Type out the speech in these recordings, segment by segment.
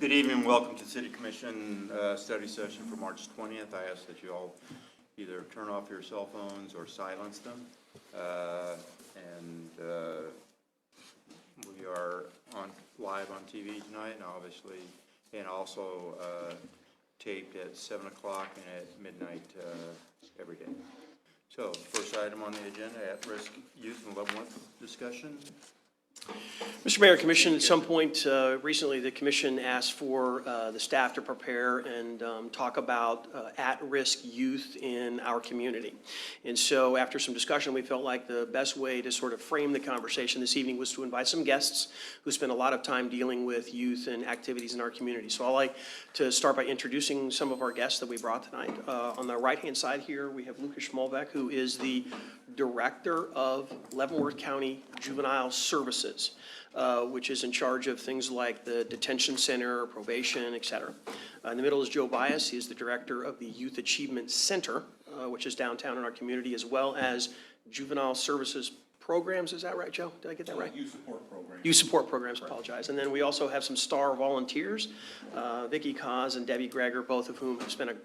Good evening. Welcome to the City Commission study session for March 20th. I ask that you all either turn off your cell phones or silence them. We are live on TV tonight, and obviously, and also taped at 7 o'clock and at midnight every day. So, first item on the agenda: at-risk youth and Leavenworth discussion. Mr. Mayor, Commission, at some point recently, the Commission asked for the staff to prepare and talk about at-risk youth in our community. And so after some discussion, we felt like the best way to sort of frame the conversation this evening was to invite some guests who spend a lot of time dealing with youth and activities in our community. So I'd like to start by introducing some of our guests that we brought tonight. On the right-hand side here, we have Lucas Schmalbeck, who is the Director of Leavenworth County Juvenile Services, which is in charge of things like the detention center, probation, et cetera. In the middle is Joe Bias. He is the Director of the Youth Achievement Center, which is downtown in our community, as well as Juvenile Services Programs. Is that right, Joe? Did I get that right? Youth Support Programs. Youth Support Programs, apologize. And then we also have some star volunteers, Vicki Kaz and Debbie Greger, both of whom have spent a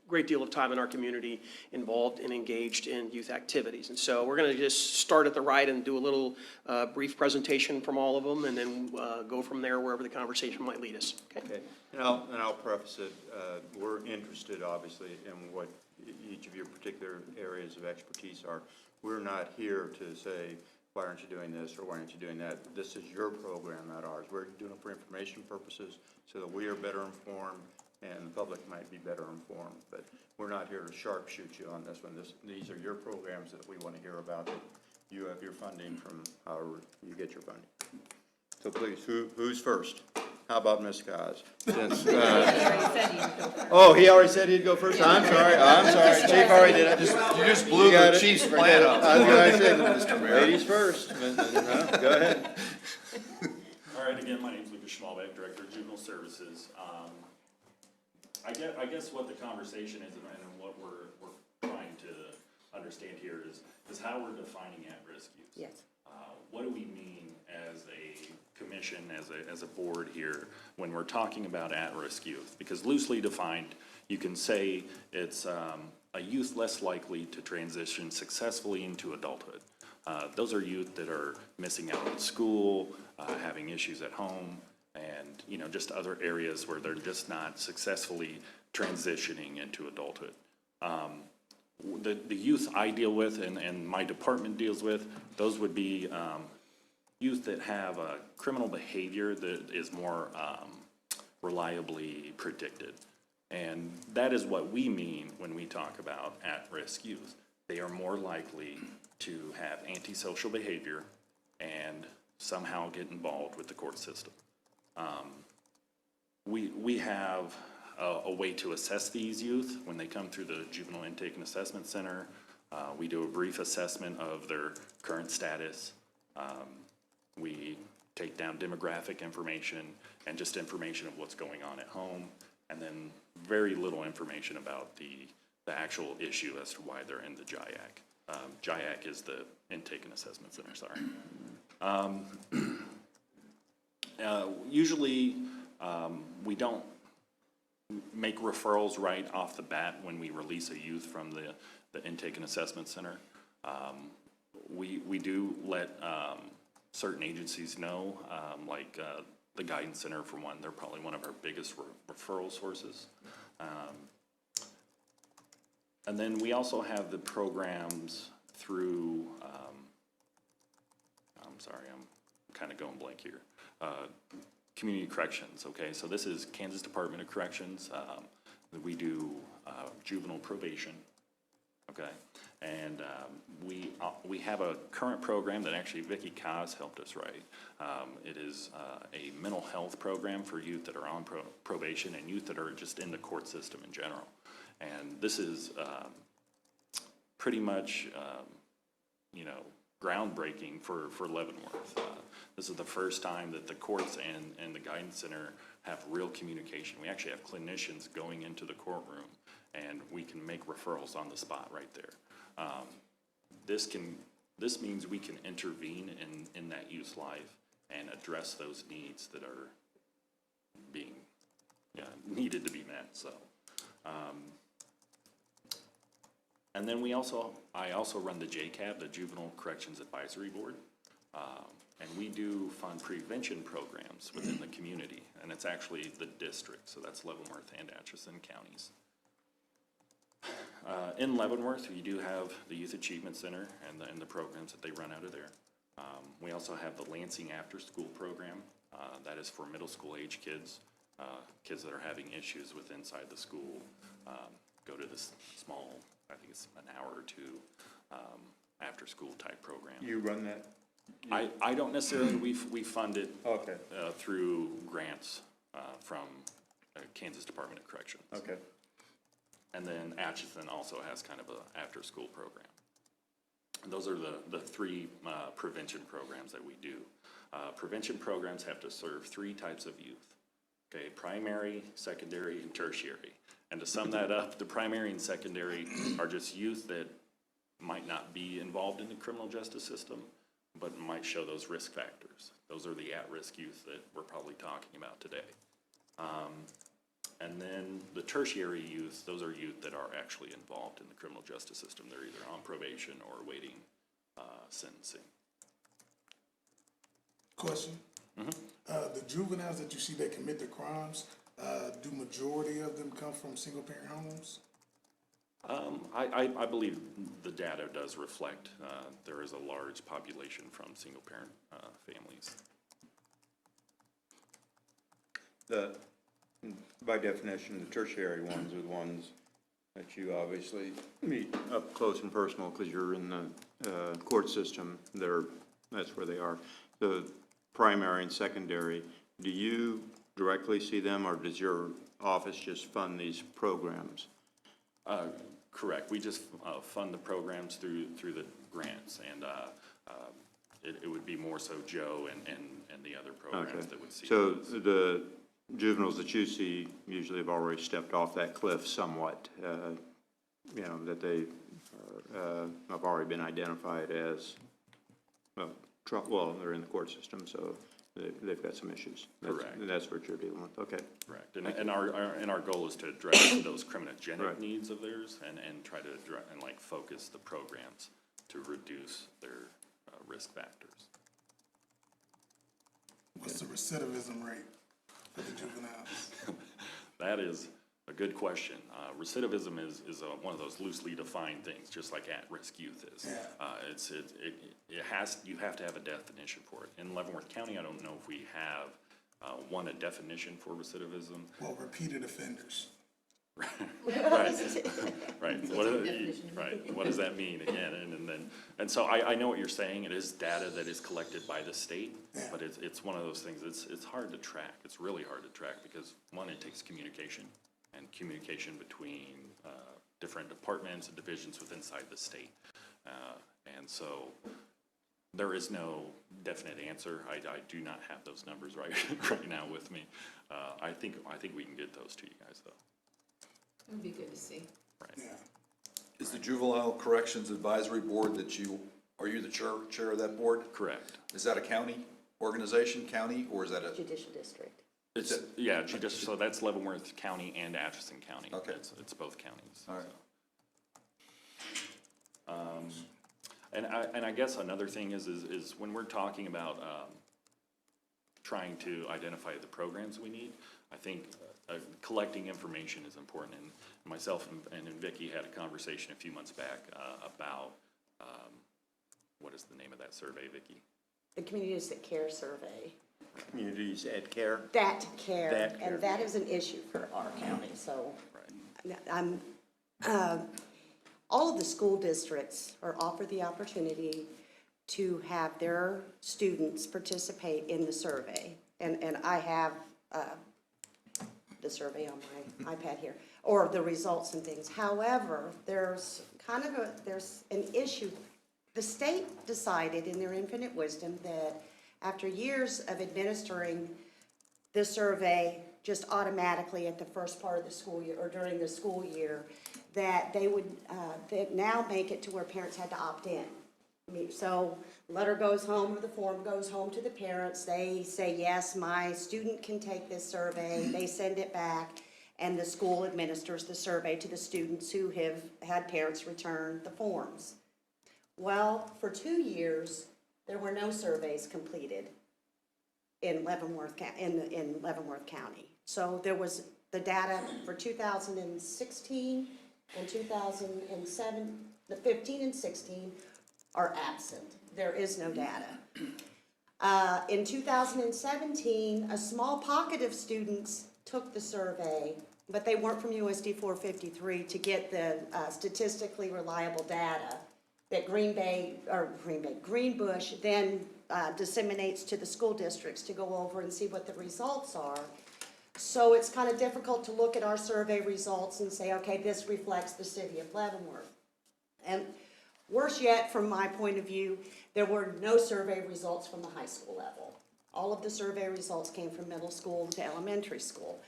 great deal of time in our community involved and engaged in youth activities. And so we're going to just start at the right and do a little brief presentation from all of them, and then go from there wherever the conversation might lead us. Okay. And I'll preface it. We're interested, obviously, in what each of your particular areas of expertise are. We're not here to say, why aren't you doing this or why aren't you doing that? This is your program, not ours. We're doing it for information purposes so that we are better informed and the public might be better informed. But we're not here to sharpshoot you on this one. These are your programs that we want to hear about. That you have your funding from however you get your funding. So please, who's first? How about Ms. Kaz? Since, oh, he already said he'd go first? I'm sorry. Chief already did it. You just blew the chief's plan up. I was going to say, Mr. Mayor. Ladies first. Go ahead. All right, again, my name is Lucas Schmalbeck, Director of Juvenile Services. I guess what the conversation is and what we're trying to understand here is how we're defining at-risk youth. Yes. What do we mean as a commission, as a board here, when we're talking about at-risk youth? Because loosely defined, you can say it's a youth less likely to transition successfully into adulthood. Those are youth that are missing out on school, having issues at home, and just other areas where they're just not successfully transitioning into adulthood. The youth I deal with and my department deals with, those would be youth that have a criminal behavior that is more reliably predicted. And that is what we mean when we talk about at-risk youth. They are more likely to have antisocial behavior and somehow get involved with the court system. We have a way to assess these youth when they come through the Juvenile Intake and Assessment Center. We do a brief assessment of their current status. We take down demographic information and just information of what's going on at home, and then very little information about the actual issue as to why they're in the JIAC. JIAC is the Intake and Assessment Center, sorry. Usually, we don't make referrals right off the bat when we release a youth from the Intake and Assessment Center. We do let certain agencies know, like the Guidance Center, for one. They're probably one of our biggest referral sources. And then we also have the programs through, I'm sorry, I'm kind of going blank here. Community Corrections, okay? So this is Kansas Department of Corrections. We do juvenile probation, okay? And we have a current program that actually Vicki Kaz helped us write. It is a mental health program for youth that are on probation and youth that are just in the court system in general. And this is pretty much, groundbreaking for Leavenworth. This is the first time that the courts and the Guidance Center have real communication. We actually have clinicians going into the courtroom, and we can make referrals on the spot right there. This means we can intervene in that youth's life and address those needs that are being needed to be met, so. And then I also run the JCAB, the Juvenile Corrections Advisory Board. And we do fund prevention programs within the community, and it's actually the district, so that's Leavenworth and Atchison counties. In Leavenworth, we do have the Youth Achievement Center and the programs that they run out of there. We also have the Lansing After School Program. That is for middle school age kids, kids that are having issues with inside the school. Go to this small, I think it's an hour or two, after school type program. You run that? I don't necessarily, we fund it Okay, through grants from Kansas Department of Corrections. okay. And then Atchison also has kind of a after-school program. And those are the three prevention programs that we do. Prevention programs have to serve three types of youth. Okay, primary, secondary, and tertiary. And to sum that up, the primary and secondary are just youth that might not be involved in the criminal justice system, but might show those risk factors. Those are the at-risk youth that we're probably talking about today. And then the tertiary youth, those are youth that are actually involved in the criminal justice system. They're either on probation or awaiting sentencing. Question. The juveniles that you see that commit the crimes, do majority of them come from single-parent homes? I believe the data does reflect there is a large population from single-parent families. By definition, the tertiary ones are the ones that you obviously meet up close and personal because you're in the court system. That's where they are. The primary and secondary, do you directly see them, or does your office just fund these programs? Correct. We just fund the programs through the grants, and it would be more so Joe and the other programs that would see. So the juveniles that you see usually have already stepped off that cliff somewhat, you know, that they have already been identified as, well, they're in the court system, so they've got some issues. Correct. That's what you're dealing with, okay. Correct. And our goal is to address those criminogenic Right. needs of theirs and try to address and like focus the programs to reduce their risk factors. What's the recidivism rate for the juveniles? That is a good question. Recidivism is one of those loosely defined things, just like at-risk youth is. Yeah. You have to have a definition for it. In Leavenworth County, I don't know if we have a definition for recidivism. Well, repeated offenders. Right, right. What does that mean again? And so I know what you're saying. It is data that is collected by the state, but it's one of those things. It's hard to track. It's really hard to track because one, it takes communication between different departments and divisions within the state, and so there is no definite answer. I do not have those numbers right now with me. I think we can get those to you guys though. It would be good to see. Right. Yeah. Is the Juvenile Corrections Advisory Board are you the chair of that board? Correct. Is that a county organization, or is that a? Judicial district. It's, yeah, so that's Leavenworth County and Atchison County. Okay. It's both counties. All right. And I guess another thing is when we're talking about trying to identify the programs we need, I think collecting information is important. And myself and Vicki had a conversation a few months back about, what is the name of that survey, Vicki? The Communities That Care survey. Communities at care? That care, That care. and that is an issue for our county, so. Right. All of the school districts are offered the opportunity to have their students participate in the survey. And I have the survey on my iPad here, or the results and things. However, there's an issue. The state decided in their infinite wisdom that after years of administering the survey just automatically at the first part of the school year or during the school year, that they would now make it to where parents had to opt in. So letter goes home, or the form goes home to the parents, they say, yes, my student can take this survey, they send it back, and the school administers the survey to the students who have had parents return the forms. Well, for 2 years, there were no surveys completed in Leavenworth, in Leavenworth County. So there was the data for 2016 and 2007, the 15 and 16 are absent. There is no data. In 2017, a small pocket of students took the survey, but they weren't from USD 453 to get the statistically reliable data that Greenbush then disseminates to the school districts to go over and see what the results are. So it's kind of difficult to look at our survey results and say, okay, this reflects the city of Leavenworth. And worse yet, from my point of view, there were no survey results from the high school level. All of the survey results came from middle school to elementary school.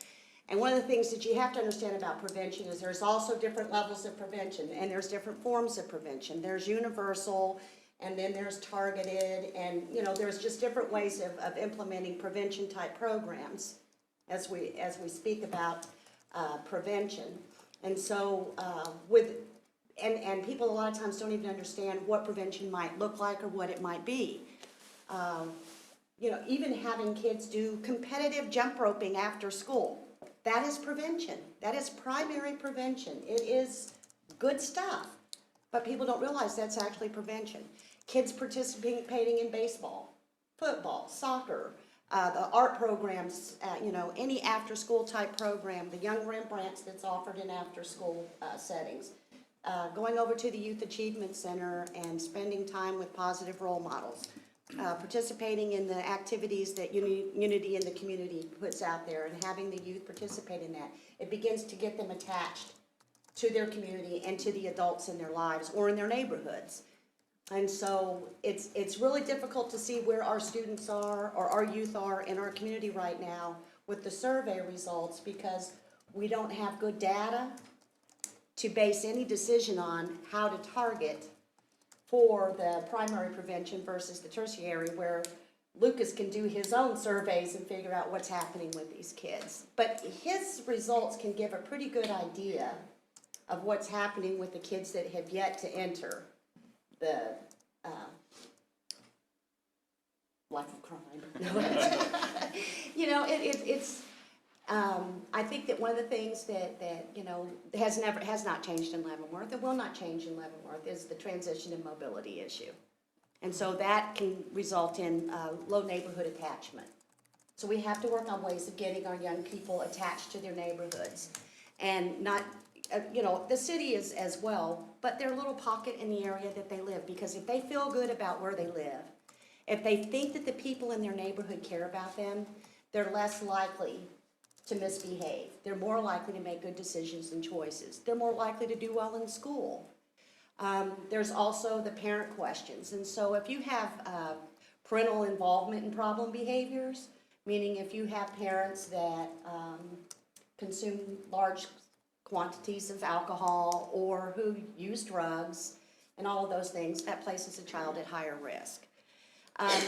And one of the things that you have to understand about prevention is there's also different levels of prevention, and there's different forms of prevention. There's universal, and then there's targeted, and there's just different ways of implementing prevention type programs as we speak about prevention. And so and people a lot of times don't even understand what prevention might look like or what it might be. Even having kids do competitive jump roping after school, that is prevention. That is primary prevention. It is good stuff, but people don't realize that's actually prevention. Kids participating in baseball, football, soccer, the art programs, any after-school type program, the Young Rembrandts that's offered in after-school settings, going over to the Youth Achievement Center and spending time with positive role models, participating in the activities that Unity in the Community puts out there and having the youth participate in that. It begins to get them attached to their community and to the adults in their lives or in their neighborhoods. And so it's really difficult to see where our students are or our youth are in our community right now with the survey results because we don't have good data to base any decision on how to target for the primary prevention versus the tertiary, where Lucas can do his own surveys and figure out what's happening with these kids. But his results can give a pretty good idea of what's happening with the kids that have yet to enter the life of crime. I think that one of the things that has not changed in Leavenworth and will not change in Leavenworth is the transition and mobility issue. And so that can result in low neighborhood attachment. So we have to work on ways of getting our young people attached to their neighborhoods and not, the city is as well, but their little pocket in the area that they live, because if they feel good about where they live, if they think that the people in their neighborhood care about them, they're less likely to misbehave. They're more likely to make good decisions and choices. They're more likely to do well in school. There's also the parent questions. And so if you have parental involvement in problem behaviors, meaning if you have parents that consume large quantities of alcohol or who use drugs and all of those things, that places a child at higher risk.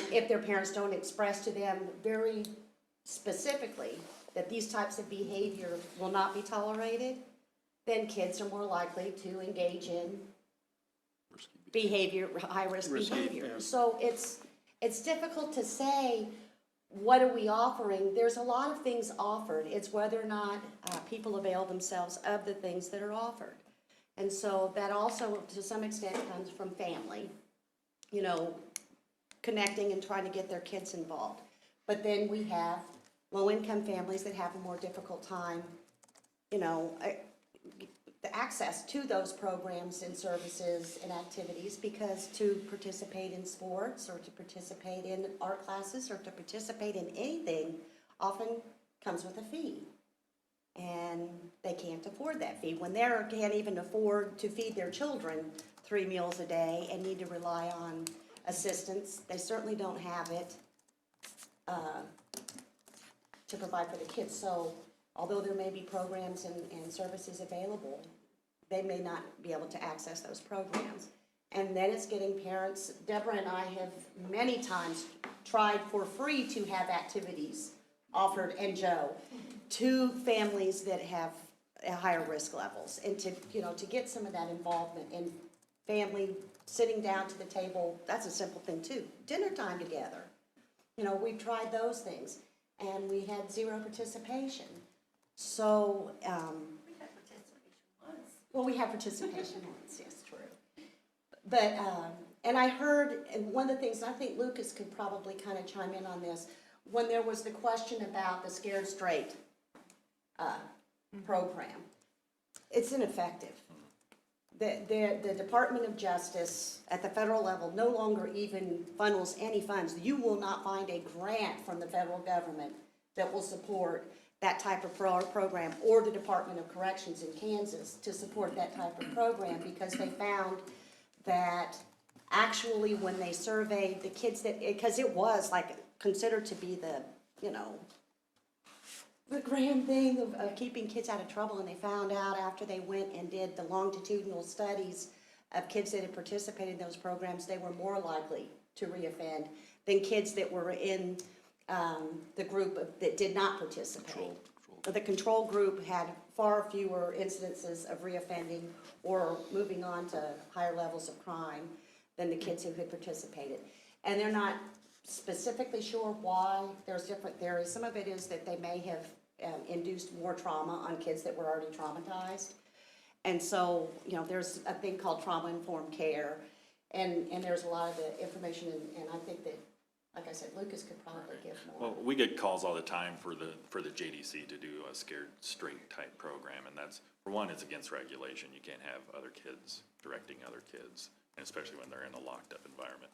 If their parents don't express to them very specifically that these types of behavior will not be tolerated, then kids are more likely to engage in high-risk behavior. Yeah. So it's difficult to say, what are we offering? There's a lot of things offered. It's whether or not people avail themselves of the things that are offered. And so that also, to some extent, comes from family, connecting and trying to get their kids involved. But then we have low-income families that have a more difficult time, the access to those programs and services and activities, because to participate in sports or to participate in art classes or to participate in anything often comes with a fee. And they can't afford that fee. When they can't even afford to feed their children 3 meals a day and need to rely on assistance, they certainly don't have it to provide for the kids. So although there may be programs and services available, they may not be able to access those programs. And then it's getting parents, Deborah and I have many times tried for free to have activities offered, and Joe, to families that have higher risk levels. And to, you know, to get some of that involvement and family sitting down to the table, that's a simple thing too. Dinner time together. You know, we've tried those things and we had zero participation. So, well, we had participation once, yes, true. But, and I heard, and one of the things, and I think Lucas could probably kind of chime in on this, when there was the question about the Scared Straight program, it's ineffective. The Department of Justice at the federal level no longer even funnels any funds. You will not find a grant from the federal government that will support that type of program, or the Department of Corrections in Kansas to support that type of program, because they found that actually when they surveyed the kids that, because it was like considered to be the, you know, the grand thing of keeping kids out of trouble, and they found out after they went and did the longitudinal studies of kids that had participated in those programs, they were more likely to reoffend than kids that were in the group that did not participate. The control group had far fewer incidences of reoffending or moving on to higher levels of crime than the kids who had participated. And they're not specifically sure why. There's different theories. Some of it is that they may have induced more trauma on kids that were already traumatized. And so, you know, there's a thing called trauma-informed care, and there's a lot of the information, and I think that, like I said, Lucas could probably give more. Well, we get calls all the time for the JDC to do a Scared Straight type program, and that's, for one, it's against regulation. You can't have other kids directing other kids, and especially when they're in a locked up environment.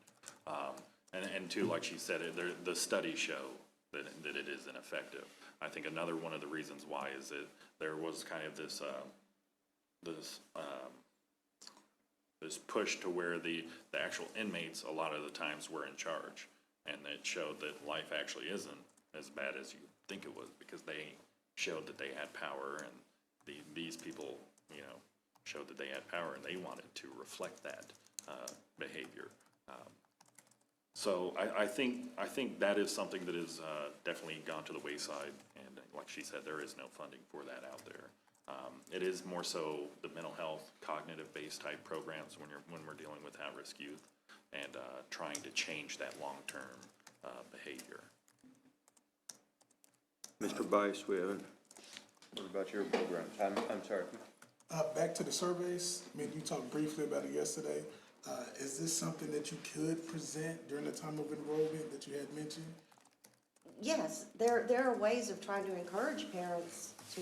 And two, like she said, the studies show that it is ineffective. I think another one of the reasons why is that there was kind of this push to where the actual inmates a lot of the times were in charge, and it showed that life actually isn't as bad as you think it was, because they showed that they had power, and these people, you know, showed that they had power, and they wanted to reflect that behavior. So I think that is something that is definitely gone to the wayside, and like she said, there is no funding for that out there. It is more so the mental health, cognitive-based type programs when we're dealing with at-risk youth, and trying to change that long-term behavior. Mr. Bice, what about your programs? I'm sorry. Back to the surveys, I mean, you talked briefly about it yesterday. Is this something that you could present during the time of enrollment that you had mentioned? Yes, there are ways of trying to encourage parents to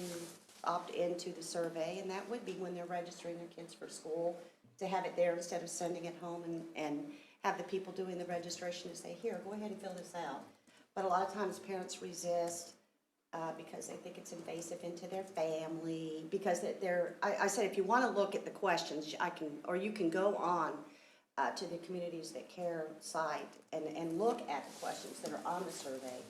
opt into the survey, and that would be when they're registering their kids for school, to have it there instead of sending it home and have the people doing the registration to say, here, go ahead and fill this out. But a lot of times parents resist because they think it's invasive into their family, because I said, if you want to look at the questions, you can go on to the Communities That Care site and look at the questions that are on the survey.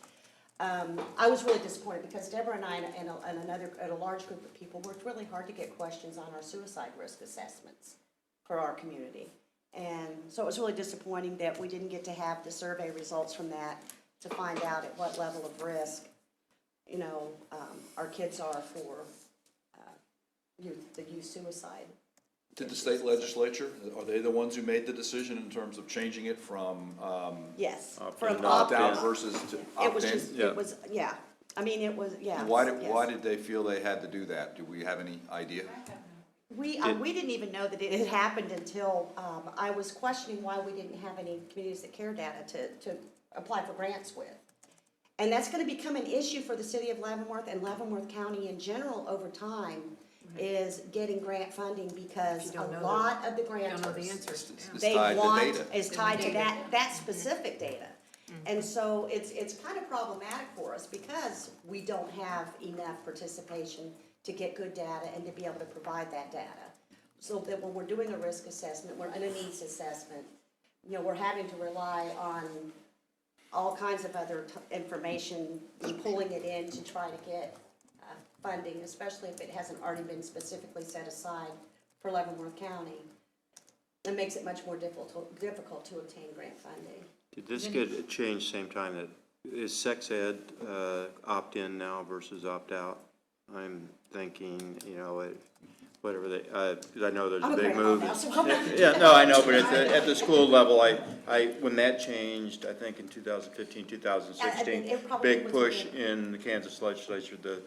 I was really disappointed because Deborah and I and a large group of people worked really hard to get questions on our suicide risk assessments for our community. And so it was really disappointing that we didn't get to have the survey results from that to find out at what level of risk, you know, our kids are for the youth suicide. Did the state legislature, are they the ones who made the decision in terms of changing it from Yes, Opt-in, from opt-out opt-out. versus to It was opt-in? just, it was, yeah. I mean, it was, yeah. And why yes. did they feel they had to do that? Do we have any idea? We didn't even know that it had happened until I was questioning why we didn't have any Communities That Care data to apply for grants with. And that's gonna become an issue for the city of Leavenworth and Leavenworth County in general over time, is getting grant funding, because If you don't know a lot of the I don't know the grantors, answers. It's they tied to want, data. is tied to that specific data. And so it's kind of problematic for us because we don't have enough participation to get good data and to be able to provide that data. So that when we're doing a risk assessment, we're in a needs assessment, you know, we're having to rely on all kinds of other information and pulling it in to try to get funding, especially if it hasn't already been specifically set aside for Leavenworth County. It makes it much more difficult to obtain grant funding. Did this get changed same time that, is sex ed opt-in now versus opt-out? I'm thinking, you know, whatever they, because I know there's a big move. Yeah, no, I know, but at the school level, when that changed, I think in 2015, 2016, it probably big was push big. in the Kansas legislature, the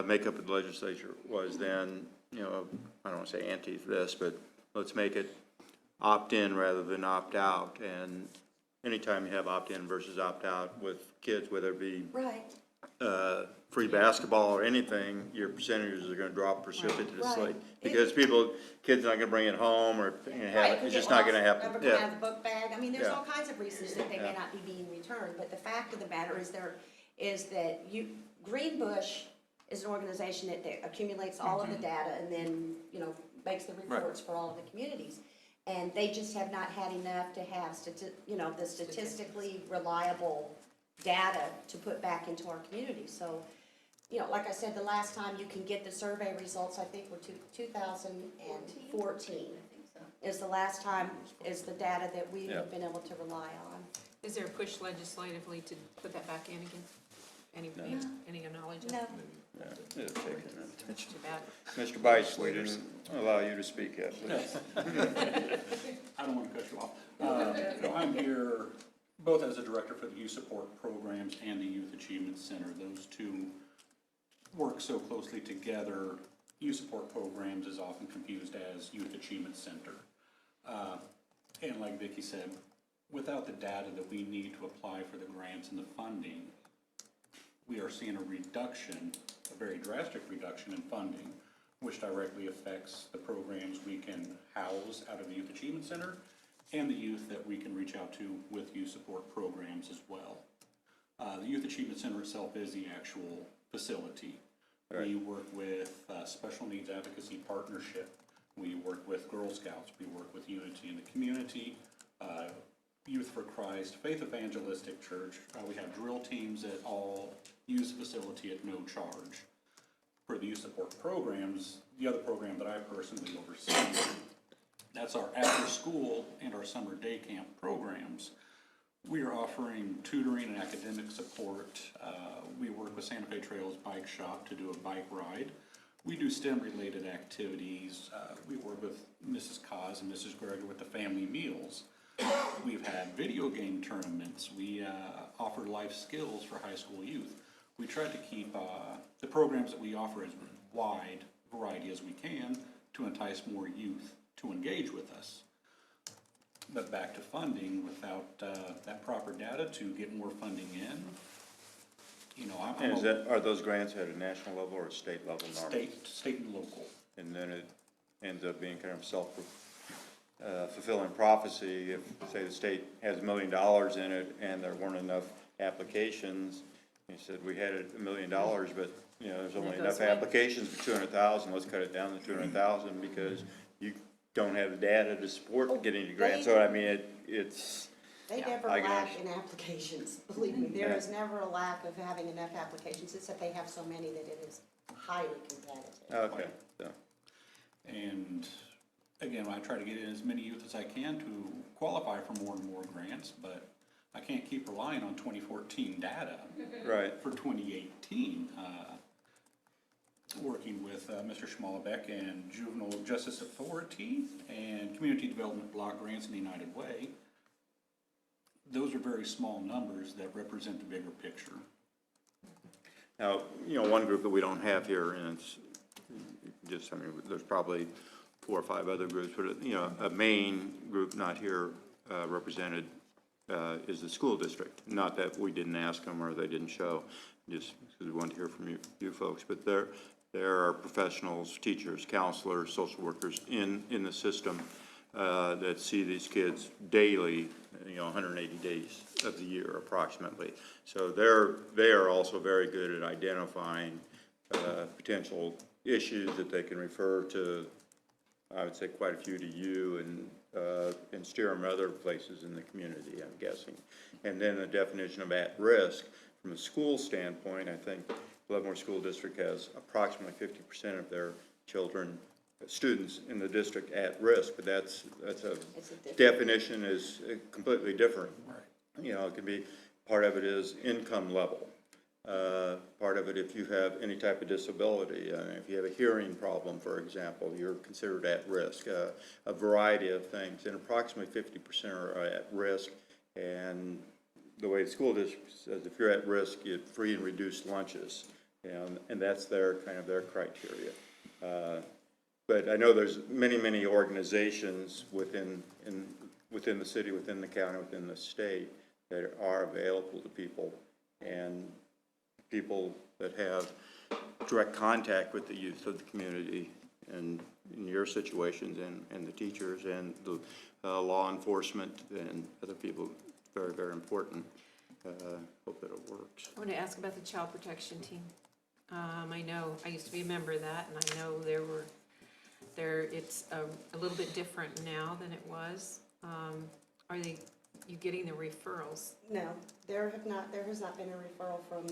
makeup of the legislature was then, you know, I don't want to say anti this, but let's make it opt-in rather than opt-out. And anytime you have opt-in versus opt-out with kids, whether it be Right. free basketball or anything, your percentages are gonna drop precipitously. Right. Because kids are not gonna bring it home or, you know, Right, have it, could it's get just not gonna lost, happen. never come out of the book bag. I mean, there's Yeah. all kinds of reasons that they may Yeah. not be being returned, but the fact of the matter is that Greenbush is an organization that accumulates all of the data and then, you know, makes the reports for all of the communities. And they just have not had enough to have the statistically reliable data to put back into our community. So, you know, like I said, the last time you can get the survey results, I think, were 2014. Is the last time, is the data that we have been able to rely on. Is there a push legislatively to put that back in again? Any knowledge of No, it? It'll take it. Too bad. Mr. Bice, we didn't allow you to speak yet, please. I don't want to cut you off. I'm here both as a director for the youth support programs and the Youth Achievement Center. Those two work so closely together. Youth support programs is often confused as Youth Achievement Center. And like Vicki said, without the data that we need to apply for the grants and the funding, we are seeing a reduction, a very drastic reduction in funding, which directly affects the programs we can house out of the Youth Achievement Center and the youth that we can reach out to with youth support programs as well. The Youth Achievement Center itself is the actual facility. Right. We work with Special Needs Advocacy Partnership. We work with Girl Scouts. We work with Unity in the Community, Youth for Christ, Faith Evangelistic Church. We have drill teams at all use the facility at no charge. For the youth support programs, the other program that I personally oversee, that's our after-school and our summer day camp programs. We are offering tutoring and academic support. We work with Santa Fe Trails Bike Shop to do a bike ride. We do STEM-related activities. We work with Mrs. Cos and Mrs. Greger with the family meals. We've had video game tournaments. We offer life skills for high school youth. We try to keep the programs that we offer as wide variety as we can to entice more youth to engage with us. But back to funding, without that proper data to get more funding in, you know, And are those grants at a national level or a state level normally? state and local. And then it ends up being kind of fulfilling prophecy. If, say, the state has $1 million in it and there weren't enough applications, you said we had $1 million, but, you know, there's only enough applications for 200,000, let's cut it down to 200,000 because you don't have the data to support getting the grant. So, I mean, it's. they never I can lack in applications, believe me. There is never a lack of having enough applications. It's that they have so many that it is highly competitive. Okay, so. And again, I try to get in as many youth as I can to qualify for more and more grants, but I can't keep relying on 2014 data Right. for 2018. Working with Mr. Schmallebeck and Juvenile Justice Authority and Community Development Block Grants in the United Way, those are very small numbers that represent the bigger picture. Now, you know, one group that we don't have here, and it's just, I mean, there's probably 4 or 5 other groups, but, you know, a main group not here represented is the school district. Not that we didn't ask them or they didn't show, just because we wanted to hear from you folks. But there are professionals, teachers, counselors, social workers in the system that see these kids daily, you know, 180 days of the year approximately. So they are also very good at identifying potential issues that they can refer to, I would say quite a few to you and steer them other places in the community, I'm guessing. And then the definition of at-risk, from a school standpoint, I think Leavenworth School District has approximately 50% of their children students in the district at risk, but that's a It's a different- definition is completely different. You know, it could be, part of it is income level. Part of it, if you have any type of disability, if you have a hearing problem, for example, you're considered at risk. A variety of things, and approximately 50% are at risk. And the way the school district says, if you're at risk, you get free and reduced lunches, and that's their kind of their criteria. But I know there's many organizations within the city, within the county, within the state that are available to people, and people that have direct contact with the youth of the community, and in your situations, and the teachers, and the law enforcement, and other people, very important. Hope that it works. I want to ask about the child protection team. I know, I used to be a member of that, and I know it's a little bit different now than it was. Are you getting the referrals? No, there has not been a referral from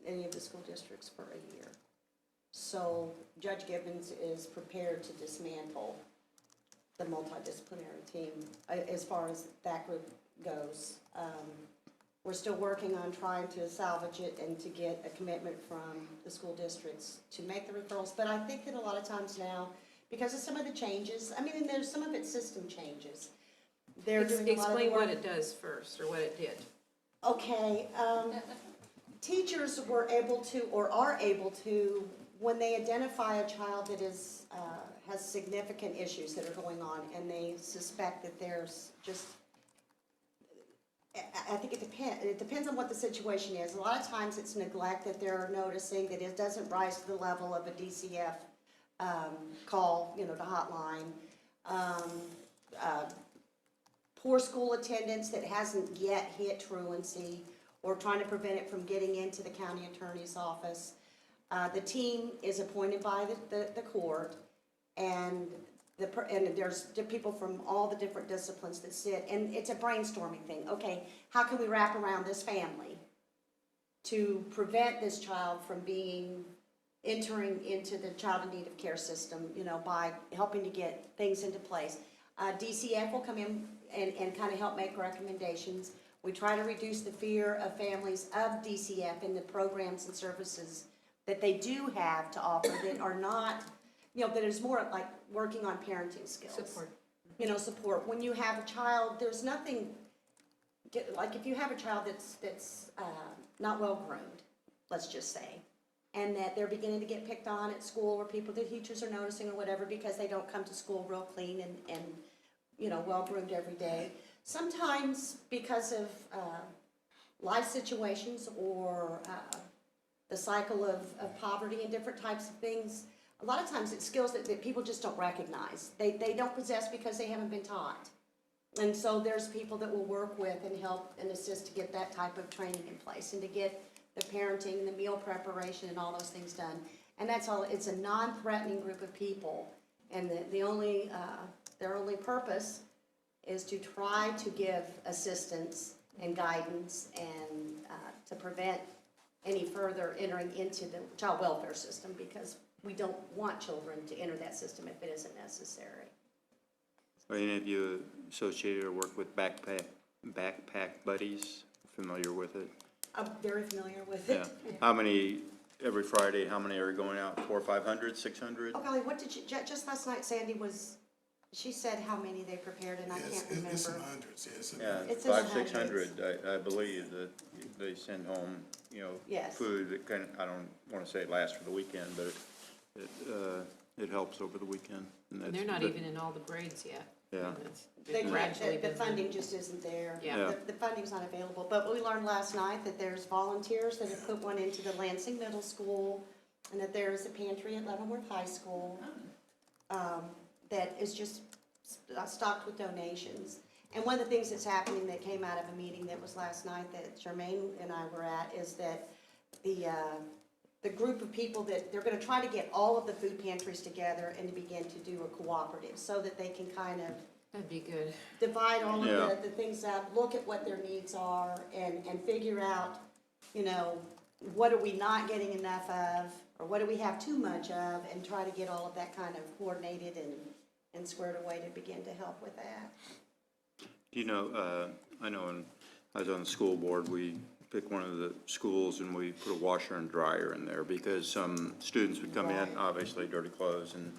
any of the school districts for a year. So Judge Gibbons is prepared to dismantle the multidisciplinary team as far as that group goes. We're still working on trying to salvage it and to get a commitment from the school districts to make the referrals. But I think that a lot of times now, because of some of the changes, I mean, and there's some of it's system changes. They're doing a lot of the Explain work. what it does first, or what it did. Okay, teachers were able to, or are able to, when they identify a child that is, has significant issues that are going on, and they suspect that there's just, I think it depends on what the situation is. A lot of times it's neglect that they're noticing, that it doesn't rise to the level of a DCF call, the hotline. Poor school attendance that hasn't yet hit truancy, or trying to prevent it from getting into the county attorney's office. The team is appointed by the court, and there's people from all the different disciplines that sit, and it's a brainstorming thing. Okay, how can we wrap around this family to prevent this child from entering into the child in need of care system, by helping to get things into place. DCF will come in and kind of help make recommendations. We try to reduce the fear of families of DCF in the programs and services that they do have to offer that are not, that is more like working on parenting skills. Support. Support. When you have a child, there's nothing, like if you have a child that's not well groomed, let's just say, and that they're beginning to get picked on at school, or the teachers are noticing or whatever, because they don't come to school real clean and well groomed every day. Sometimes because of life situations, or the cycle of poverty and different types of things, a lot of times it's skills that people just don't recognize. They don't possess because they haven't been taught. And so there's people that will work with and help and assist to get that type of training in place, and to get the parenting, the meal preparation, and all those things done. And that's all. It's a non-threatening group of people, and their only purpose is to try to give assistance and guidance, and to prevent any further entering into the child welfare system, because we don't want children to enter that system if it isn't necessary. Are any of you associated or work with Backpack Buddies? Familiar with it? I'm very familiar with it. Yeah. How many, every Friday, how many are going out? 400, 500, 600? Oh golly, what did you, just last night Sandy she said how many they prepared, and I can't remember. It's in the hundreds, yeah, it's in the Yeah, hundreds. It's in the 500, 600, I believe, that they send home, Yes. food that kind of, I don't want to say it lasts for the weekend, but it helps over the weekend. And they're not even in all the grades yet. Yeah. They're gradually The been- funding just isn't there. Yeah. The funding's not available, but we learned last night that there's volunteers that have put one into the Lansing Middle School, and that there is a pantry at Leavenworth High School, that is just stocked with donations. And one of the things that's happening that came out of a meeting that was last night that Jermaine and I were at, is that the group of people that they're gonna try to get all of the food pantries together and to begin to do a cooperative, so that they can kind of That'd be good. divide all Yeah. of the things up, look at what their needs are, and figure out, what are we not getting enough of, or what do we have too much of, and try to get all of that kind of coordinated and squared away to begin to help with that. You know, I know when I was on the school board, we picked one of the schools and we put a washer and dryer in there because some students would come in, Right. obviously dirty clothes, and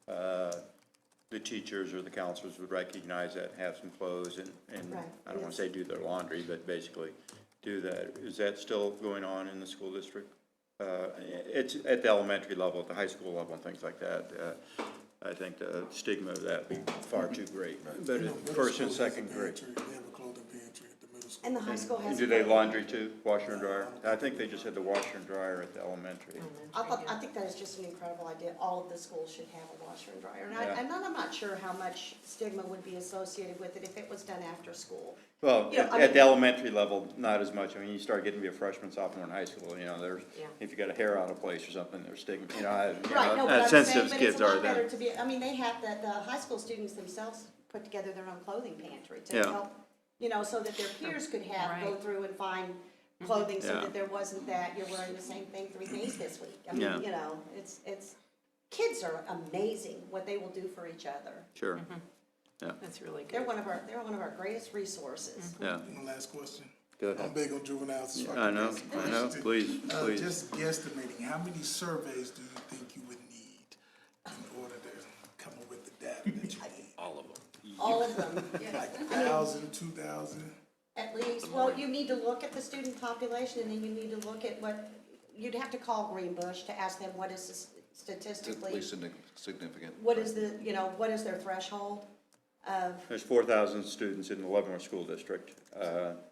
the teachers or the counselors would recognize that, have some clothes, and Right, I don't want yes. to say do their laundry, but basically do that. Is that still going on in the school district? It's at the elementary level, at the high school level, and things like that. I think the stigma of that would be far too great. But You know, at middle first and school has a second grade. pantry. They have a clothing pantry at the middle school. And the high school has. Do they laundry too, washer and dryer? I think they just had the washer and dryer at the elementary. I think that is just an incredible idea. All of the schools should have a washer and dryer. And Yeah. I'm not sure how much stigma would be associated with it if it was done after school. Well, You know, I at mean- the elementary level, not as much. I mean, you start getting to be a freshman, sophomore in high school, you know, there's, Yeah. if you got a hair out of place or something, there's stigma, Right, no, but I'm saying, sensitive but kids it's a are lot better then. to be, I mean, they have, the high school students themselves put together their own clothing pantry to Yeah. help, you know, so that their peers could have, go Right. through and find clothing so Yeah. that there wasn't that, you're wearing the same thing 3 days this week. I Yeah. mean, you know, it's, kids are amazing what they will do for each other. Sure, That's really They're good. one of our greatest resources. yeah. One last question. Go I'm ahead. big on juveniles. so I can know, ask a I know, question. please, please. Just guesstimating, how many surveys do you think you would need in order to come up with the data that you need? All of them. All of them, Like 1,000, 2,000? at least. Well, you need to look at the student population, and then you need to look at what, you'd have to call Greenbush to ask them what is statistically, Significant. what is the, you know, what is their threshold of, There's 4,000 students in the Leavenworth School District.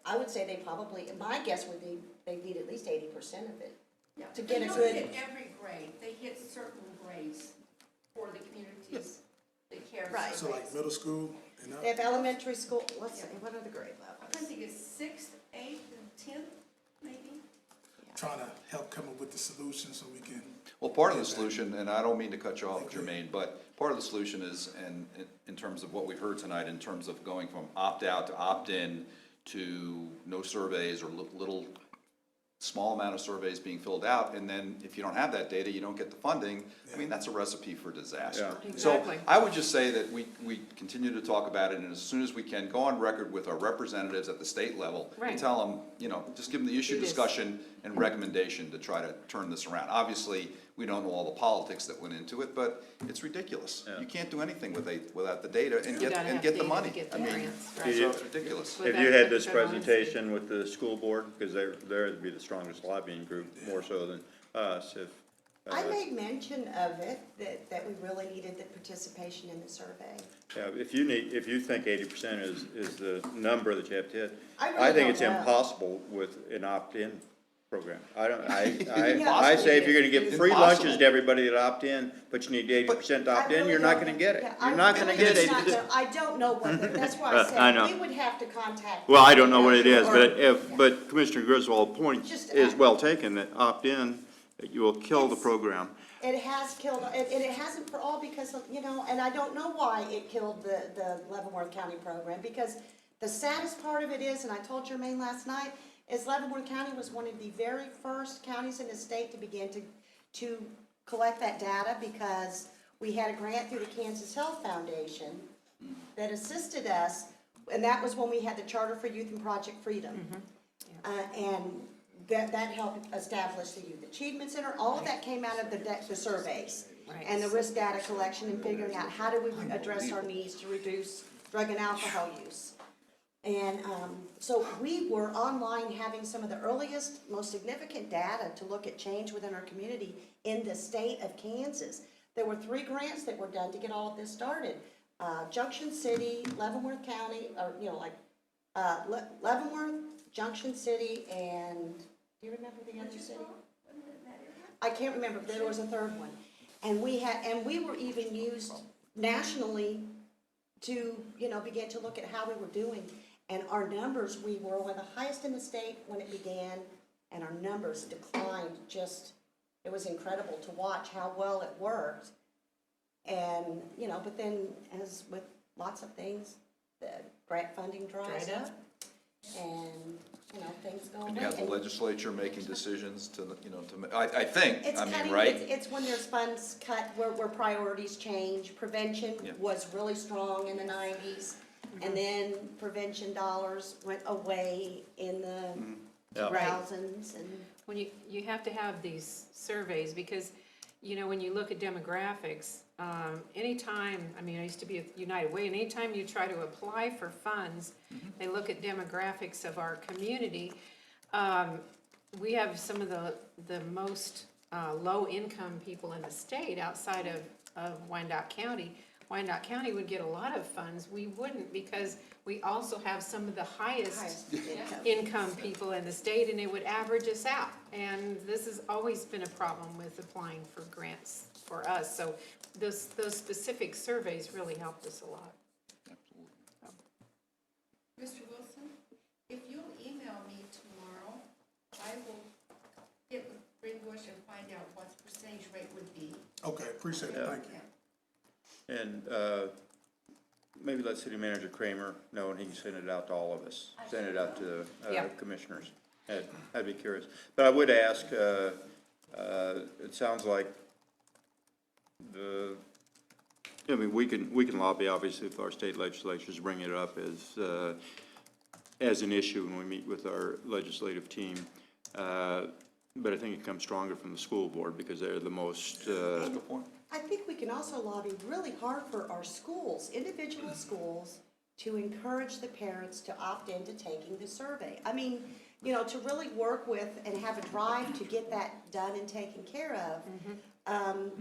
I would say they probably, my guess would be, they need at least 80% of it. Yeah, To get a they don't good- hit every grade, they hit certain grades for the communities, the care Right. So like surveys. middle school and up? They have elementary school, let's see, what are the grade I levels? think it's 6th, 8th, and 10th, maybe. Trying to help come up with the solution so we can. Well, part of the solution, and I don't mean to cut you off, Jermaine, but part of the solution is, and in terms of what we heard tonight, in terms of going from opt-out to opt-in to no surveys or little, small amount of surveys being filled out, and then if you don't have that data, you don't get the funding, I mean, that's a recipe for disaster. Yeah. So Exactly. I would just say that we continue to talk about it, and as soon as we can, go on record with our representatives at the state level Right. and tell them, you know, just give them the issue Do this. discussion and recommendation to try to turn this around. Obviously, we don't know all the politics that went into it, but it's ridiculous. Yeah. You can't do anything without the data and You get, gotta and have get the data to money. get I the mean, grants, Do right. you- so it's ridiculous. With Have that you had this federal honesty. presentation with the school board? Because they'd be the strongest lobbying group, more so than us, if. I made mention of it, that we really needed the participation in the survey. Yeah, if you think 80% is the number that you have to hit, I really I think don't it's know. impossible with an opt-in program. I Yeah. say if you're gonna give free Impossible. lunches to everybody that opt in, but you need 80% to I opt in, really you're not don't- gonna get it. yeah, You're I not gonna really get do 80%. not know. I don't know what, that's why I I know. said, we would have to contact. Well, I don't know what it is, or- but Commissioner Griswold's point Just, is well taken, that opt-in, that you will kill the It's- program. It has killed, and it hasn't for all because of, you know, and I don't know why it killed the Leavenworth County program, because the saddest part of it is, and I told Jermaine last night, is Leavenworth County was one of the very first counties in the state to begin to collect that data, because we had a grant through the Kansas Health Foundation that assisted us, and that was when we had the Charter for Youth and Project Freedom. And that helped establish the Youth Achievement Center, all of that came out of the surveys. Right. And the risk data collection and figuring out how do we address our needs to reduce drug and alcohol use. And, so we were online having some of the earliest, most significant data to look at change within our community in the state of Kansas. There were 3 grants that were done to get all of this started. Junction City, Leavenworth County, or, you know, like, Leavenworth, Junction City, and, do you remember the other city? I can't remember, but there was a 3rd one. And we were even used nationally to, you know, begin to look at how we were doing. And our numbers, we were one of the highest in the state when it began, and our numbers declined just, it was incredible to watch how well it worked. And, you know, but then, as with lots of things, the grant funding dries Dried up. up. And you know, things go away. And you have the And legislature making decisions to, you know, I think, It's I mean, cutting, right? it's when there's funds cut, where priorities change. Prevention Yeah. was really strong in the nineties, and then prevention dollars went away in the Yeah. 2000s, and When you have to have these surveys, because, you know, when you look at demographics, anytime, I mean, I used to be at United Way, and anytime you try to apply for funds, they look at demographics of our community. We have some of the most low-income people in the state outside of Wyandotte County. Wyandotte County would get a lot of funds, we wouldn't, because we also have some of the highest income people in the state, and it would average us out. And this has always been a problem with applying for grants for us, so those specific surveys really helped us a lot. Mr. Wilson, if you'll email me tomorrow, I will get with Greenbush and find out what the percentage rate would be. Okay, appreciate it, thank you. And maybe let City Manager Kramer know, and he can send it out to all of us, send it out to Yeah. commissioners. I'd be curious. But I would ask, it sounds like I mean, we can lobby, obviously, if our state legislatures bring it up as an issue when we meet with our legislative team. But I think it comes stronger from the school board, because they're the most, Good point. I think we can also lobby really hard for our schools, individual schools, to encourage the parents to opt into taking the survey. I mean, you know, to really work with and have a drive to get that done and taken care of.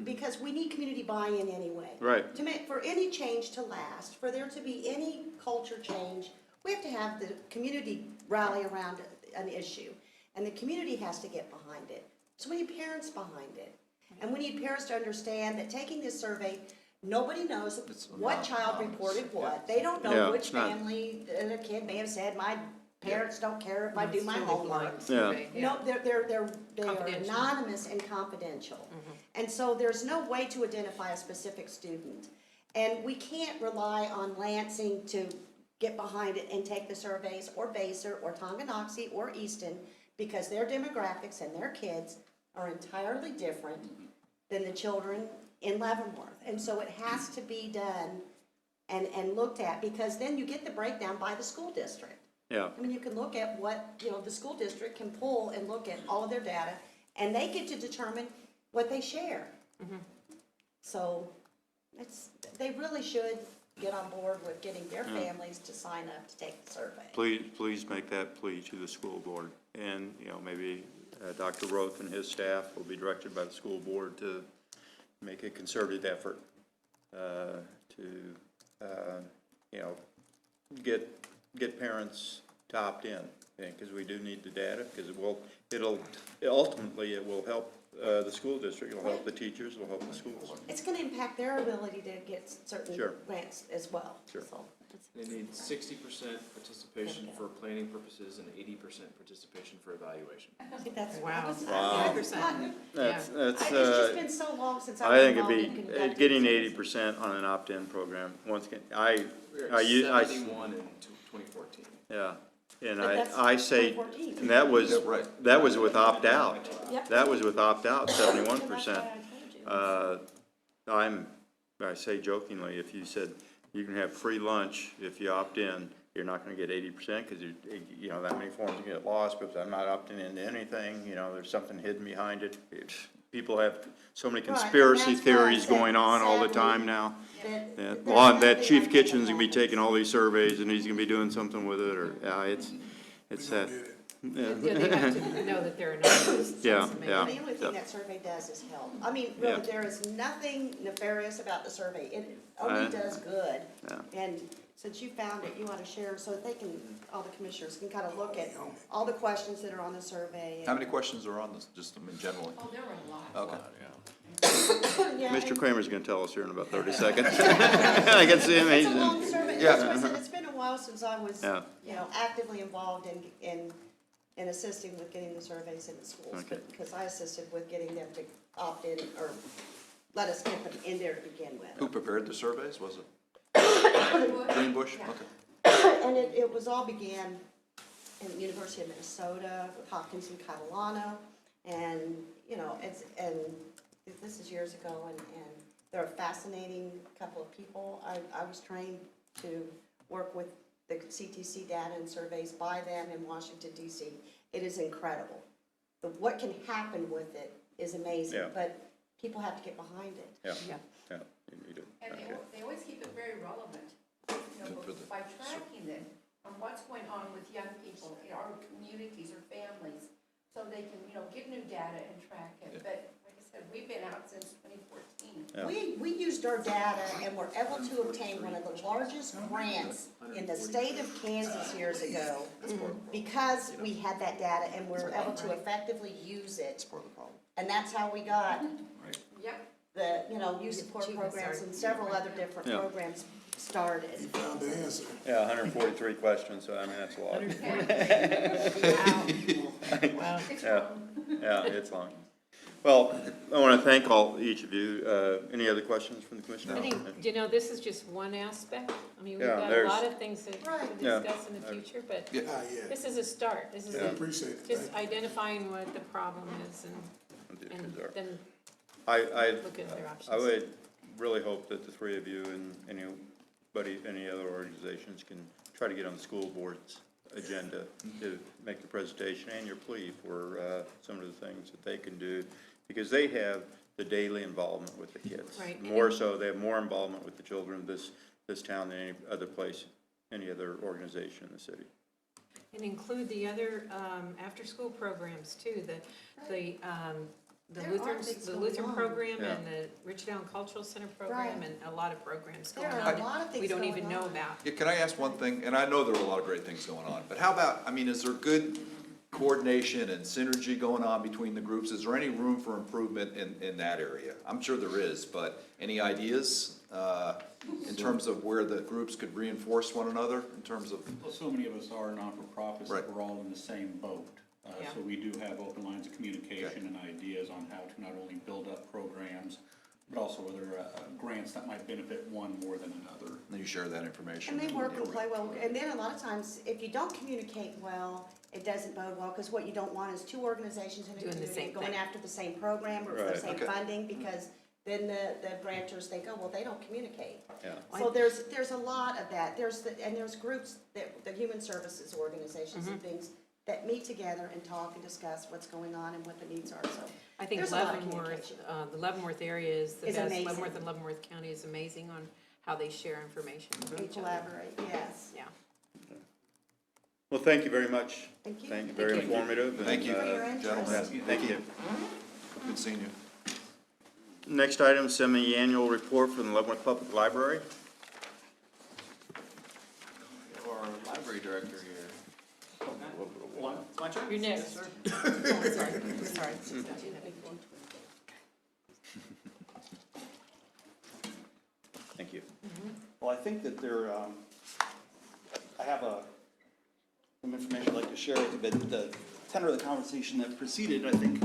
Because we need community buy-in anyway. Right. To make, for any change to last, for there to be any culture change, we have to have the community rally around an issue. And the community has to get behind it. So we need parents behind it. And we need parents to understand that taking this survey, nobody knows what child reported what. They don't Yeah, know which it's not- family the kid may have said, my parents don't care if I do my It's really homework. blind survey, yeah. No, they are Confidential. anonymous and confidential. And so there's no way to identify a specific student. And we can't rely on Lansing to get behind it and take the surveys, or Basel, or Tonganoxie, or Easton, because their demographics and their kids are entirely different than the children in Leavenworth. And so it has to be done and looked at, because then you get the breakdown by the school district. yeah. I mean, you can look at what, you know, the school district can pull and look at all of their data, and they get to determine what they share. So they really should get on board with getting their families to sign up to take the survey. Please make that plea to the school board. And, you know, maybe Dr. Roth and his staff will be directed by the school board to make a concerted effort to, you know, get parents to opt in. Because we do need the data, because ultimately it will help the school district, it'll help the teachers, it'll help the schools. It's gonna impact their ability to get certain Sure. grants as well. Sure. So, They need 60% participation for planning purposes and 80% participation for evaluation. I think that's. Wow. Wow. 80%. That's, It's just been so long since I I've think been it'd involved in be, conducting getting surveys. 80% on an opt-in program, once again, We're at 71 in 2014. yeah, and But that's I say, 2014. and that was, Yeah, right. that was with opt-out. Yep. That was with opt-out, 71%. That's why I told you. I say jokingly, if you said you can have free lunch if you opt in, you're not gonna get 80%, because you know, that many forms get lost, because I'm not opting into anything, you know, there's something hidden behind it. People have so many Right, and conspiracy that's why I theories said, going on all the sadly, time now. That- That, there's that nothing Chief like Kitchen's that gonna be happens. taking all these surveys, and he's gonna be doing something with it, or, it's that, Yeah, they have to know that they're anonymous. Yeah, That's amazing. yeah. The only thing that survey does is help. I mean, Yeah. really, there is nothing nefarious about the survey. It only does good. Yeah. And since you found it, you want to share so that they can, all the commissioners can kind of look at all the questions that are on the survey. How many questions are on this, just, I mean, generally? Oh, there were a lot. Okay. Yeah, Mr. and Kramer's gonna tell us here in about 30 seconds. I can see him, it's a he's, long survey. Yeah. That's why I said it's been a while since I was, Yeah. you know, actively involved in assisting with getting the surveys in the schools. Okay. But because I assisted with getting them to opt in, or let us get them in there to begin with. Who prepared the surveys, was it? Greenbush? Okay. And it was all began and the University of Minnesota, with Hopkins and Catalano, and, you know, and this is years ago, and they're a fascinating couple of people. I was trained to work with the CTC data and surveys by them in Washington DC. It is incredible. What can happen with it is amazing, Yeah. but people have to get behind it. Yeah, Yeah. yeah, you need it. And Okay. they always keep it very relevant, you know, Good for the- by tracking it on what's going on with young people in our communities or families, so they can, you know, get new data and track it. But like I said, we've been out since 2014. Yeah. We used our data and were able to obtain one of the largest grants in the state of Kansas years ago because we had that data and were able to effectively use it. And that's how we got Yep. the, you know, youth support programs and several other different Yeah. programs started. You found the answer. Yeah, 143 questions, so I mean, that's a lot. Wow. It's Yeah. wrong. Yeah, it's long. Well, I want to thank each of you. Any other questions from the commissioner? I think, you know, this is just one aspect. I mean, we've Yeah, got a there's- lot of things that we Right. can Yeah. discuss in the future, but Yeah. Ah, yeah, this is a start. This is I appreciate it, just thank you. identifying what the problem is and then I look at their options. I would really hope that the three of you and any other organizations can try to get on the school board's agenda to make the presentation and your plea for some of the things that they can do, because they have the daily involvement with the kids. Right. More so, they have more involvement with the children of this town than any other place, any other organization in the city. And include the other, after-school programs too, the There are Lutheran, things the going Lutheran on. program Yeah. and the Richtown Cultural Center program Right. and a lot of programs There going are on. a lot of that things We don't going even know on. about. Yeah, can I ask one thing? And I know there are a lot of great things going on, but how about, I mean, is there good coordination and synergy going on between the groups? Is there any room for improvement in that area? I'm sure there is, but any ideas in terms of where the groups could reinforce one another in terms of? Well, so many of us are not-for-profits, Right. that we're all in the same boat. Yeah. So we do have open lines of communication and ideas on how to not only build up programs, but also whether grants that might benefit one more than another. You share that information. And they work and play well, and then a lot of times, if you don't communicate well, it doesn't bode well, because what you don't want is two organizations in a Doing the community same going thing. after the same program or for Right. the same Okay. funding, because then the grantors think, oh, well, they don't communicate. Yeah. So there's a lot of that, and there's groups, the human services organizations and things that meet together and talk and discuss what's going on and what the needs are, so. I think There's a lot of Leavenworth, communication. the Leavenworth area is the Is best. amazing. Leavenworth and Leavenworth County is amazing on how they share information with And each other. collaborate, yes. Yeah. Well, thank you very much. Thank you. Thank you, very informative. Thank you, For your interest. gentlemen. Thank you. Good seeing you. Next item, semi-annual report from the Leavenworth Public Library. Our library director here. My turn? You're next. Yes, sir. Oh, sorry. Thank you. Well, I think that I have some information I'd like to share with you, but the tenor of the conversation that preceded, I think,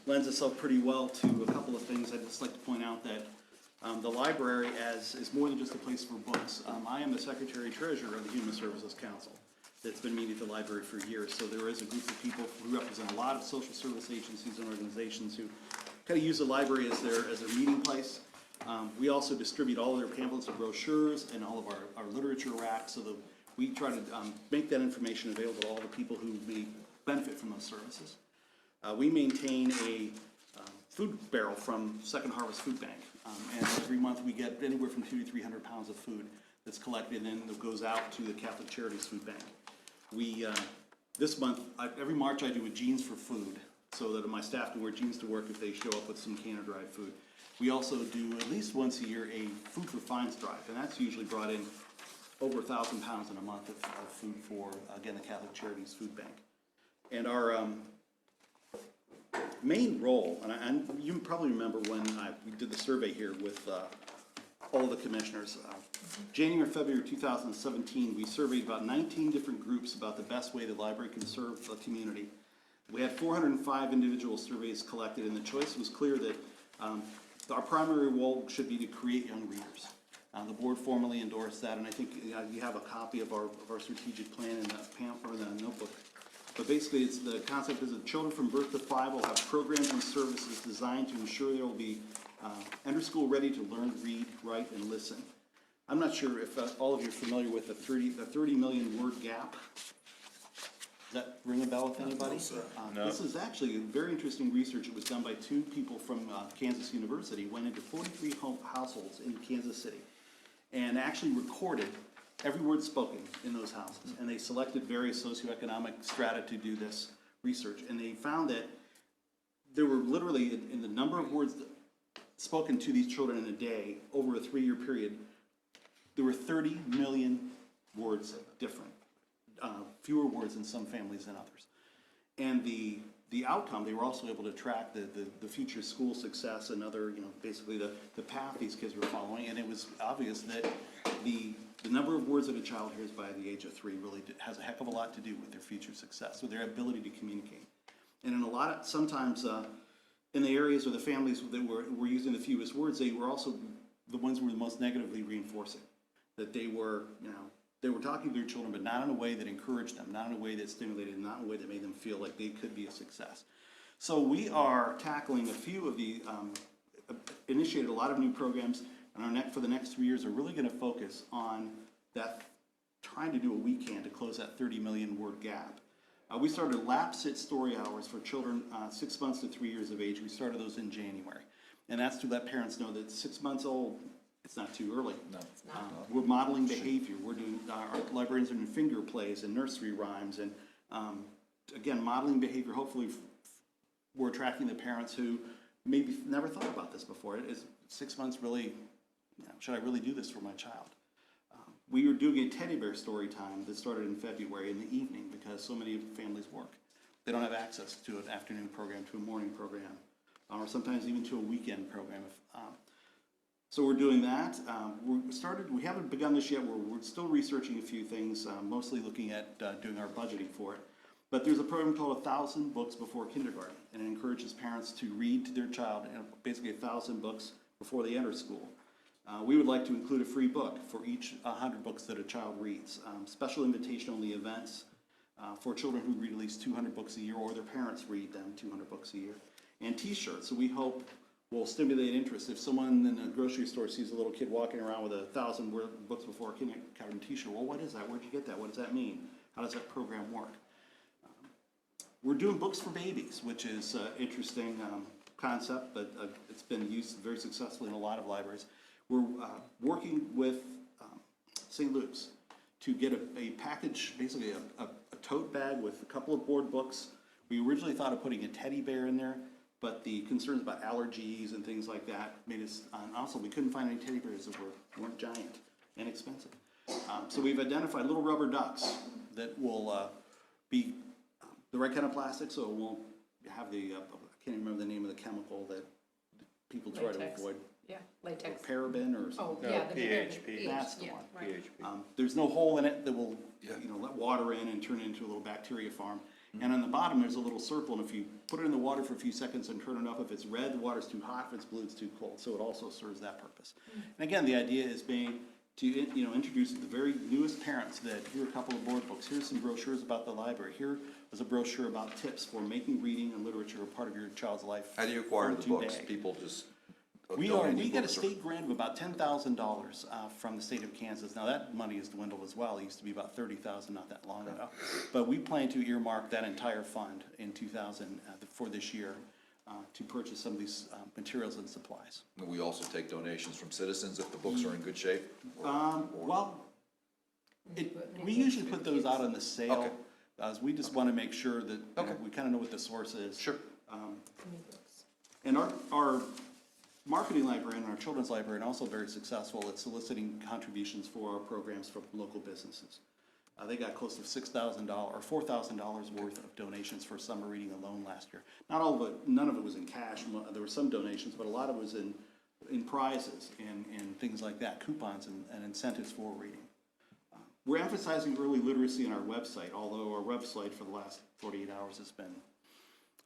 lends itself pretty well to a couple of things. I'd just like to point out that the library is more than just a place for books. I am the secretary treasurer of the Human Services Council that's been meeting at the library for years. So there is a group of people who represent a lot of social service agencies and organizations who kind of use the library as their meeting place. We also distribute all of their pamphlets and brochures and all of our literature racks, so that we try to make that information available to all the people who may benefit from those services. We maintain a food barrel from Second Harvest Food Bank, and every month we get anywhere from 200 to 300 pounds of food that's collected and then that goes out to the Catholic Charities Food Bank. This month, every March I do a Jeans for Food, so that my staff can wear jeans to work if they show up with some can of dried food. We also do at least once a year a Food for Fines drive, and that's usually brought in over 1,000 pounds in a month of food for, again, the Catholic Charities Food Bank. And our main role, and you probably remember when we did the survey here with all the commissioners. January, February 2017, we surveyed about 19 different groups about the best way the library can serve the community. We had 405 individual surveys collected, and the choice was clear that our primary role should be to create young readers. The board formally endorsed that, and I think you have a copy of our strategic plan in the notebook But basically, the concept is that children from birth to 5 will have programs and services designed to ensure they will be enter school ready to learn, read, write, and listen. I'm not sure if all of you are familiar with the 30 million word gap. Does that ring a bell with anybody? No. This is actually very interesting research. It was done by 2 people from Kansas University, went into 43 households in Kansas City, and actually recorded every word spoken in those houses. And they selected various socioeconomic strata to do this research. And they found that there were literally, in the number of words spoken to these children in a day over a 3-year period, there were 30 million words different. Fewer words in some families than others. And the outcome, they were also able to track the future school success and other, basically the path these kids were following. And it was obvious that the number of words that a child hears by the age of 3 really has a heck of a lot to do with their future success, with their ability to communicate. And in sometimes in the areas or the families that were using the fewest words, they were also the ones who were the most negatively reinforcing. That they were, they were talking to their children, but not in a way that encouraged them, not in a way that stimulated, not in a way that made them feel like they could be a success. So we are tackling a few of the, initiated a lot of new programs, and for the next 3 years are really going to focus on that, trying to do what we can to close that 30 million word gap. We started lap sit story hours for children 6 months to 3 years of age. We started those in January. And that's to let parents know that 6 months old, it's not too early. No. We're modeling behavior. We're doing, our librarians are doing finger plays and nursery rhymes. And again, modeling behavior. Hopefully we're attracting the parents who maybe never thought about this before. Is 6 months really, should I really do this for my child? We were doing a teddy bear story time that started in February in the evening because so many families work. They don't have access to an afternoon program, to a morning program, or sometimes even to a weekend program. So we're doing that. We haven't begun this yet. We're still researching a few things, mostly looking at doing our budgeting for it. But there's a program called 1,000 Books Before Kindergarten, and it encourages parents to read to their child basically 1,000 books before they enter school. We would like to include a free book for each 100 books that a child reads. Special invitation-only events for children who read at least 200 books a year, or their parents read them 200 books a year. And T-shirts. So we hope will stimulate interest. If someone in a grocery store sees a little kid walking around with 1,000 books before kindergarten T-shirt, well, what is that? Where'd you get that? What does that mean? How does that program work? We're doing books for babies, which is an interesting concept, but it's been used very successfully in a lot of libraries. We're working with St. Luke's to get a package, basically a tote bag with a couple of board books. We originally thought of putting a teddy bear in there, but the concerns about allergies and things like that made us, and also we couldn't find any teddy bears that weren't giant and expensive. So we've identified little rubber ducks that will be the right kind of plastic, so it won't have I can't even remember the name of the chemical that people try to Latex. avoid. Yeah, latex. Paraben or Oh, something. yeah, the PHP. That's the yeah, one. right. There's no hole in it that will, let water in and turn it into a little bacteria farm. And on the bottom, there's a little circle, and if you put it in the water for a few seconds and turn it off, if it's red, the water's too hot, if it's blue, it's too cold. So it also serves that purpose. And again, the idea is to introduce the very newest parents that here are a couple of board books, here's some brochures about the library, here is a brochure about tips for making reading and literature a part of your child's life. How do you acquire the from books? today. People just We donating get a books or- state grant of about $10,000 from the state of Kansas. Now, that money has dwindled as well. It used to be about $30,000 not that long ago. But we plan to earmark that entire fund in 2000 for this year to purchase some of these materials and supplies. We also take donations from citizens if the books are in good shape? Well, we usually put those out on the sale. Okay. As we just want to make sure that Okay. we kind of know what the source is. Sure. And our marketing librarian, our children's librarian, also very successful at soliciting contributions for our programs from local businesses. They got close to $6,000 or $4,000 worth of donations for summer reading alone last year. Not all of it, none of it was in cash. There were some donations, but a lot of it was in prizes and things like that, coupons and incentives for reading. We're emphasizing early literacy on our website, although our website for the last 48 hours has been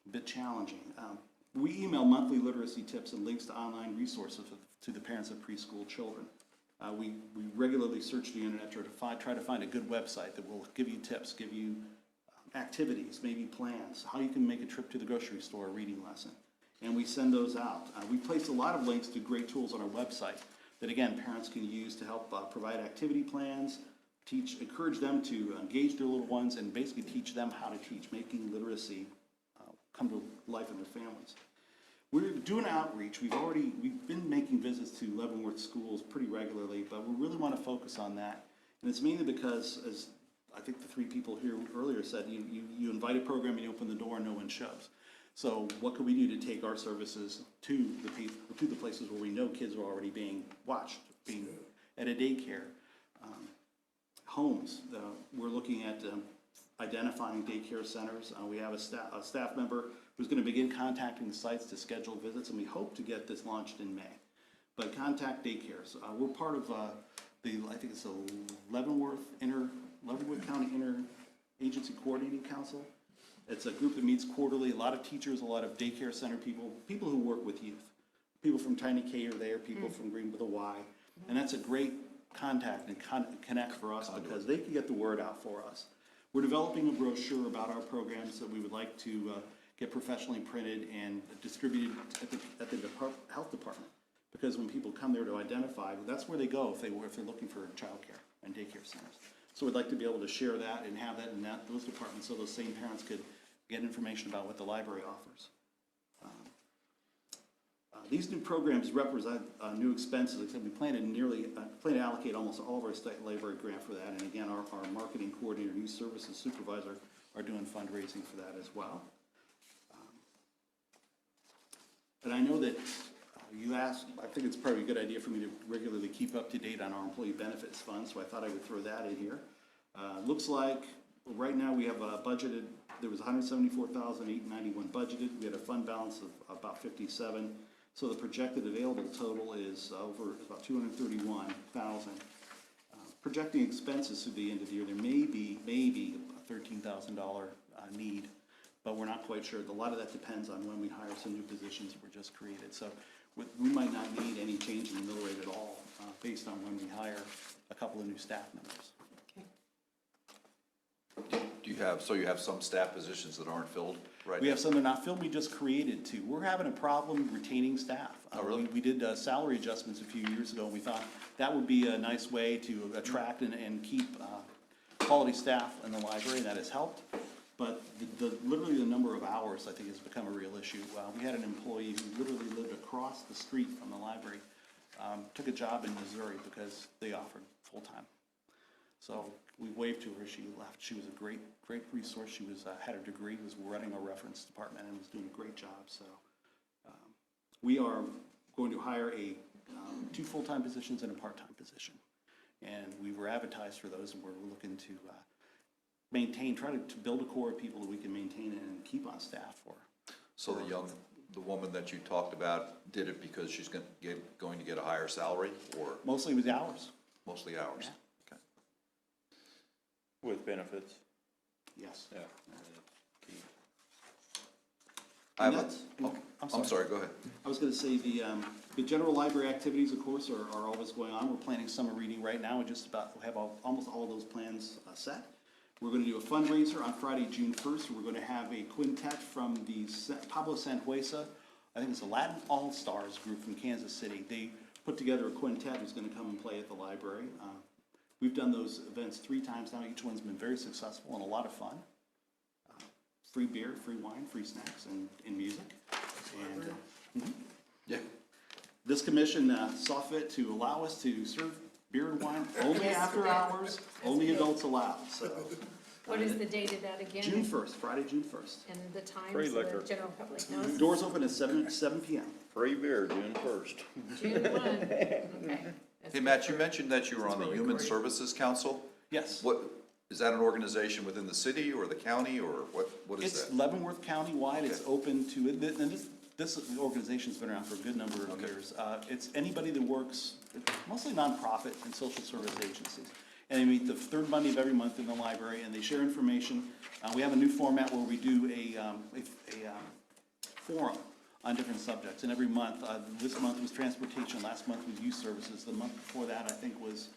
a bit challenging. We email monthly literacy tips and links to online resources to the parents of preschool children. We regularly search the internet to try to find a good website that will give you tips, give you activities, maybe plans, how you can make a trip to the grocery store, a reading lesson. And we send those out. We place a lot of links to great tools on our website that, again, parents can use to help provide activity plans, encourage them to engage their little ones, and basically teach them how to teach, making literacy come to life in their families. We're doing outreach. We've been making visits to Leavenworth schools pretty regularly, but we really want to focus on that. And it's mainly because, as I think the three people here earlier said, you invite a program and you open the door and no one shows. So what can we do to take our services to the places where we know kids are already being watched, being at a daycare, homes. We're looking at identifying daycare centers. We have a staff member who's going to begin contacting sites to schedule visits, and we hope to get this launched in May. But contact daycares. We're part of I think it's a Leavenworth County Interagency Coordinating Council. It's a group that meets quarterly. A lot of teachers, a lot of daycare center people who work with youth. People from Tiny K are there, people from Green with a Y. And that's a great contact and connect for us because they can get the word out for us. We're developing a brochure about our programs that we would like to get professionally printed and distributed at the health department. Because when people come there to identify, that's where they go if they're looking for childcare and daycare centers. So we'd like to be able to share that and have that in those departments so those same parents could get information about what the library offers. These new programs represent new expenses. Except we plan to allocate almost all of our state library grant for that. And again, our marketing coordinator, youth services supervisor are doing fundraising for that as well. And I know that you asked, I think it's probably a good idea for me to regularly keep up to date on our employee benefits fund, so I thought I would throw that in here. Looks like right now we have budgeted, there was $174,891 budgeted. We had a fund balance of about 57. So the projected available total is about 231,000. Projecting expenses through the end of the year, there may be a $13,000 need, but we're not quite sure. A lot of that depends on when we hire some new positions that were just created. So we might not need any change in the mill rate at all based on when we hire a couple of new staff members. Do you have some staff positions that aren't filled right now? We have some that are not filled, we just created two. We're having a problem retaining staff. Oh, really? We did salary adjustments a few years ago, and we thought that would be a nice way to attract and keep quality staff in the library, and that has helped. But literally the number of hours, I think, has become a real issue. We had an employee who literally lived across the street from the library, took a job in Missouri because they offered full-time. So we waved to her, she left. She was a great resource. She had a degree, was running a reference department, and was doing a great job. So we are going to hire two full-time positions and a part-time position. And we were advertised for those, and we're looking to try to build a core of people that we can maintain and keep on staff for. So the woman that you talked about did it because she's going to get a higher salary, or? Mostly it was hours. Mostly hours. Yeah. Okay. With benefits? Yes. Yeah. I'm sorry, go ahead. I was gonna say the general library activities, of course, are always going on. We're planning summer reading right now. We have almost all of those plans set. We're gonna do a fundraiser on Friday, June 1st. We're gonna have a quintet from the Pablo Sanhuesa, I think it's the Latin All-Stars group from Kansas City. They put together a quintet who's gonna come and play at the library. We've done those events 3 times now. Each one's been very successful and a lot of fun. Free beer, free wine, free snacks, and music. And Yeah. this commission saw fit to allow us to serve beer and wine only after hours, only adults allowed, so. What is the date of that again? June 1st, Friday, June 1st. And the times Free so liquor. the general public knows? Doors open at 7 p.m. Free beer, June 1st. June 1, okay. That's Hey, good Matt, for- you mentioned that you were on the That's Human really Services Council. Yes. What, is that an organization within the city or the county, or what is It's that? Leavenworth County-wide. It's Okay. open to, and this organization's been around for a good number of Okay. years. It's anybody that works, mostly nonprofit and social service agencies. And they meet the third Monday of every month in the library, and they share information. We have a new format where we do a forum on different subjects. And every month, this month was transportation, last month was youth services. The month before that, I think, was,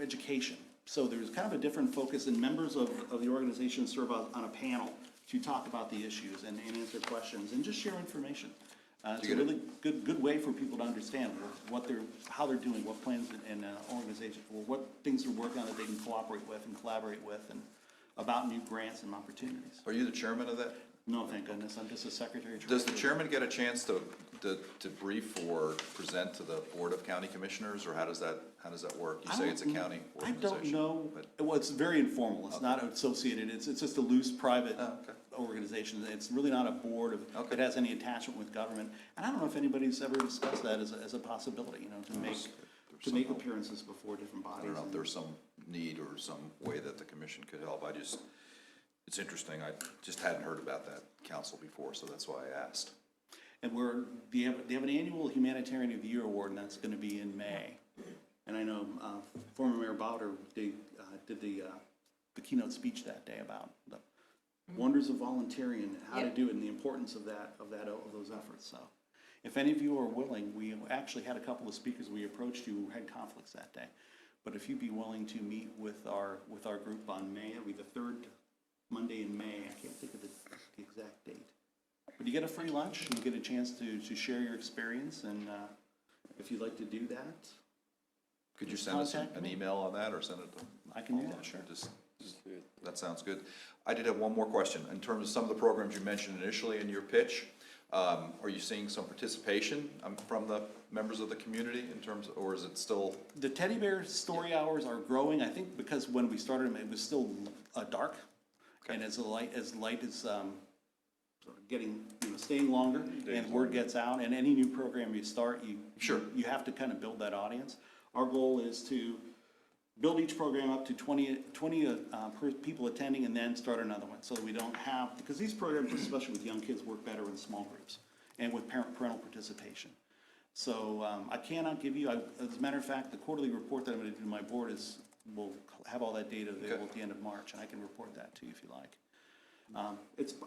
education. So there's kind of a different focus, and members of the organization serve on a panel to talk about the issues and answer questions and just share information. It's a really good way for people to understand how they're doing, what plans and organization, or what things they're working on that they can cooperate with and collaborate with, and about new grants and opportunities. Are you the chairman of that? No, thank goodness, I'm just a secretary. Does the chairman get a chance to brief or present to the Board of County Commissioners, or how does that work? You say it's a county I organization. don't know, but- well, it's very informal, it's not associated, it's just a loose, private Oh, okay. organization. It's really not a board Okay. that has any attachment with government. And I don't know if anybody's ever discussed that as a possibility, you know, to make appearances before different I bodies. don't know if there's some need or some way that the commission could help. It's interesting. I just hadn't heard about that council before, so that's why I asked. And they have an annual Humanitarian of the Year award, and that's gonna be in May. And I know, former Mayor Bowder, did the keynote speech that day about the wonders of volunteering and how to do it and the importance of those efforts, so. If any of you are willing, we actually had a couple of speakers we approached who had conflicts that day. But if you'd be willing to meet with our group on May, it'll be the third Monday in May, I can't think of the exact date. But you get a free lunch, and you get a chance to share your experience, and if you'd like to do that, Could you send us Contact an me. email on that, or send it to? I can do that, sure. That sounds good. I did have one more question. In terms of some of the programs you mentioned initially in your pitch, are you seeing some participation from the members of the community in terms, or is it still? The teddy bear story hours are growing, I think, because when we started them, it was still dark. And as the light is sort of getting, staying longer, and word gets out, and any new program you start, you have to kind of build that audience. Our goal is to build each program up to 20 people attending, and then start another one, so that we don't have, because these programs, especially with young kids, work better in small groups and with parental participation. So I cannot give you, as a matter of fact, the quarterly report that I'm gonna do to my board will have all that data available at the end of March, and I can report that to you if you like.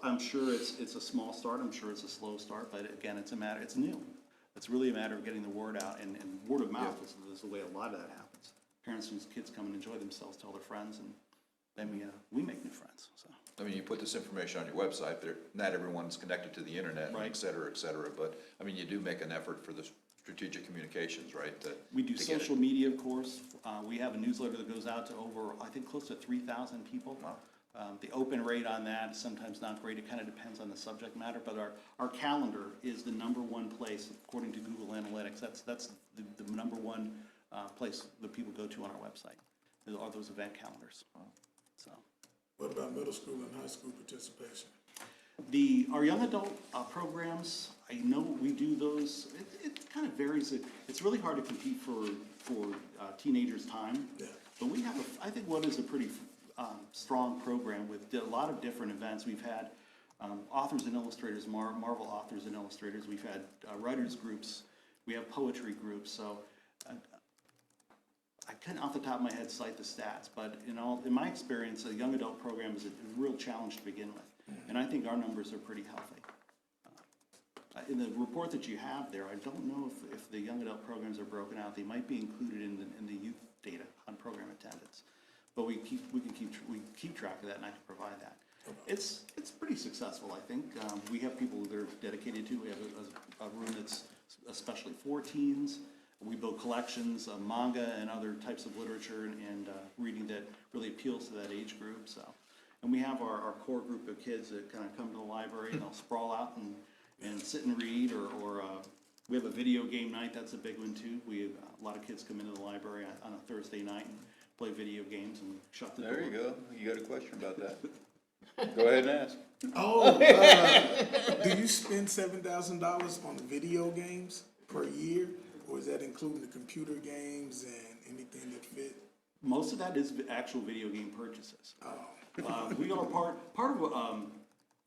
I'm sure it's a small start, I'm sure it's a slow start, but again, it's new. It's really a matter of getting the word out, and word of mouth is the way a lot of that happens. Parents whose kids come and enjoy themselves tell their friends, and then we make new friends, so. I mean, you put this information on your website, but not everyone's connected to the internet, Right. et cetera, but, I mean, you do make an effort for the strategic communications, right? We do to get it. social media, of course. We have a newsletter that goes out to over, I think, close to 3,000 people. The open rate on that is sometimes not great. It kind of depends on the subject matter, but our calendar is the #1 place, according to Google Analytics. That's the #1 place that people go to on our website, are those event calendars. So. What about middle school and high school participation? Our young adult programs, I know we do those, it kind of varies. It's really hard to compete for teenagers' time. Yeah. But we have, I think, what is a pretty strong program with a lot of different events. We've had authors and illustrators, Marvel authors and illustrators. We've had writers groups. We have poetry groups. So I couldn't off the top of my head cite the stats, but in my experience, a young adult program is a real challenge to begin with. And I think our numbers are pretty healthy. In the report that you have there, I don't know if the young adult programs are broken out. They might be included in the youth data on program attendance. But we keep track of that, and I can provide that. It's pretty successful, I think. We have people that are dedicated to. We have a room that's especially for teens. We build collections of manga and other types of literature and reading that really appeals to that age group. So, and we have our core group of kids that kind of come to the library and they'll sprawl out and sit and read, or we have a video game night. That's a big one too. We have a lot of kids come into the library on a Thursday night and play video games, and we shut the door. There you go. You got a question about that? Go ahead and ask. Oh, do you spend $7,000 on video games per year? Or is that including the computer games and anything that fit? Most of that is actual video game purchases. Oh. We are part of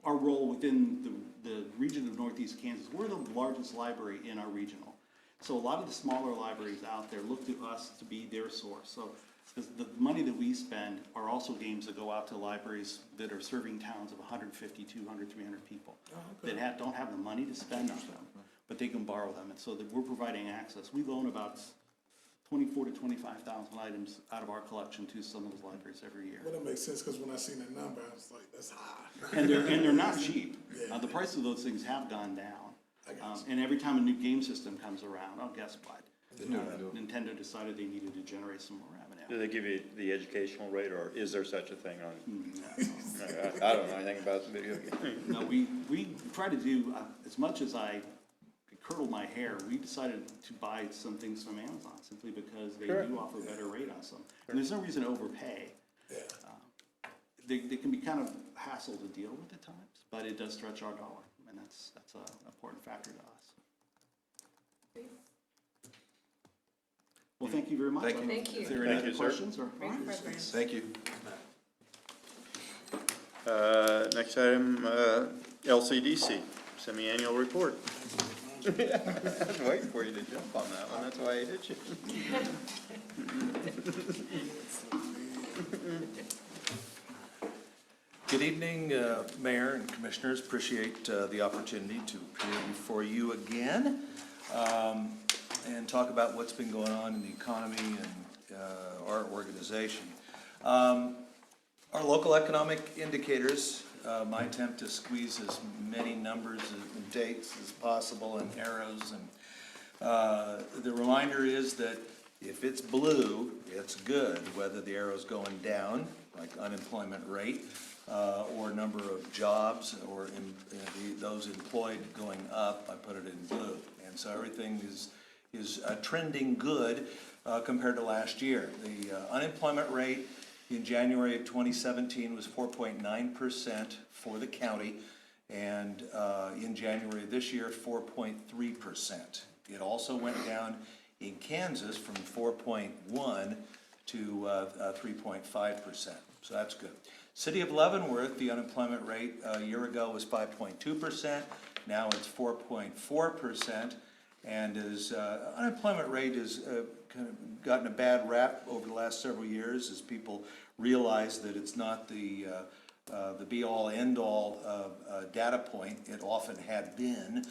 our role within the region of Northeast Kansas. We're the largest library in our regional. So a lot of the smaller libraries out there look to us to be their source. So the money that we spend are also games that go out to libraries that are serving towns of 150, 200, 300 people that don't have the money to spend on them, but they can borrow them. And so that we're providing access. We loan about 24 to 25,000 items out of our collection to some of those libraries every year. Well, that makes sense, because when I seen the number, I was like, that's high. And they're not cheap. Yeah. The price of those things have gone down. I got you. And every time a new game system comes around, oh, guess what? Nintendo decided they needed to generate some more Do revenue. they give you the educational rate, or is there such a thing on? I don't know anything about video games. No, we try to do, as much as I curdle my hair, we decided to buy some things from Amazon simply because they do offer a better rate on some. And there's no reason to overpay. Yeah. They can be kind of hassle to deal with at times, but it does stretch our dollar, and that's an important factor to us. Well, thank you very much. Thank you. Thank you. Is there Thank any you, sir. questions or? Great program. Thank you. Next item, LCDC, semi-annual report. I was waiting for you to jump on that one, that's why I hit you. Good evening, Mayor and Commissioners. Appreciate the opportunity to appear before you again and talk about what's been going on in the economy and our organization. Our local economic indicators, my attempt to squeeze as many numbers and dates as possible and arrows. And the reminder is that if it's blue, it's good, whether the arrow's going down, like unemployment rate, or number of jobs, or those employed going up, I put it in blue. And so everything is trending good compared to last year. The unemployment rate in January of 2017 was 4.9% for the county, and in January of this year, 4.3%. It also went down in Kansas from 4.1 to 3.5%, so that's good. City of Leavenworth, the unemployment rate a year ago was 5.2%, now it's 4.4%, and as unemployment rate has kind of gotten a bad rap over the last several years as people realize that it's not the be-all, end-all data point it often had been.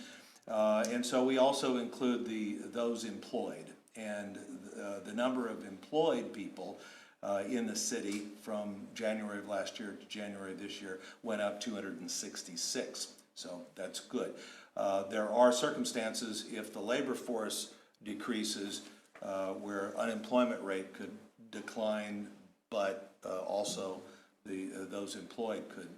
And so we also include those employed. And the number of employed people in the city from January of last year to January of this year went up 266. So that's good. There are circumstances, if the labor force decreases, where unemployment rate could decline, but also those employed could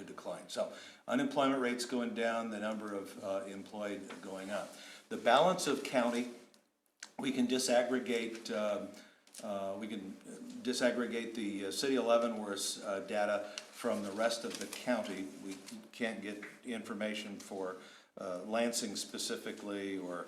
decline. So unemployment rate's going down, the number of employed going up. The balance of county, we can disaggregate the City of Leavenworth's data from the rest of the county. We can't get information for Lansing specifically, or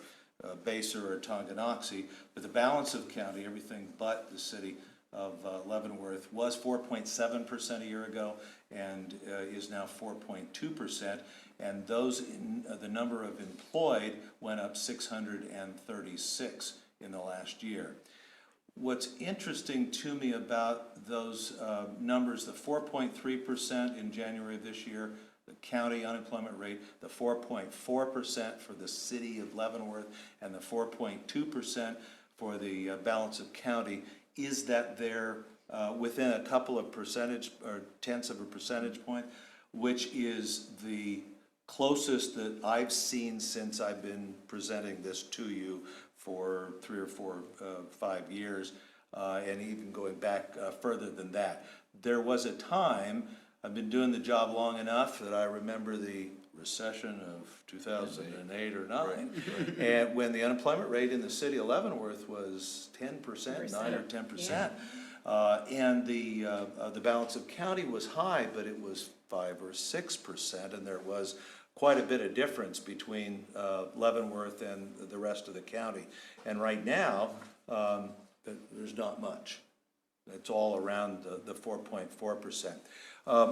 Basel or Tonganoxie, but the balance of county, everything but the city of Leavenworth, was 4.7% a year ago and is now 4.2%. And the number of employed went up 636 in the last year. What's interesting to me about those numbers, the 4.3% in January of this year, the county unemployment rate, the 4.4% for the city of Leavenworth, and the 4.2% for the balance of county, is that they're within a couple of percentage or tenths of a percentage point, which is the closest that I've seen since I've been presenting this to you for 3 or 4, 5 years, and even going back further than that. There was a time, I've been doing the job long enough that I remember the recession of 2008 or 9, and when the unemployment rate in the city of Leavenworth was 10%, 9 or 10%, and the balance of county was high, but it was 5 or 6%, and there was quite a bit of difference between Leavenworth and the rest of the county. And right now, there's not much. It's all around the 4.4%.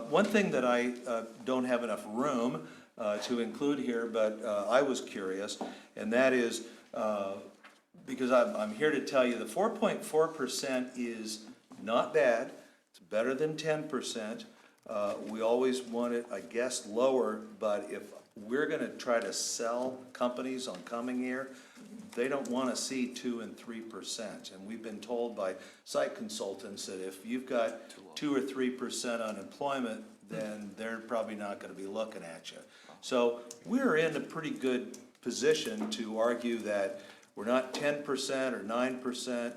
One thing that I don't have enough room to include here, but I was curious, and that is, because I'm here to tell you the 4.4% is not bad. It's better than 10%. We always want it, I guess, lower, but if we're gonna try to sell companies on coming here, they don't want to see 2 and 3%. And we've been told by site consultants that if you've got 2 or 3% unemployment, then they're probably not going to be looking at you. So we're in a pretty good position to argue that we're not 10% or 9%,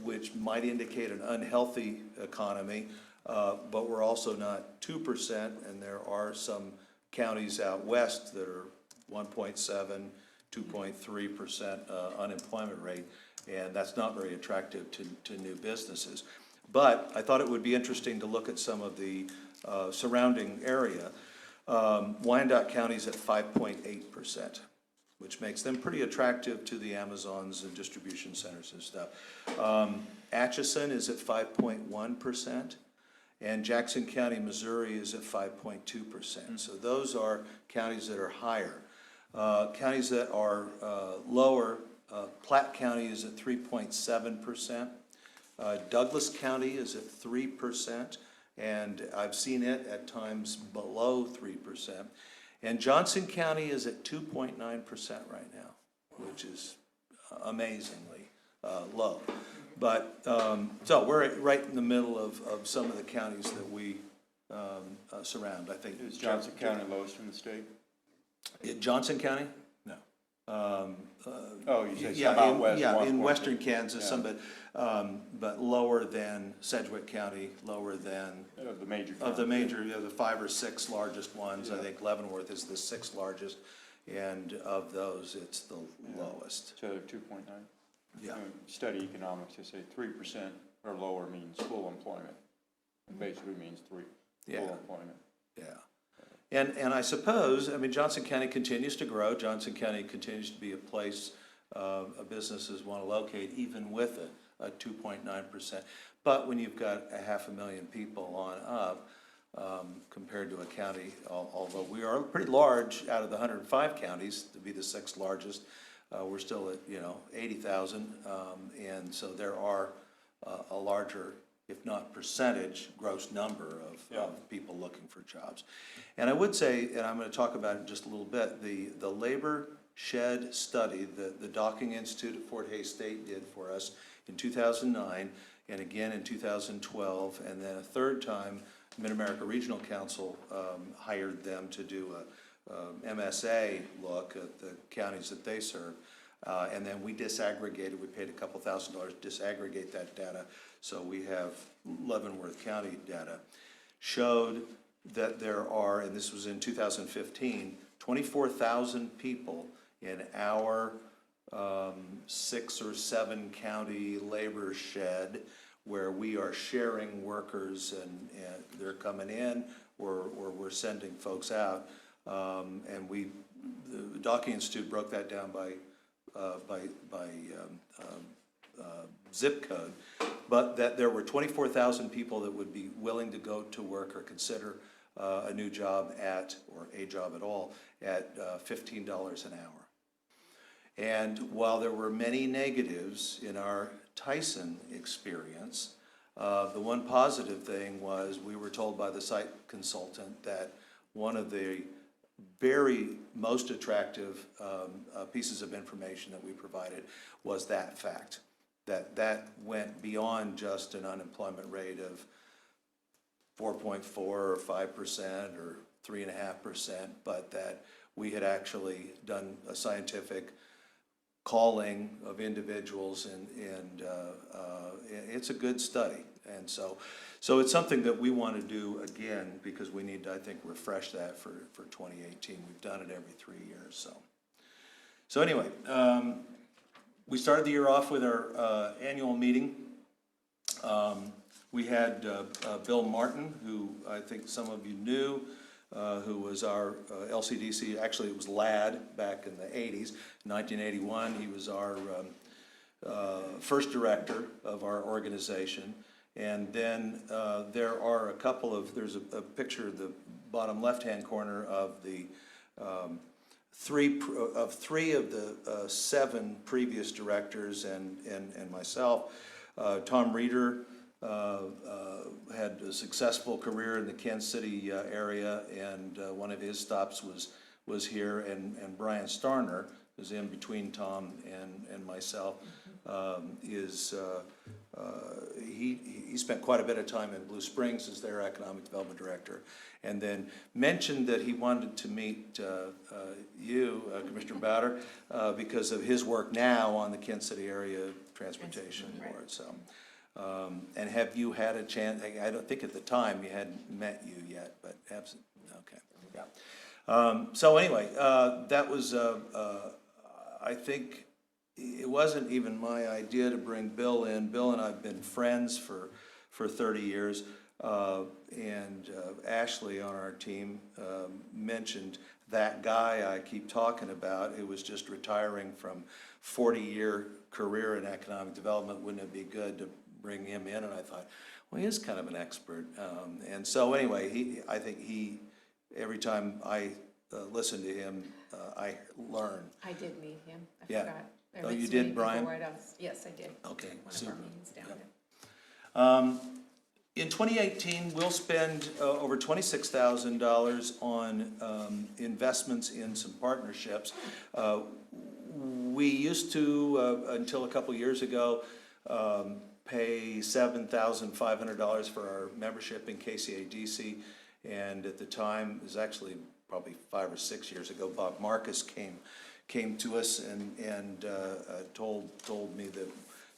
which might indicate an unhealthy economy, but we're also not 2%, and there are some counties out west that are 1.7, 2.3% unemployment rate, and that's not very attractive to new businesses. But I thought it would be interesting to look at some of the surrounding area. Wyandotte County's at 5.8%, which makes them pretty attractive to the Amazons and distribution centers and stuff. Atchison is at 5.1%, and Jackson County, Missouri is at 5.2%. So those are counties that are higher. Counties that are lower, Platte County is at 3.7%. Douglas County is at 3%, and I've seen it at times below 3%. And Johnson County is at 2.9% right now, which is amazingly low. But, so we're right in the middle of some of the counties that we surround, I think. Is Johnson County lowest in the state? Johnson County? No. Oh, you said Yeah, some out west. yeah, in 1.2. western Kansas, Yeah. some, but lower than Sedgwick County, lower than. Of the major Of the counties. major, the 5 or 6 largest ones, I think Leavenworth is the 6th largest, and of those, it's the lowest. So 2.9? Yeah. Study economics, they say 3% or lower means full employment. It basically means full Yeah. employment. Yeah. And I suppose, I mean, Johnson County continues to grow. Johnson County continues to be a place businesses want to locate, even with a 2.9%. But when you've got 500,000 people on up, compared to a county, although we are pretty large out of the 105 counties to be the 6th largest, we're still at, 80,000. And so there are a larger, if not percentage, gross number of people looking for jobs. And I would say, and I'm going to talk about it in just a little bit, the labor shed study that the Docking Institute at Fort Hays State did for us in 2009, and again in 2012, and then a third time, Mid-America Regional Council hired them to do a MSA look at the counties that they serve. And then we disaggregated, we paid a couple $1,000 to disaggregate that data, so we have Leavenworth County data. Showed that there are, and this was in 2015, 24,000 people in our 6 or 7 county labor shed where we are sharing workers and they're coming in or we're sending folks out. And the Docking Institute broke that down by zip code, but that there were 24,000 people that would be willing to go to work or consider a new job or a job at all, at $15 an hour. And while there were many negatives in our Tyson experience, the one positive thing was we were told by the site consultant that one of the very most attractive pieces of information that we provided was that fact, that went beyond just an unemployment rate of 4.4 or 5% or 3.5%, but that we had actually done a scientific calling of individuals, and it's a good study. And so it's something that we want to do again, because we need to, I think, refresh that for 2018. We've done it every 3 years, so anyway, we started the year off with our annual meeting. We had Bill Martin, who I think some of you knew, who was our LCDC, actually it was LAD back in the 80s. In 1981, he was our first director of our organization. And then there are there's a picture in the bottom left-hand corner of the three of the 7 previous directors and myself. Tom Reeder had a successful career in the Kansas City area, and one of his stops was here, and Brian Starner, who's in between Tom and myself, he spent quite a bit of time in Blue Springs as their economic development director, and then mentioned that he wanted to meet you, Commissioner Bowder, because of his work now on the Kansas City Area Transportation Board. So, and have you had a chance? I don't think at the time you hadn't met you yet, but okay, yeah. So anyway, that was I think. It wasn't even my idea to bring Bill in. Bill and I have been friends for 30 years. And Ashley on our team mentioned that guy I keep talking about who was just retiring from 40-year career in economic development. Wouldn't it be good to bring him in? And I thought, well, he is kind of an expert. And so anyway, I think every time I listen to him, I learn. I did meet him, I Yeah. forgot. Oh, you did, Brian? Yes, I did. Okay, One of our super. meetings down Yeah. In 2018, we'll spend over $26,000 on investments in some partnerships. We used to, until a couple years ago, pay $7,500 for our membership in KCADC, and at the time, it was actually probably 5 or 6 years ago, Bob Marcus came to us and told me that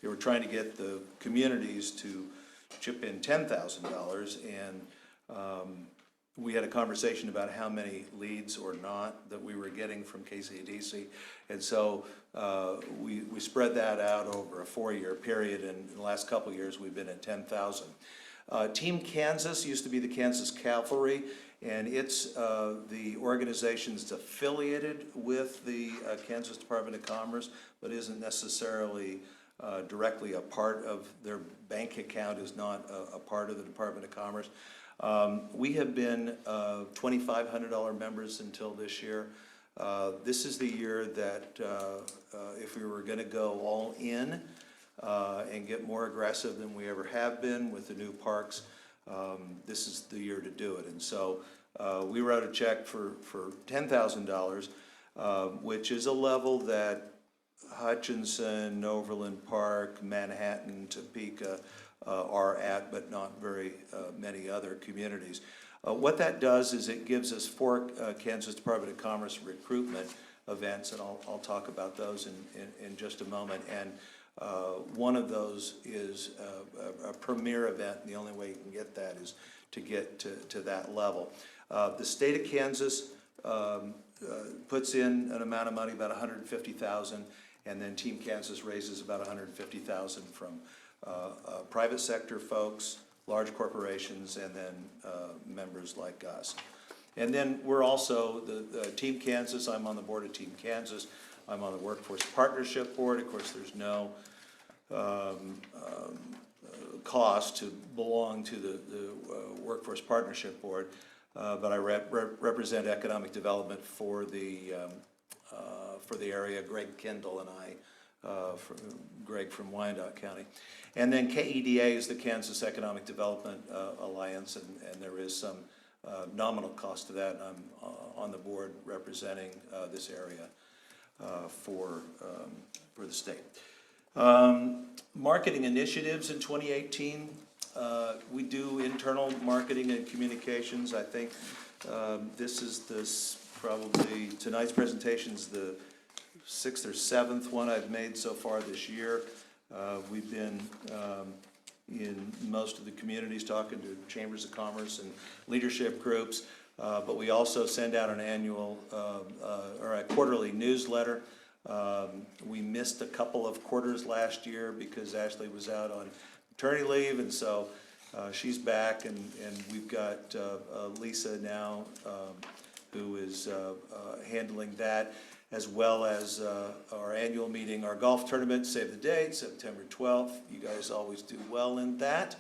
they were trying to get the communities to chip in $10,000, and we had a conversation about how many leads or not that we were getting from KCADC, and so we spread that out over a 4-year period, and in the last couple of years we've been at 10,000. Team Kansas used to be the Kansas Cavalry, and it's the organization that's affiliated with the Kansas Department of Commerce, but isn't necessarily directly a part of their bank account, is not a part of the Department of Commerce. We have been $2,500 members until this year. This is the year that if we were gonna go all in and get more aggressive than we ever have been with the new parks, this is the year to do it. And so we wrote a check for $10,000, which is a level that Hutchinson, Overland Park, Manhattan, Topeka are at, but not very many other communities. What that does is it gives us 4 Kansas Department of Commerce recruitment events, and I'll talk about those in just a moment. And one of those is a premier event, and the only way you can get that is to get to that level. The state of Kansas puts in an amount of money, about $150,000, and then Team Kansas raises about $150,000 from private sector folks, large corporations, and then members like us. And then we're also the Team Kansas. I'm on the board of Team Kansas. I'm on the Workforce Partnership Board. Of course, there's no cost to belong to the Workforce Partnership Board, but I represent economic development for the area. Greg Kendall and I, Greg from Wyandotte County. And then KEDA is the Kansas Economic Development Alliance, and there is some nominal cost to that. I'm on the board representing this area for the state. Marketing initiatives in 2018. We do internal marketing and communications. I think this is probably, tonight's presentation's the 6th or 7th one I've made so far this year. We've been in most of the communities talking to chambers of commerce and leadership groups, but we also send out an annual or a quarterly newsletter. We missed a couple of quarters last year because Ashley was out on maternity leave, and so she's back, and we've got Lisa now who is handling that, as well as our annual meeting, our golf tournament, save the date, September 12th. You guys always do well in that.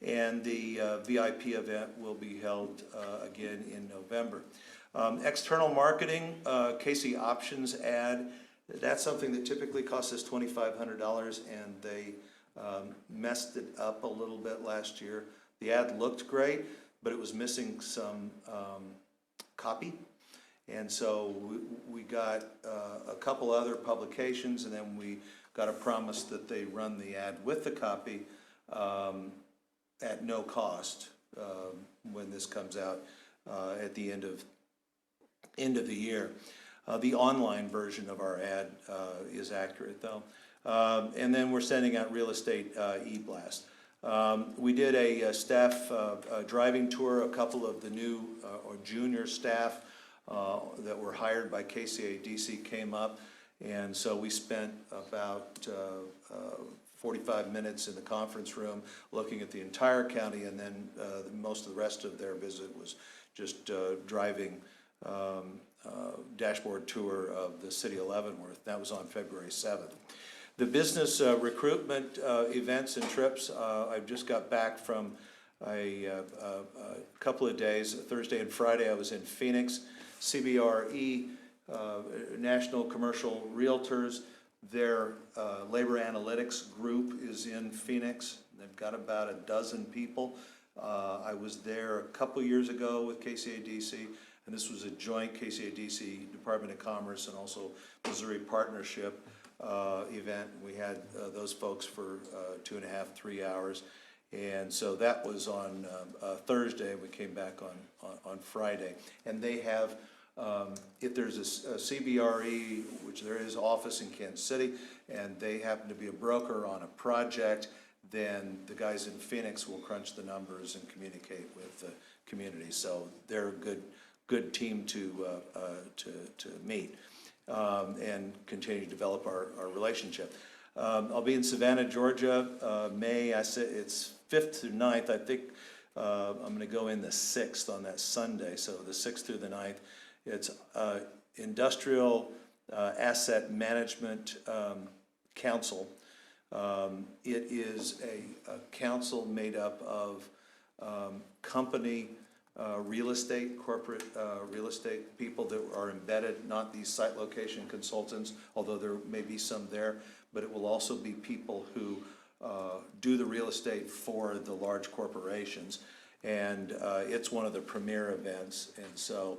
And the VIP event will be held again in November. External marketing, KC Options ad, that's something that typically costs us $2,500, and they messed it up a little bit last year. The ad looked great, but it was missing some copy. And so we got a couple other publications, and then we got a promise that they run the ad with the copy at no cost when this comes out at the end of the year. The online version of our ad is accurate, though. And then we're sending out real estate e-blast. We did a staff driving tour. A couple of the new or junior staff that were hired by KCADC came up, and so we spent about 45 minutes in the conference room looking at the entire county, and then most of the rest of their visit was just driving dashboard tour of the city of Leavenworth. That was on February 7th. The business recruitment events and trips, I've just got back from a couple of days, Thursday and Friday. I was in Phoenix. CBRE, National Commercial Realtors, their labor analytics group is in Phoenix. They've got about a dozen people. I was there a couple years ago with KCADC, and this was a joint KCADC Department of Commerce and also Missouri Partnership event. We had those folks for 2.5, 3 hours. And so that was on Thursday. We came back on Friday. And they have, if there's a CBRE, which there is office in Kansas City, and they happen to be a broker on a project, then the guys in Phoenix will crunch the numbers and communicate with the community. So they're a good team to meet and continue to develop our relationship. I'll be in Savannah, Georgia, May. I said it's 5th through 9th. I think I'm going to go in the 6th on that Sunday. So the 6th through the 9th. It's Industrial Asset Management Council. It is a council made up of company real estate, corporate real estate people that are embedded, not these site location consultants, although there may be some there, but it will also be people who do the real estate for the large corporations. And it's one of the premier events. And so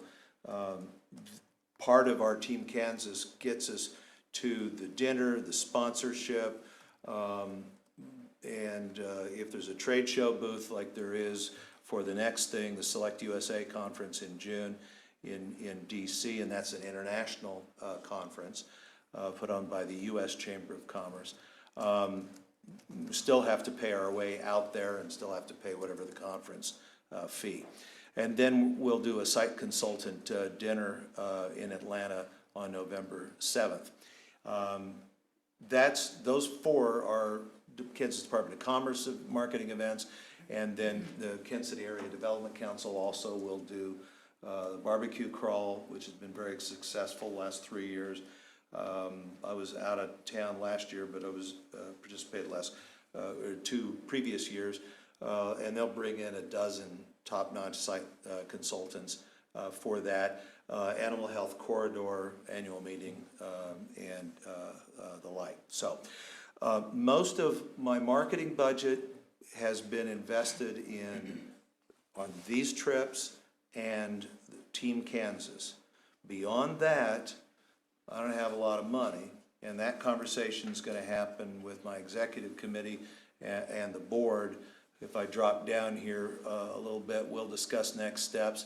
part of our Team Kansas gets us to the dinner, the sponsorship, and if there's a trade show booth like there is for the next thing, the Select USA Conference in June in DC, and that's an international conference put on by the U.S. Chamber of Commerce. Still have to pay our way out there and still have to pay whatever the conference fee. And then we'll do a site consultant dinner in Atlanta on November 7th. Those four are Kansas Department of Commerce marketing events, and then the Kansas City Area Development Council also will do the barbecue crawl, which has been very successful the last 3 years. I was out of town last year, but I was participated last 2 previous years, and they'll bring in a dozen top-notch site consultants for that. Animal Health Corridor annual meeting and the like. So most of my marketing budget has been invested on these trips and Team Kansas. Beyond that, I don't have a lot of money, and that conversation is going to happen with my executive committee and the board. If I drop down here a little bit, we'll discuss next steps.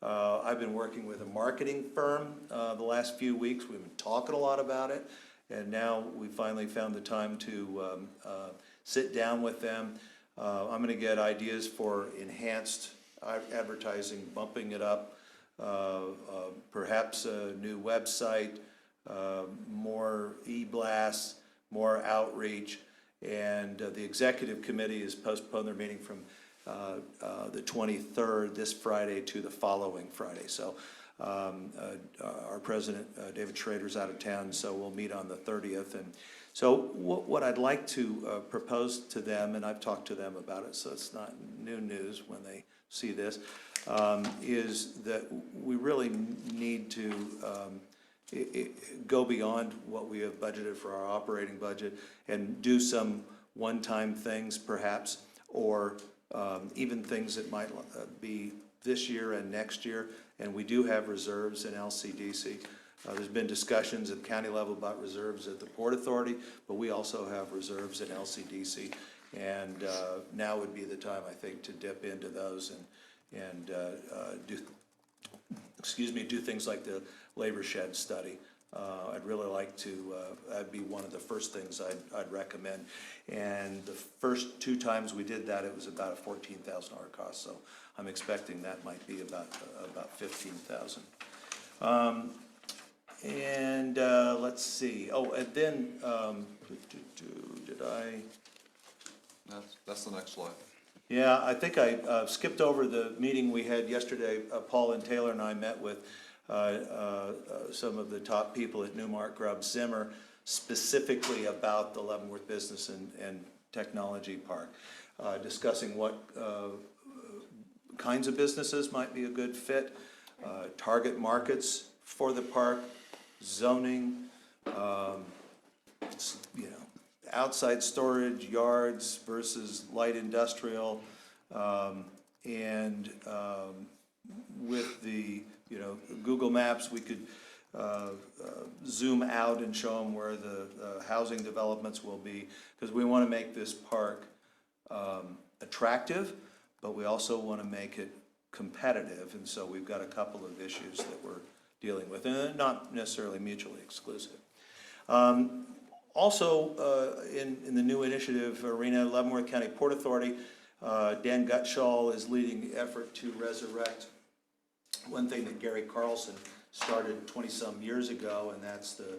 I've been working with a marketing firm the last few weeks. We've been talking a lot about it, and now we finally found the time to sit down with them. I'm going to get ideas for enhanced advertising, bumping it up, perhaps a new website, more e-blasts, more outreach, and the executive committee has postponed their meeting from the 23rd, this Friday, to the following Friday. So our president, David Schrader's out of town, so we'll meet on the 30th. And so what I'd like to propose to them, and I've talked to them about it, so it's not new news when they see this, is that we really need to go beyond what we have budgeted for our operating budget and do some one-time things perhaps, or even things that might be this year and next year, and we do have reserves in LCDC. There's been discussions at the county level about reserves at the Port Authority, but we also have reserves in LCDC. And now would be the time, I think, to dip into those and do things like the labor shed study. I'd really like to, that'd be one of the first things I'd recommend. And the first 2 times we did that, it was about a $14,000 cost, so I'm expecting that might be about $15,000. And let's see, oh, and then, did I? That's the next slide. Yeah, I think I skipped over the meeting we had yesterday. Paul and Taylor and I met with some of the top people at Newmark Grubb Zimmer, specifically about the Leavenworth Business and Technology Park, discussing what kinds of businesses might be a good fit, target markets for the park, zoning, outside storage, yards versus light industrial, and with the, Google Maps, we could zoom out and show them where the housing developments will be, because we want to make this park attractive, but we also want to make it competitive, and so we've got a couple of issues that we're dealing with, and they're not necessarily mutually exclusive. Also, in the new initiative arena, Leavenworth County Port Authority, Dan Gutschall is leading the effort to resurrect one thing that Gary Carlson started 20-some years ago, and that's the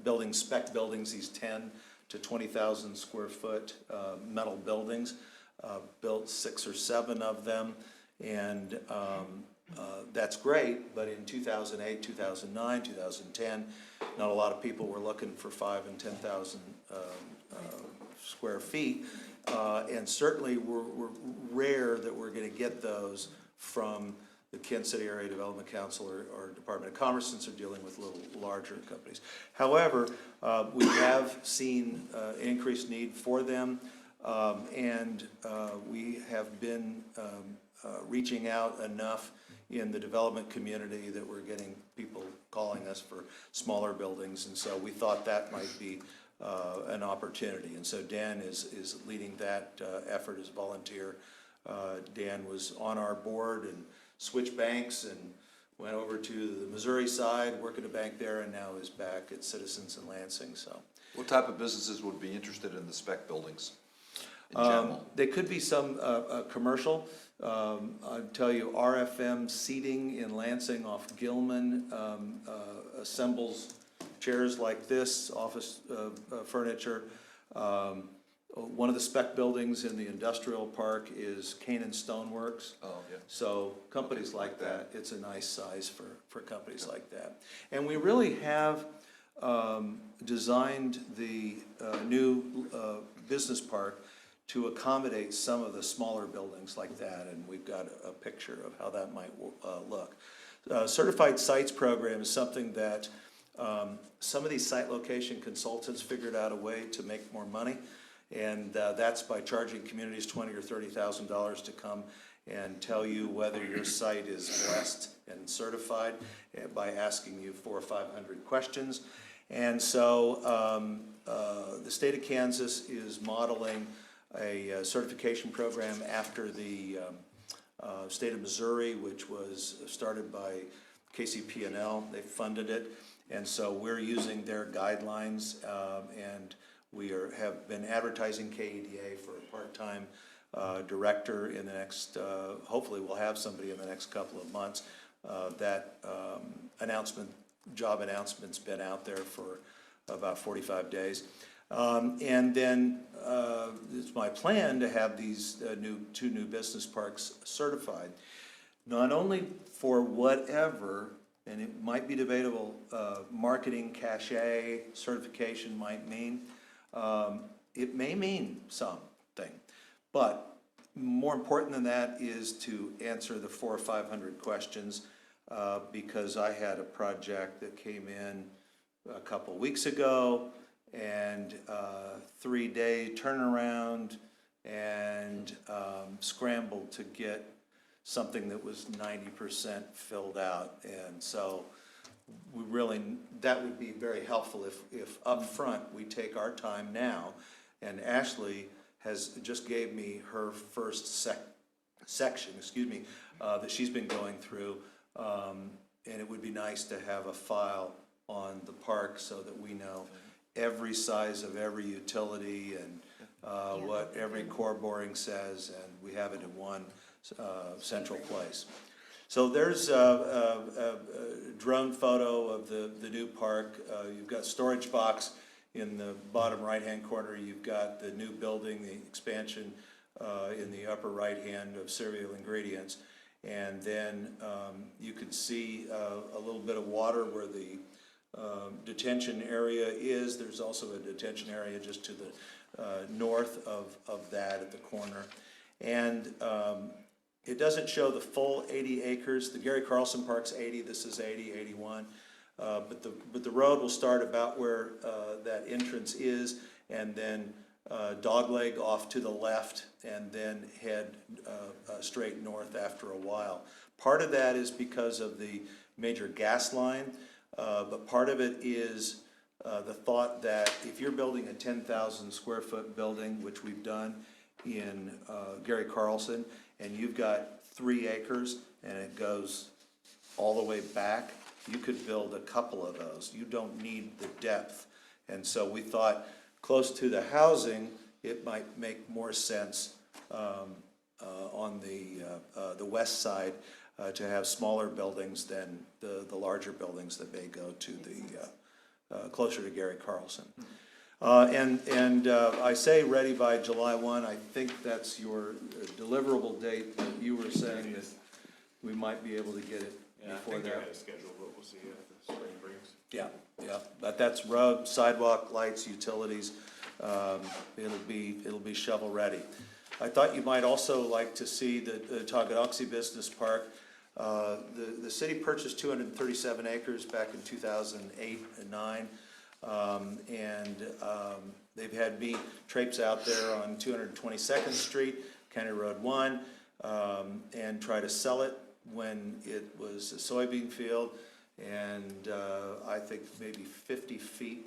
building spec buildings, these 10 to 20,000 square foot metal buildings. Built 6 or 7 of them, and that's great, but in 2008, 2009, 2010, not a lot of people were looking for 5,000 and 10,000 square feet, and certainly we're rare that we're going to get those from the Kansas City Area Development Council or Department of Commerce, since they're dealing with little larger companies. However, we have seen increased need for them, and we have been reaching out enough in the development community that we're getting people calling us for smaller buildings, and so we thought that might be an opportunity. And so Dan is leading that effort as a volunteer. Dan was on our board and switched banks and went over to the Missouri side, working a bank there, and now is back at Citizens in Lansing. So, What type of businesses would be interested in the spec buildings in general? they could be some commercial. I'd tell you, RFM Seating in Lansing off Gilman assembles chairs like this, office furniture. One of the spec buildings in the industrial park is Canaan Stoneworks. Oh, yeah. So companies like that, it's a nice size for companies like that. And we really have designed the new business park to accommodate some of the smaller buildings like that, and we've got a picture of how that might look. Certified Sites program is something that some of these site location consultants figured out a way to make more money, and that's by charging communities $20,000 or $30,000 to come and tell you whether your site is blessed and certified by asking you 400 or 500 questions. And so the state of Kansas is modeling a certification program after the state of Missouri, which was started by KCP&L. They funded it, and so we're using their guidelines, and we have been advertising KEDA for a part-time director in the next, hopefully we'll have somebody in the next couple of months. That job announcement's been out there for about 45 days. And then it's my plan to have these 2 new business parks certified, not only for whatever, and it might be debatable, marketing cachet certification might mean. It may mean something, but more important than that is to answer the 400 or 500 questions, because I had a project that came in a couple weeks ago, and 3-day turnaround, and scrambled to get something that was 90% filled out. And so we really, that would be very helpful if upfront we take our time now. And Ashley has just gave me her first section, that she's been going through. And it would be nice to have a file on the park so that we know every size of every utility and what every core boring says, and we have it in one central place. So there's a drone photo of the new park. You've got storage box in the bottom right-hand corner. You've got the new building, the expansion in the upper right-hand of cereal ingredients. And then you can see a little bit of water where the detention area is. There's also a detention area just to the north of that at the corner. And it doesn't show the full 80 acres. The Gary Carlson Park's 80, this is 80, 81. But the road will start about where that entrance is, and then dogleg off to the left, and then head straight north after a while. Part of that is because of the major gas line, but part of it is the thought that if you're building a 10,000 square foot building, which we've done in Gary Carlson, and you've got 3 acres and it goes all the way back, you could build a couple of those. You don't need the depth. And so we thought close to the housing, it might make more sense on the west side to have smaller buildings than the larger buildings that may go to the closer to Gary Carlson. And I say ready by July 1. I think that's your deliverable date, but you were saying that we might be able to get it before that. a schedule, but we'll see if the spring brings. Yeah, but that's road, sidewalk, lights, utilities. It'll be shovel ready. I thought you might also like to see the Tonganoxie Business Park. The city purchased 237 acres back in 2008 and 9. And they've had me traipse out there on 222nd Street, County Road 1, and try to sell it when it was a soybean field, and I think maybe 50 feet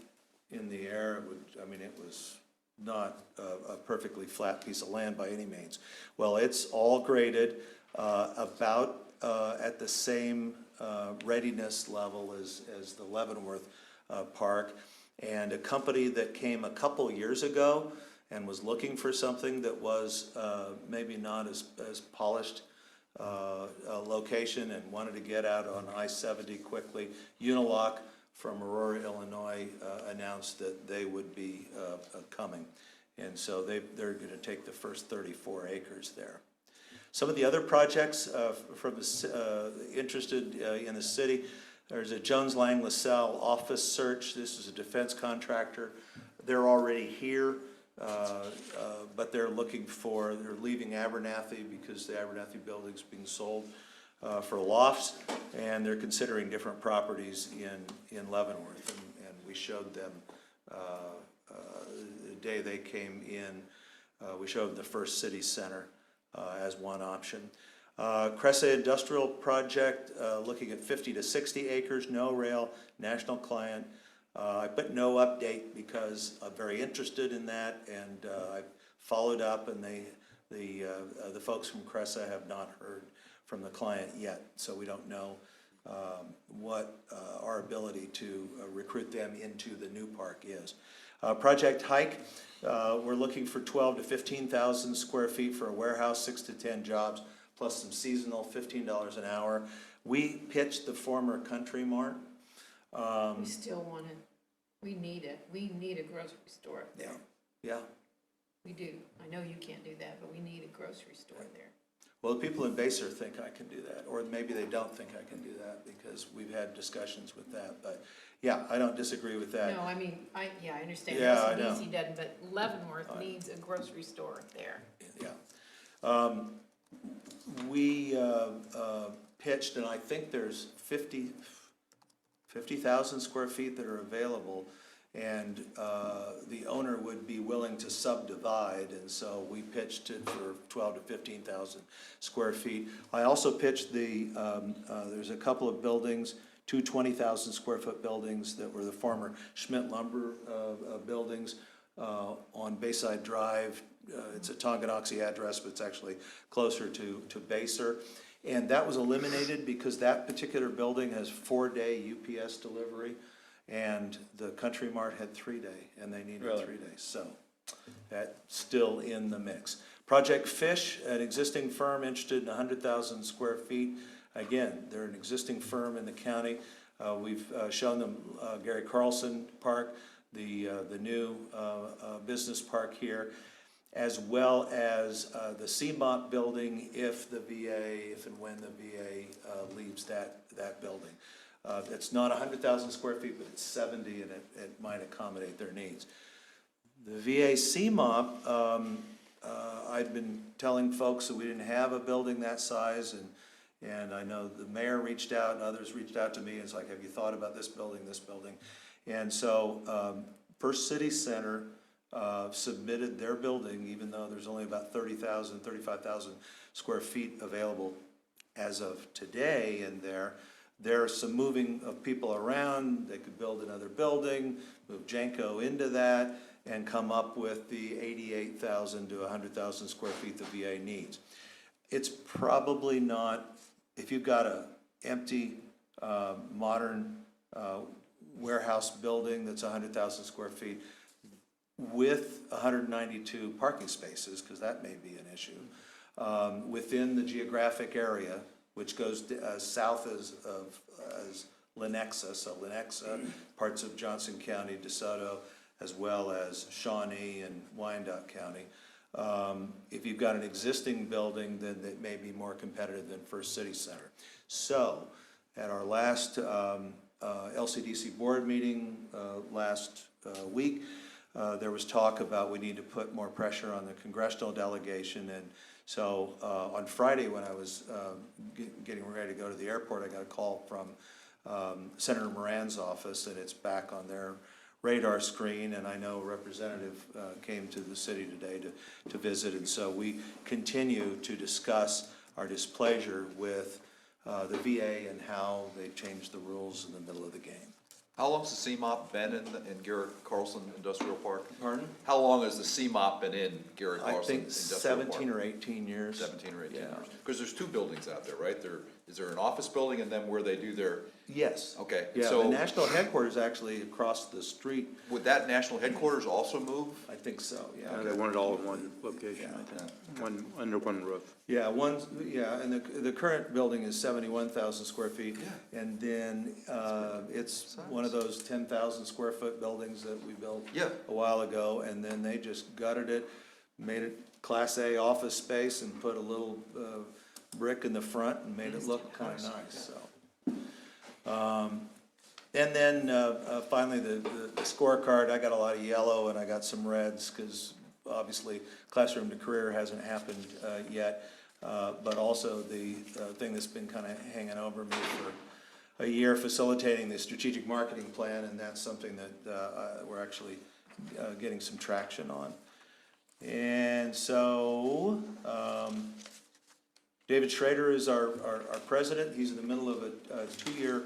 in the air. It was not a perfectly flat piece of land by any means. Well, it's all graded about at the same readiness level as the Leavenworth Park, and a company that came a couple years ago and was looking for something that was maybe not as polished location and wanted to get out on I-70 quickly. Unilock from Aurora, Illinois announced that they would be coming, and so they're going to take the first 34 acres there. Some of the other projects from the in the city, there's a Jones Lang LaSalle office search. This is a defense contractor. They're already here, but they're leaving Abernathy because the Abernathy building's being sold for lofts, and they're considering different properties in Leavenworth. And we showed them the day they came in, we showed them the first city center as one option. Cressa Industrial Project, looking at 50 to 60 acres, no rail, national client. I put no update because I'm very interested in that, and I've followed up, and the folks from Cressa have not heard from the client yet, so we don't know what our ability to recruit them into the new park is. Project Hike, we're looking for 12 to 15,000 square feet for a warehouse, 6 to 10 jobs, plus some seasonal, $15 an hour. We pitched the former Country Mart. We still want it. We need it. We need a grocery store up there. Yeah. We do. I know you can't do that, but we need a grocery store there. Well, the people in Baser think I can do that, or maybe they don't think I can do that because we've had discussions with that. But yeah, I don't disagree with that. No, I understand. Yeah, I know. OCDC doesn't, but Leavenworth needs a grocery store there. Yeah. We pitched, and I think there's 50,000 square feet that are available, and the owner would be willing to subdivide, and so we pitched it for 12 to 15,000 square feet. I also pitched there's a couple of buildings, two 20,000 square foot buildings that were the former Schmidt Lumber buildings on Bayside Drive. It's a Tonganoxie address, but it's actually closer to Baser. And that was eliminated because that particular building has 4-day UPS delivery, and the Country Mart had 3-day, and they needed 3 days. So that's still in the mix. Project Fish, an existing firm interested in 100,000 square feet. Again, they're an existing firm in the county. We've shown them Gary Carlson Park, the new business park here, as well as the CMOP building if and when the VA leaves that building. It's not 100,000 square feet, but it's 70, and it might accommodate their needs. The VA CMOP, I've been telling folks that we didn't have a building that size, and I know the mayor reached out and others reached out to me. It's like, have you thought about this building? And so First City Center submitted their building, even though there's only about 30,000, 35,000 square feet available as of today in there. There's some moving of people around. They could build another building, move Janko into that, and come up with the 88,000 to 100,000 square feet the VA needs. It's probably not, if you've got an empty, modern warehouse building that's 100,000 square feet with 192 parking spaces, because that may be an issue, within the geographic area, which goes south as Lenexa, so Lenexa, parts of Johnson County, DeSoto, as well as Shawnee and Wyandotte County. If you've got an existing building, then it may be more competitive than First City Center. So, at our last LCDC board meeting last week, there was talk about we need to put more pressure on the congressional delegation, and so on Friday when I was getting ready to go to the airport, I got a call from Senator Moran's office, and it's back on their radar screen, and I know a representative came to the city today to visit, and so we continue to discuss our displeasure with the VA and how they changed the rules in the middle of the game. How long's the CMOP been in Garrett Carlson Industrial Park? Pardon? How long has the CMOP been in Garrett I Carlson think Industrial Park? 17 or 18 years. 17 or 18 Yeah. years. Because there's two buildings out there, right? Is there an office building and then where they do their, Yes. okay. Yeah, So the national headquarters actually across the street. would that national headquarters also move? I think so, yeah. They want it all in one location, I think, under one roof. Yeah, and the current building is 71,000 square feet. Yeah. And then, it's one of those 10,000 square foot buildings that we built Yeah. a while ago, and then they just gutted it, made it Class A office space and put a little, brick in the front and made it look kinda nice, so. And then, finally, the scorecard, I got a lot of yellow and I got some reds, cause obviously classroom to career hasn't happened, yet. But also the thing that's been kinda hanging over me for a year, facilitating the strategic marketing plan, and that's something that, we're actually, getting some traction on. And so, David Schrader is our president. He's in the middle of a 2-year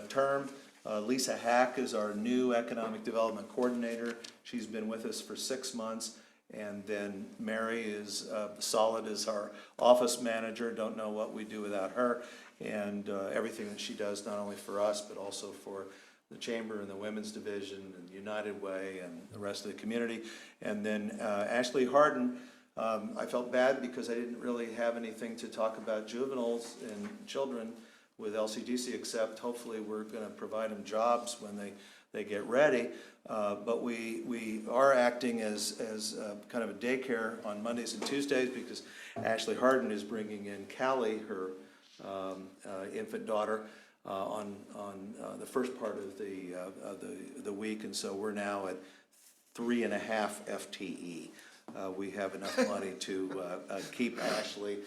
term. Lisa Hack is our new economic development coordinator. She's been with us for 6 months. And then Mary is solid as our office manager. Don't know what we'd do without her. And everything that she does, not only for us, but also for the Chamber and the Women's Division and United Way and the rest of the community. And then Ashley Harden, I felt bad because I didn't really have anything to talk about juveniles and children with LCDC, except hopefully we're gonna provide them jobs when they get ready. But we are acting as kind of a daycare on Mondays and Tuesdays because Ashley Harden is bringing in Callie, her infant daughter, on the first part of the week, and so we're now at 3.5 FTE. We have enough money to keep Ashley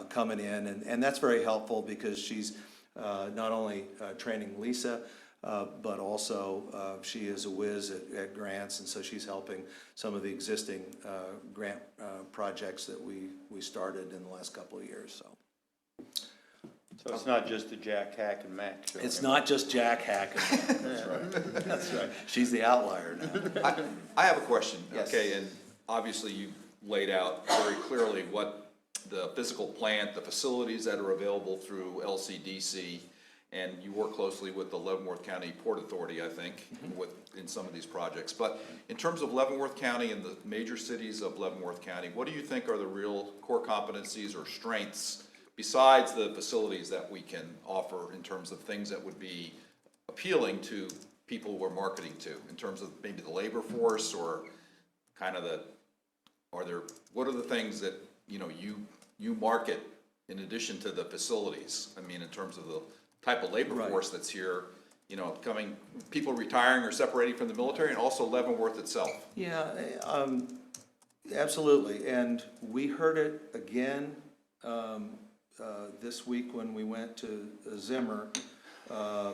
coming in, and that's very helpful because she's not only training Lisa, but also she is a whiz at grants, and so she's helping some of the existing grant projects that we started in the last couple of years, so. So it's not just the Jack Hack and Mac show. It's not just Jack Hack. That's right. That's right. She's the outlier now. I have a question, Yes. okay, and obviously you laid out very clearly what the physical plant, the facilities that are available through LCDC, and you work closely with the Leavenworth County Port Authority, I think, in some of these projects. But in terms of Leavenworth County and the major cities of Leavenworth County, what do you think are the real core competencies or strengths besides the facilities that we can offer in terms of things that would be appealing to people we're marketing to, in terms of maybe the labor force or kind of what are the things that, you market in addition to the facilities? I mean, in terms of the type of labor force that's here, people retiring or separating from the military, and also Leavenworth itself. Yeah, absolutely, and we heard it again this week when we went to Zimmer,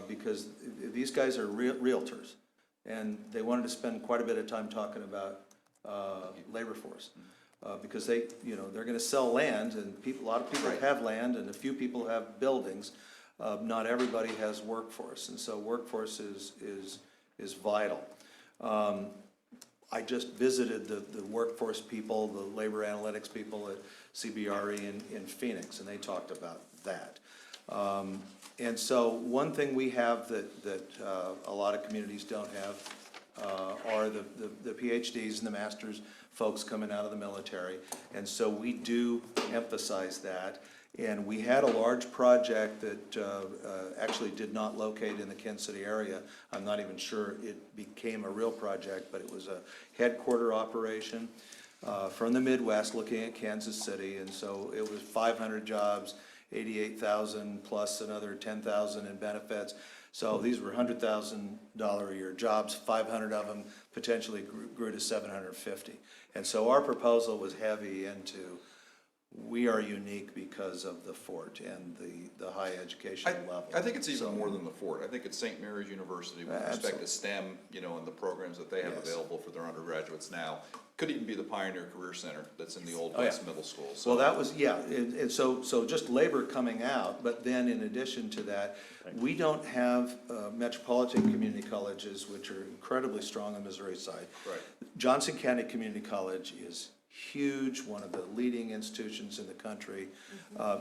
because these guys are realtors, and they wanted to spend quite a bit of time talking about labor force. Because they're gonna sell land, and a lot of people have land, and a few people have buildings. Not everybody has workforce, and so workforce is vital. I just visited the workforce people, the labor analytics people at CBRE in Phoenix, and they talked about that. And so one thing we have that a lot of communities don't have are the PhDs and the masters folks coming out of the military. And so we do emphasize that. And we had a large project that actually did not locate in the Kansas City area. I'm not even sure it became a real project, but it was a headquarter operation from the Midwest looking at Kansas City. And so it was 500 jobs, 88,000 plus another 10,000 in benefits. So these were $100,000 a year jobs, 500 of them potentially grew to 750. And so our proposal was heavy into, we are unique because of the fort and the high education level. I think it's even more than the fort. I think it's St. Mary's University with respect to STEM, and the programs that they have available for their undergraduates now. Could even be the Pioneer Career Center that's in the old West Middle School. So. Well, that was, and so just labor coming out, but then in addition to that, we don't have metropolitan community colleges, which are incredibly strong on the Missouri side. Right. Johnson County Community College is huge, one of the leading institutions in the country.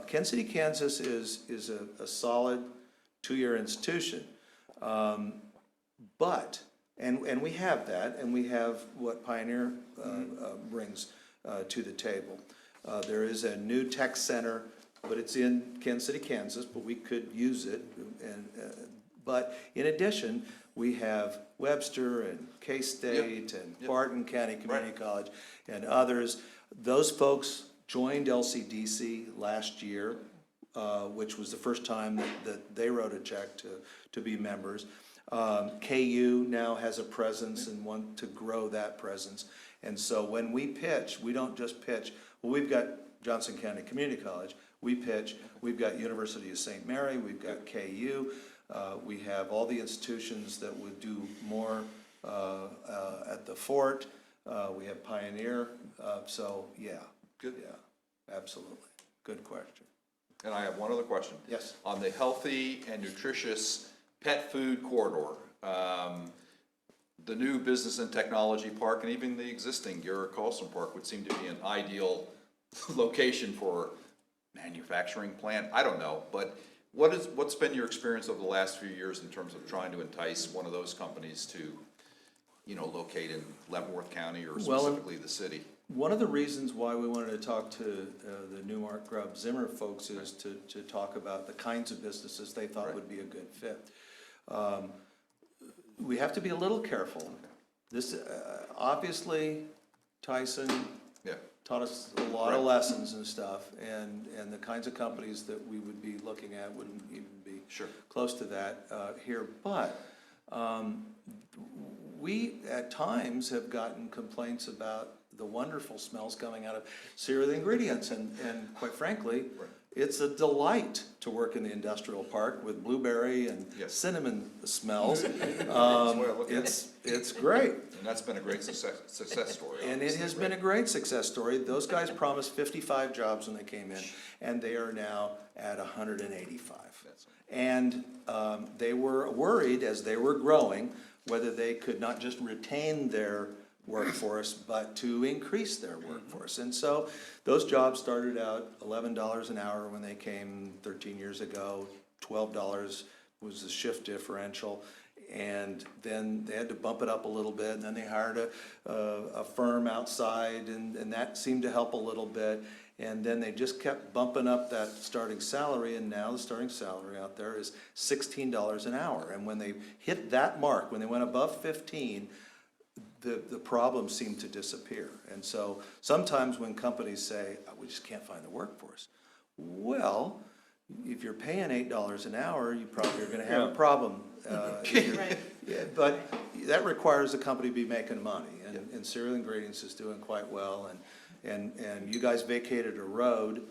Kansas City, Kansas is a solid two-year institution. But, and we have that, and we have what Pioneer brings to the table. There is a new tech center, but it's in Kansas City, Kansas, but we could use it. But in addition, we have Webster and K-State and Barton County Community College and others. Those folks joined LCDC last year, which was the first time that they wrote a check to be members. KU now has a presence and want to grow that presence. And so when we pitch, we don't just pitch, well, we've got Johnson County Community College, we pitch, we've got University of St. Mary, we've got KU, we have all the institutions that would do more at the fort, we have Pioneer, Good. Yeah, absolutely, good question. And I have one other question. Yes. On the healthy and nutritious pet food corridor, the new business and technology park and even the existing Garrett Carlson Park would seem to be an ideal location for manufacturing plant. I don't know, but what's been your experience over the last few years in terms of trying to entice one of those companies to, locate in Leavenworth County or specifically the city? One of the reasons why we wanted to talk to the Newmark Grubb Zimmer folks is to talk about the kinds of businesses they thought would be a good fit. We have to be a little careful. This, obviously, Tyson taught us a lot of lessons and stuff, and the kinds of companies that we would be looking at wouldn't even be close to that here. But we, at times, have gotten complaints about the wonderful smells coming out of cereal ingredients, and quite frankly, It's a delight to work in the industrial park with blueberry and Yes. cinnamon smells. Well, look at it. It's great. And that's been a great success story. And it obviously, has right? been a great success story. Those guys promised 55 jobs when they came in, and they are now at 185. That's- And they were worried as they were growing, whether they could not just retain their workforce, but to increase their workforce. And so those jobs started out $11 an hour when they came 13 years ago. $12 was the shift differential. And then they had to bump it up a little bit, and then they hired a firm outside, and that seemed to help a little bit. And then they just kept bumping up that starting salary, and now the starting salary out there is $16 an hour. And when they hit that mark, when they went above 15, the problem seemed to disappear. And so sometimes when companies say, "Oh, we just can't find the workforce," well, if you're paying $8 an hour, you probably are gonna have a problem. Yeah, but that requires the company to be making money, and Cereal Ingredients is doing quite well, and you guys vacated a road,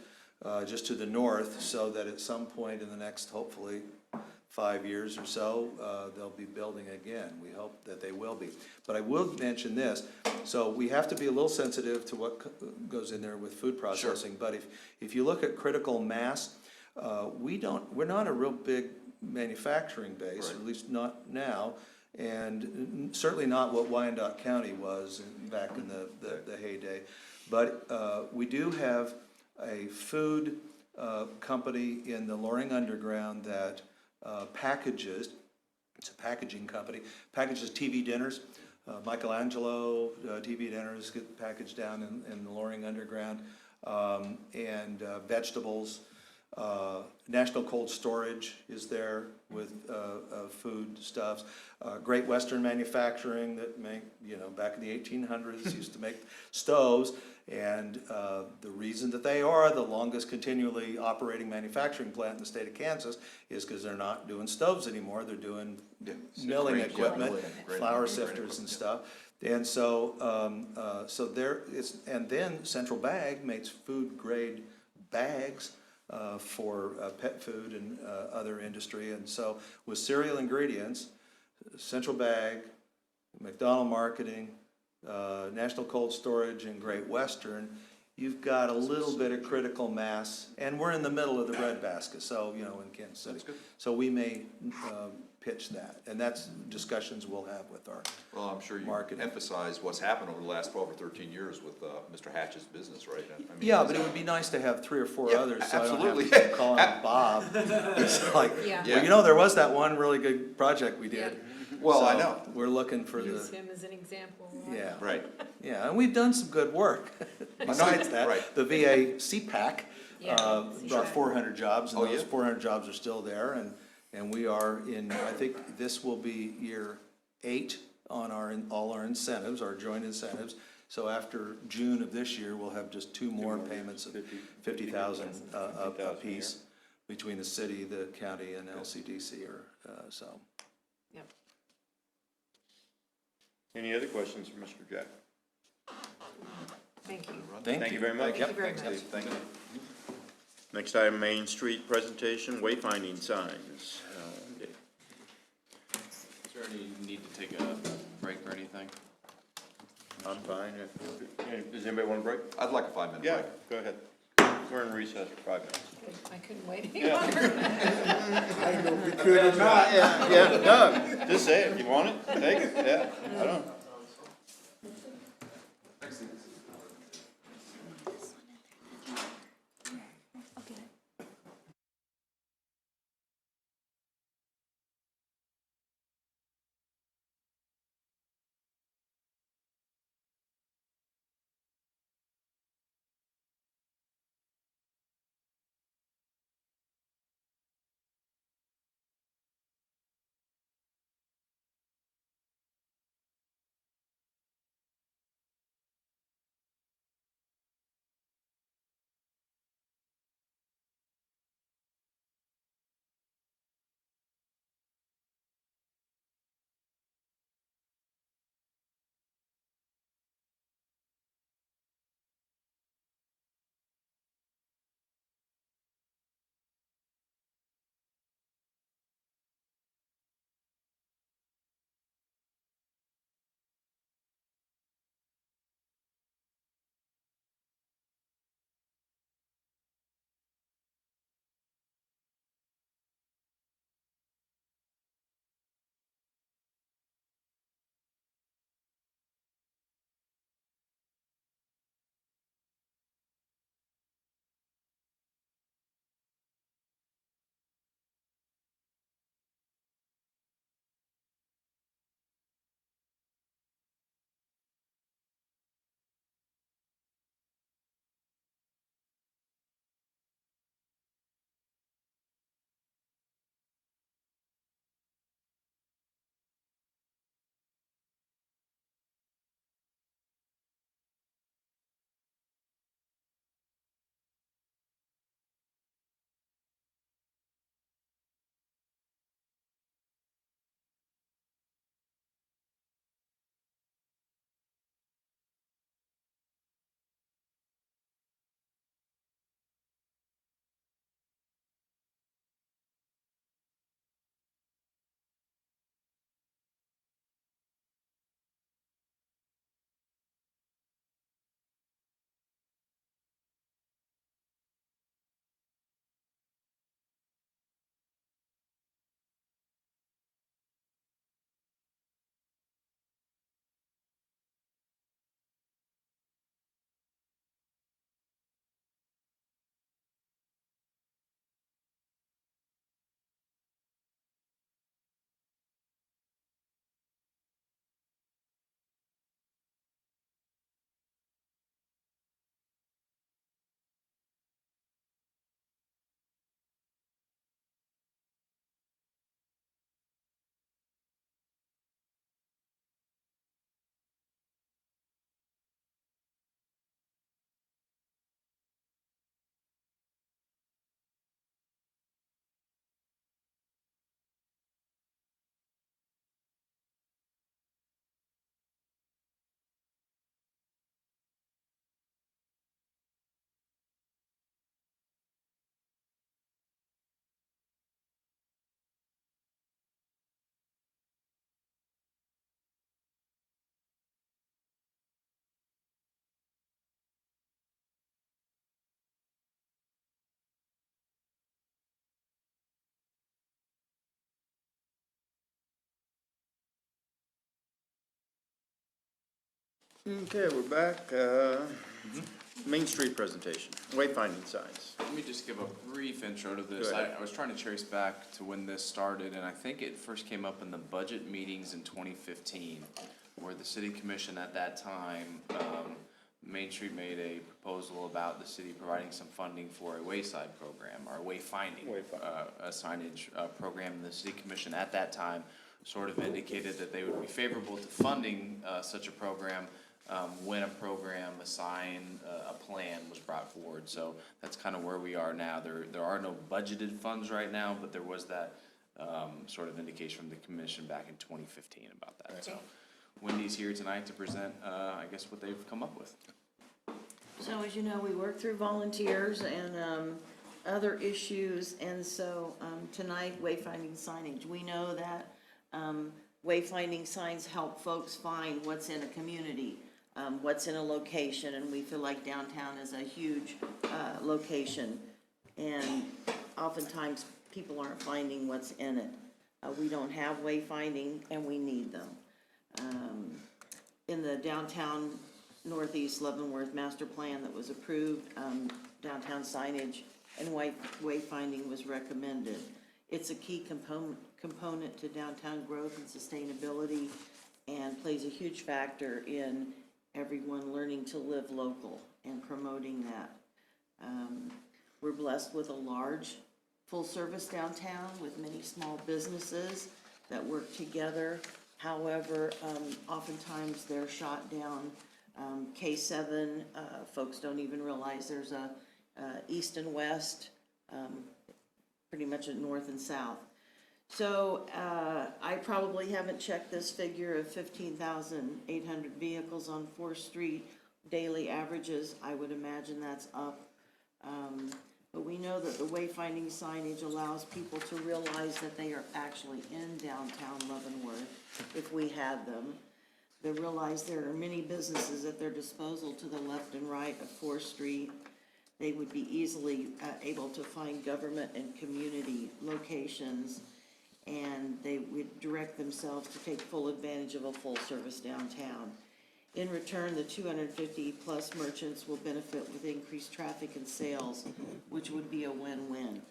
just to the north, so that at some point in the next, hopefully, 5 years or so, they'll be building again. We hope that they will be. But I will mention this, so we have to be a little sensitive to what goes in there with food processing. But if you look at critical mass, we're not a real big manufacturing base, or at least not now, and certainly not what Wyandotte County was back in the heyday. But we do have a food company in the Loring Underground that packages, it's a packaging company, packages TV dinners. Michelangelo TV dinners get packaged down in the Loring Underground, and vegetables. National Cold Storage is there with food stuffs. Great Western Manufacturing that back in the 1800s used to make stoves. And the reason that they are the longest continually operating manufacturing plant in the state of Kansas is because they're not doing stoves anymore. They're doing milling Great, equipment, great, flour great sifters and stuff. And so there is, and then Central Bag makes food grade bags for pet food and other industry. And so with Cereal Ingredients, Central Bag, McDonald Marketing, National Cold Storage, and Great Western, you've got a little bit of critical mass, and we're in the middle of the breadbasket, so, in Kansas City. That's good. So we may pitch that, and that's discussions we'll have with our Well, I'm sure you marketing. emphasize what's happened over the last 12 or 13 years with Mr. Hatch's business, right? I mean, Yeah, but it would be nice to have 3 or 4 Yeah, others, so I don't absolutely. have to call him Bob. It's like, Yeah. well, there was that one really good project we did. Well, I So know. We're looking for Use the, him as an example. yeah. Right. Yeah, and we've done some good work. Besides that, Right. the VA CPAC Yeah, brought CPAC. 400 jobs, and Oh, those yeah? 400 jobs are still there. And we are in, I think this will be year 8 on all our incentives, our joint incentives. So after June of this year, we'll have just 2 more payments of $50,000 a piece between the city, the county, and LCDC, so. Yep. Any other questions for Mr. Jack? Thank you. Thank you very much. Thank you very much. Thank you. Next item, Main Street presentation, wayfinding signs. Is there any need to take a break or anything? I'm fine. Does anybody want a break? I'd like a 5-minute break. Yeah, go ahead. We're in recess for 5 minutes. I couldn't wait any longer. I didn't know if we could or not. Yeah, no, just say it. You want it? Take it. Yeah, I don't. Okay, we're back. Main Street presentation, wayfinding signs. Let me just give a brief intro to Go this. ahead. I was trying to trace back to when this started, and I think it first came up in the budget meetings in 2015, where the city commission at that time, Main Street made a proposal about the city providing some funding for a wayside program, or wayfinding, a signage program. And the city commission at that time sort of indicated that they would be favorable to funding such a program when a program, a sign, a plan was brought forward. So that's kind of where we are now. There are no budgeted funds right now, but there was that sort of indication from the commission back in 2015 about that. So Wendy's here tonight to present, I guess, what they've come up with. So as you know, we work through volunteers and other issues, and so tonight, wayfinding signage. We know that wayfinding signs help folks find what's in a community, what's in a location, and we feel like downtown is a huge location, and oftentimes people aren't finding what's in it. We don't have wayfinding, and we need them. In the downtown Northeast Leavenworth master plan that was approved, downtown signage and wayfinding was recommended. It's a key component to downtown growth and sustainability, and plays a huge factor in everyone learning to live local and promoting that. We're blessed with a large, full-service downtown with many small businesses that work together. However, oftentimes they're shot down. K7, folks don't even realize there's a east and west, pretty much a north and south. So I probably haven't checked this figure of 15,800 vehicles on 4th Street, daily averages. I would imagine that's up. But we know that the wayfinding signage allows people to realize that they are actually in downtown Leavenworth if we had them. They realize there are many businesses at their disposal to the left and right of 4th Street. They would be easily able to find government and community locations, and they would direct themselves to take full advantage of a full-service downtown. In return, the 250-plus merchants will benefit with increased traffic and sales, which would be a win-win.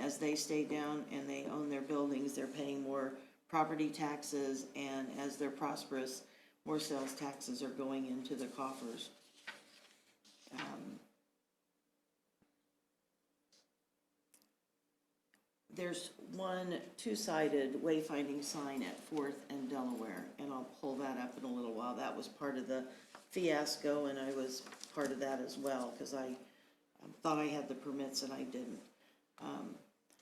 As they stay down and they own their buildings, they're paying more property taxes, and as they're prosperous, more sales taxes are going into the coffers. There's one two-sided wayfinding sign at 4th and Delaware, and I'll pull that up in a little while. That was part of the fiasco, and I was part of that as well, because I thought I had the permits and I didn't.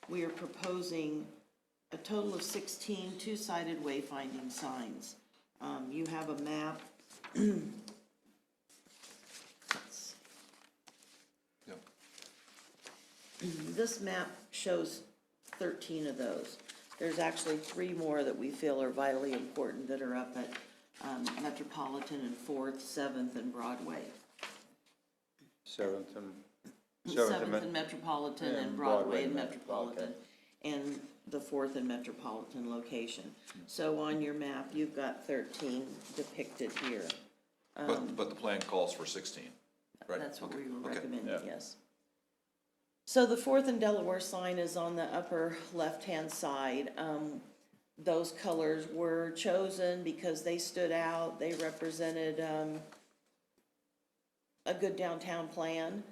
We are proposing a total of 16 two-sided wayfinding signs. You have a map. This map shows 13 of those. There's actually 3 more that we feel are vitally important that are up at Metropolitan and 4th, 7th, and Broadway. 7th and 7th and Metropolitan and Broadway and Metropolitan. And the 4th and Metropolitan location. So on your map, you've got 13 depicted here. But the plan calls for 16, right? That's what we were Okay. recommending, Yeah. yes. So the 4th and Delaware sign is on the upper left-hand side. Those colors were chosen because they stood out. They represented a good downtown plan.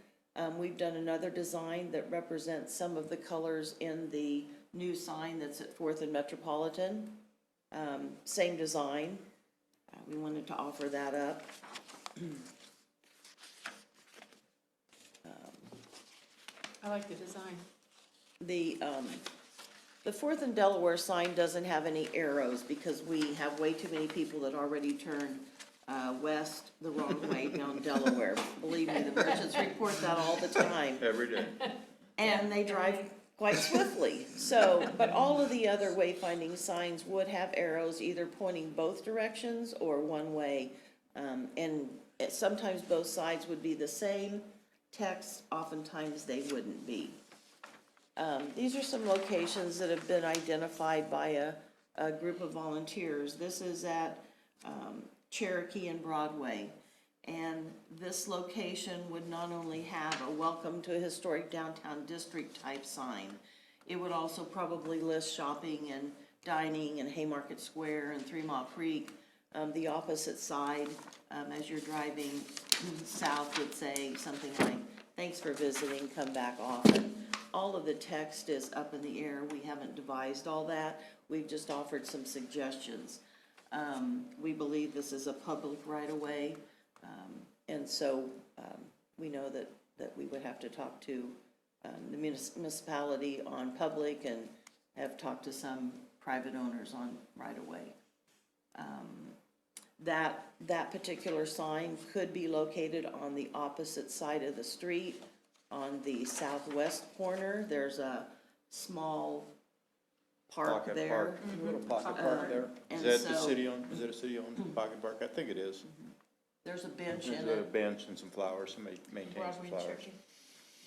We've done another design that represents some of the colors in the new sign that's at 4th and Metropolitan. Same design. We wanted to offer that up. I like the design. The 4th and Delaware sign doesn't have any arrows because we have way too many people that already turn west the wrong way down Delaware. Believe me, the merchants report that all the time. Every day. And they drive quite swiftly. So, but all of the other wayfinding signs would have arrows either pointing both directions or one way. And sometimes both sides would be the same text, oftentimes they wouldn't be. These are some locations that have been identified by a group of volunteers. This is at Cherokee and Broadway. And this location would not only have a welcome to a historic downtown district type sign, it would also probably list shopping and dining in Haymarket Square and 3 Mile Creek. The opposite side, as you're driving south, would say something like, "Thanks for visiting, come back often." All of the text is up in the air. We haven't devised all that. We've just offered some suggestions. We believe this is a public right-of-way, and so we know that we would have to talk to the municipality on public and have talked to some private owners on right-of-way. That particular sign could be located on the opposite side of the street. On the southwest corner, there's a small park Pocket there. park, little pocket park there. And Is that the so- city-owned, is it a city-owned pocket park? I think it is. There's a bench There's in a it. bench and some flowers, somebody maintains the Broadway and flowers. Cherokee.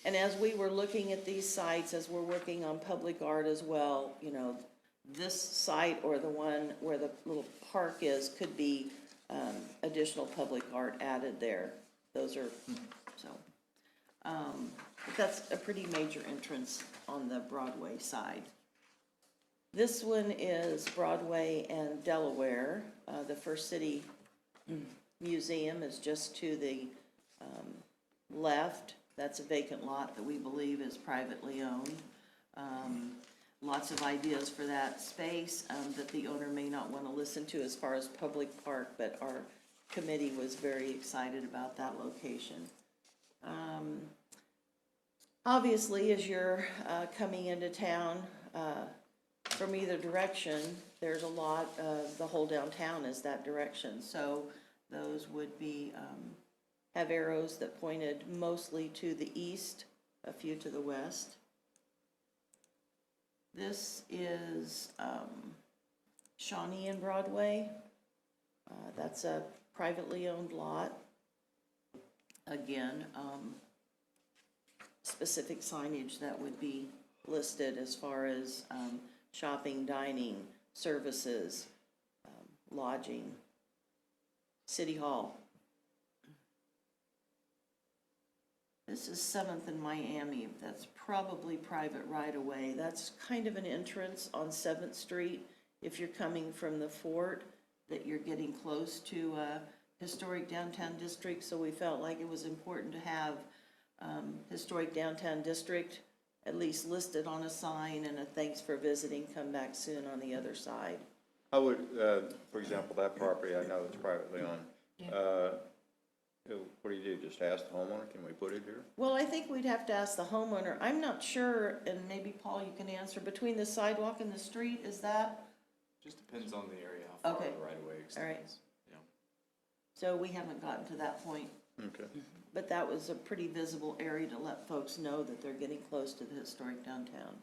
And as we were looking at these sites, as we're working on public art as well, you know, this site or the one where the little park is could be additional public art added there. Those are, so. But that's a pretty major entrance on the Broadway side. This one is Broadway and Delaware. The First City Museum is just to the left. That's a vacant lot that we believe is privately owned. Lots of ideas for that space that the owner may not want to listen to as far as public park, but our committee was very excited about that location. Obviously, as you're coming into town from either direction, there's a lot of, the whole downtown is that direction. So those would be, have arrows that pointed mostly to the east, a few to the west. This is Shawnee and Broadway. That's a privately owned lot. Again, specific signage that would be listed as far as shopping, dining, services, lodging, City Hall. This is 7th and Miami. That's probably private right-of-way. That's kind of an entrance on 7th Street if you're coming from the fort, that you're getting close to a historic downtown district. So we felt like it was important to have historic downtown district at least listed on a sign and a thanks for visiting, come back soon on the other side. I would, for example, that property, I know it's privately owned. What do you do, just ask the homeowner, can we put it here? Well, I think we'd have to ask the homeowner. I'm not sure, and maybe Paul, you can answer, between the sidewalk and the street, is that? Just depends on the area, how far Okay. the right of way All right. extends. Yeah. So we haven't gotten to that point. Okay. But that was a pretty visible area to let folks know that they're getting close to the historic downtown.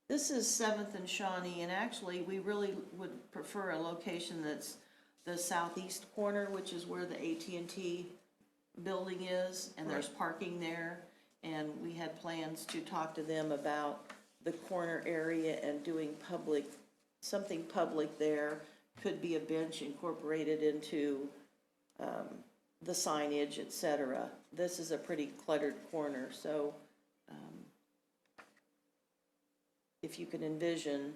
This is 7th and Shawnee, and actually, we really would prefer a location that's the southeast corner, which is where the AT&T building is, and there's parking there. And we had plans to talk to them about the corner area and doing something public there. Could be a bench incorporated into the signage, et cetera. This is a pretty cluttered corner, so if you can envision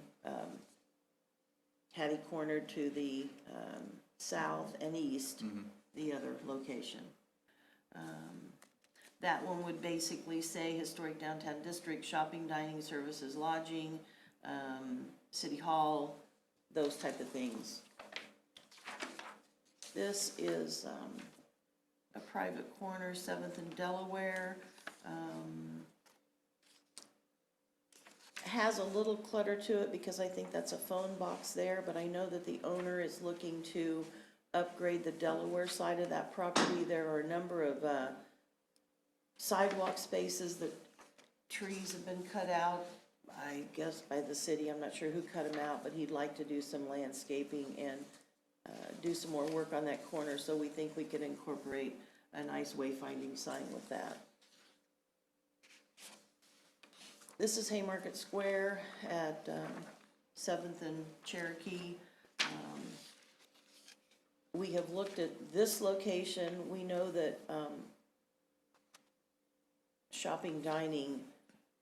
catty corner to the south and east, the other location. That one would basically say historic downtown district, shopping, dining, services, lodging, city hall, those type of things. This is a private corner, 7th and Delaware. Has a little clutter to it because I think that's a phone box there, but I know that the owner is looking to upgrade the Delaware side of that property. There are a number of sidewalk spaces that trees have been cut out, I guess by the city. I'm not sure who cut them out, but he'd like to do some landscaping and do some more work on that corner, so we think we could incorporate a nice wayfinding sign with that. This is Haymarket Square at 7th and Cherokee. we have looked at this location. We know that shopping, dining,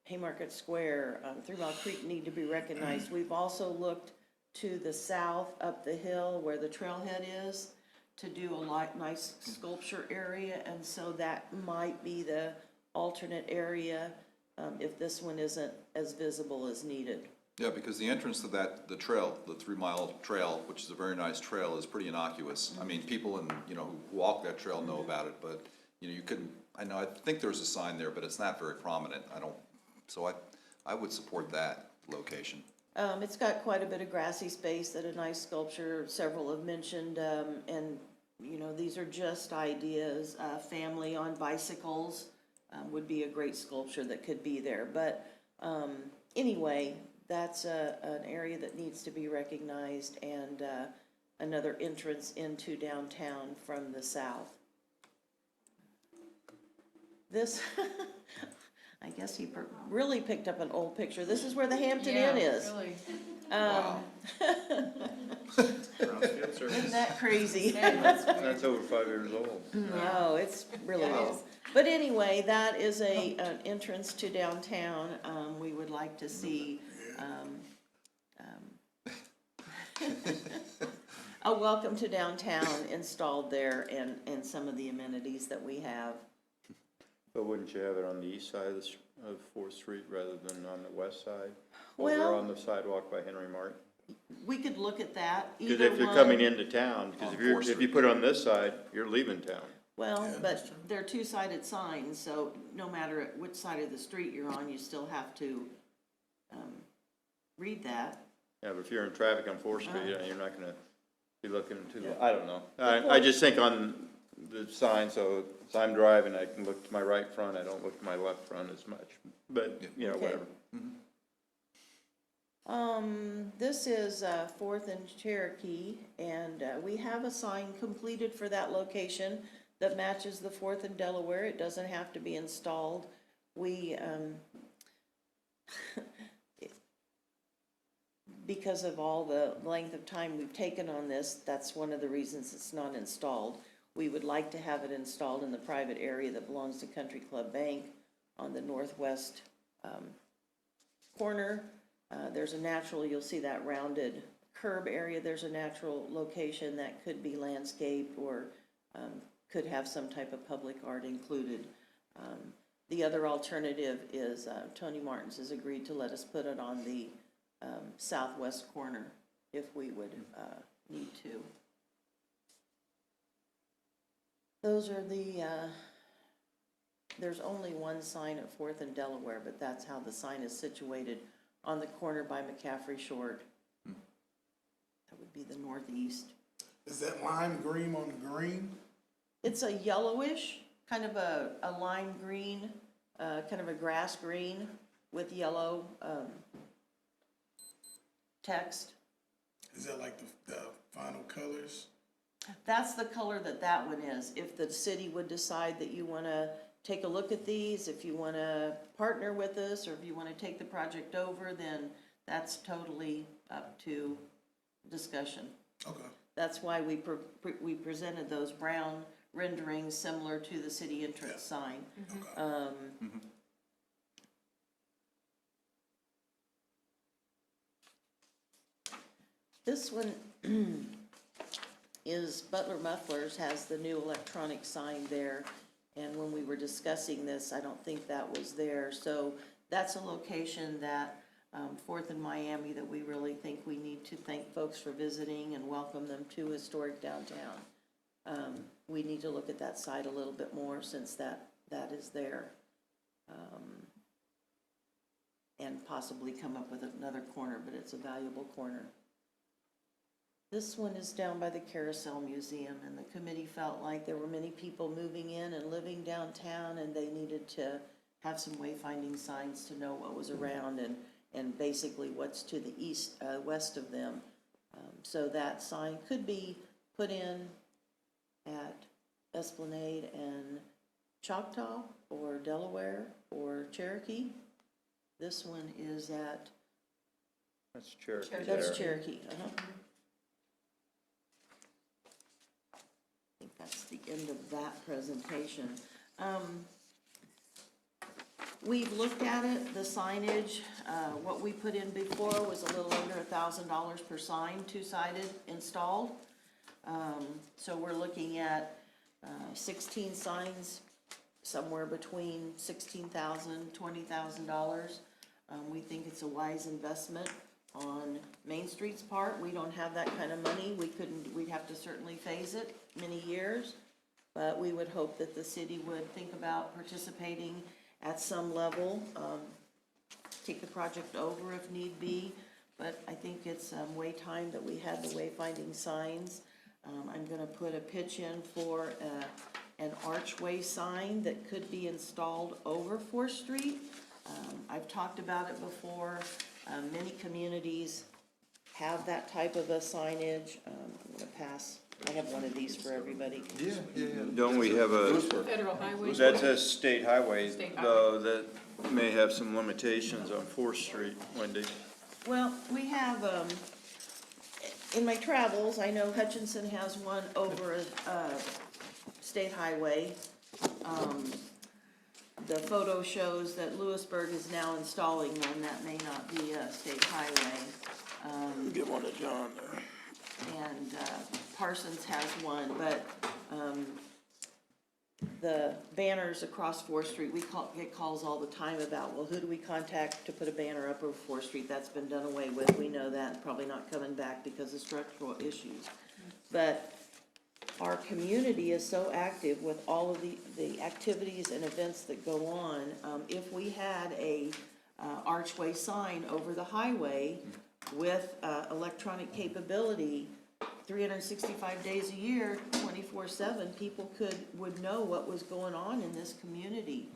Haymarket Square, 3 Mile Creek need to be recognized. We've also looked to the south, up the hill where the trailhead is, to do a nice sculpture area, and so that might be the alternate area if this one isn't as visible as needed. Yeah, because the entrance to that, the trail, the 3 Mile Trail, which is a very nice trail, is pretty innocuous. I mean, people who walk that trail know about it, but, you couldn't, I think there's a sign there, but it's not very prominent. So I would support that location. It's got quite a bit of grassy space that a nice sculpture, several have mentioned, and, these are just ideas. Family on bicycles would be a great sculpture that could be there. But anyway, that's an area that needs to be recognized, and another entrance into downtown from the south. This, I guess he really picked up an old picture. This is where the Hampton Inn is. Really. Wow. Isn't that crazy? That's over 5 years old. No, it's really old. But anyway, that is an entrance to downtown. We would like to see a welcome to downtown installed there, and some of the amenities that we have. But wouldn't you have it on the east side of 4th Street rather than on the west side? Well- Over on the sidewalk by Henry Martin? We could look at that. Because Either if you're one. coming into town, because On if 4th you Street. put it on this side, you're leaving town. Well, Yeah, but that's true. they're two-sided signs, so no matter which side of the street you're on, you still have to read that. Yeah, but if you're in traffic on 4th Street, you're not gonna be looking too, Yeah. I don't know. I just think on the sign, so as I'm driving, I can look to my right front, I don't look to my left front as much, but, Okay. whatever. This is 4th and Cherokee, and we have a sign completed for that location that matches the 4th and Delaware. It doesn't have to be installed. We, because of all the length of time we've taken on this, that's one of the reasons it's not installed. We would like to have it installed in the private area that belongs to Country Club Bank on the northwest corner. There's a natural, you'll see that rounded curb area, there's a natural location that could be landscaped or could have some type of public art included. The other alternative is Tony Martins has agreed to let us put it on the southwest corner if we would need to. Those are the, there's only one sign at 4th and Delaware, but that's how the sign is situated on the corner by McCaffrey Short. That would be the northeast. Is that lime green on green? It's a yellowish, kind of a lime green, kind of a grass green with yellow text. Is that like the final colors? That's the color that one is. If the city would decide that you want to take a look at these, if you want to partner with us, or if you want to take the project over, then that's totally up to discussion. Okay. That's why we presented those brown renderings similar to the city entrance sign. Okay. This one is Butler Mufflers, has the new electronic sign there. And when we were discussing this, I don't think that was there. So that's a location that, 4th and Miami, that we really think we need to thank folks for visiting and welcome them to historic downtown. We need to look at that site a little bit more since that is there. And possibly come up with another corner, but it's a valuable corner. This one is down by the Carousel Museum, and the committee felt like there were many people moving in and living downtown, and they needed to have some wayfinding signs to know what was around and basically what's to the east, west of them. So that sign could be put in at Esplanade and Choctaw, or Delaware, or Cherokee. This one is at, That's Cherokee that's there. Cherokee, that's the end of that presentation. We've looked at it, the signage, what we put in before was a little under $1,000 per sign, two-sided installed. So we're looking at 16 signs, somewhere between $16,000, $20,000. We think it's a wise investment on Main Street's part. We don't have that kind of money. We'd have to certainly phase it many years. But we would hope that the city would think about participating at some level, take the project over if need be. But I think it's way time that we had the wayfinding signs. I'm gonna put a pitch in for an archway sign that could be installed over 4th Street. I've talked about it before. Many communities have that type of a signage. I'm gonna pass. I have one of these for everybody. Yeah. Don't we have a, Federal highway. that says state highway, State though, that may have some limitations on 4th Street, Wendy. Well, we have, in my travels, I know Hutchinson has one over a state highway. The photo shows that Lewisburg is now installing one, that may not be a state highway. Get one to John there. And Parsons has one, but the banners across 4th Street, get calls all the time about, well, who do we contact to put a banner up over 4th Street? That's been done away with, we know that, probably not coming back because of structural issues. But our community is so active with all of the activities and events that go on. If we had a archway sign over the highway with electronic capability, 365 days a year, 24/7, people would know what was going on in this community.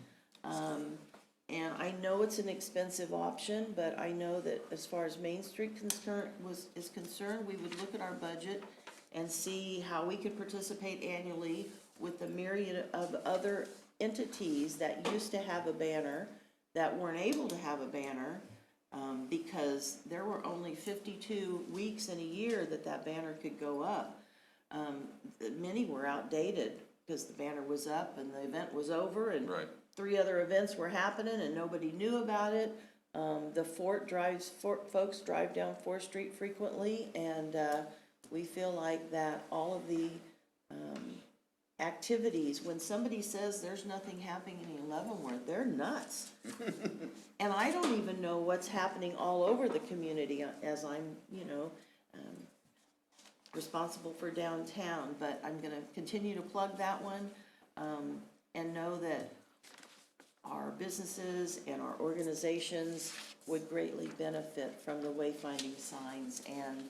And I know it's an expensive option, but I know that as far as Main Street is concerned, we would look at our budget and see how we could participate annually with the myriad of other entities that used to have a banner, that weren't able to have a banner, because there were only 52 weeks in a year that banner could go up. Many were outdated because the banner was up and the event was over and Right. 3 other events were happening and nobody knew about it. The folks drive down 4th Street frequently, and we feel like that all of the activities, when somebody says there's nothing happening in Leavenworth, they're nuts. And I don't even know what's happening all over the community as I'm, responsible for downtown, but I'm gonna continue to plug that one, and know that our businesses and our organizations would greatly benefit from the wayfinding signs and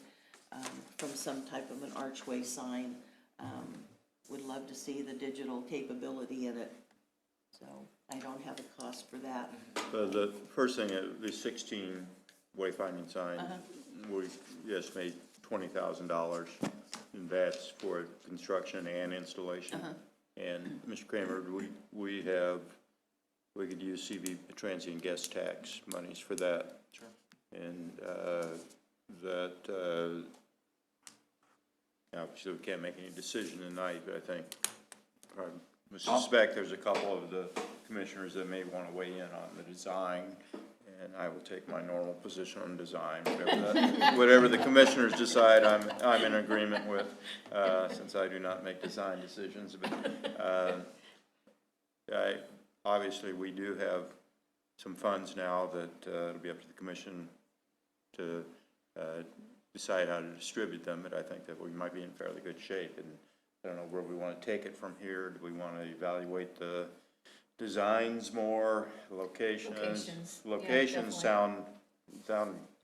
from some type of an archway sign. Would love to see the digital capability in it. So I don't have a cost for that. The first thing, the 16 wayfinding signs, we estimate $20,000, and that's for construction and installation. And Mr. Kramer, we could use CV transient guest tax monies for that. Sure. And obviously we can't make any decision tonight, but I think, I suspect there's a couple of the commissioners that may want to weigh in on the design, and I will take my normal position on design, whatever the commissioners decide, I'm in agreement with, since I do not make design decisions. But obviously, we do have some funds now that it'll be up to the commission to decide how to distribute them, but I think that we might be in fairly good shape, and I don't know where we want to take it from here. Do we want to evaluate the designs more, locations? Locations sound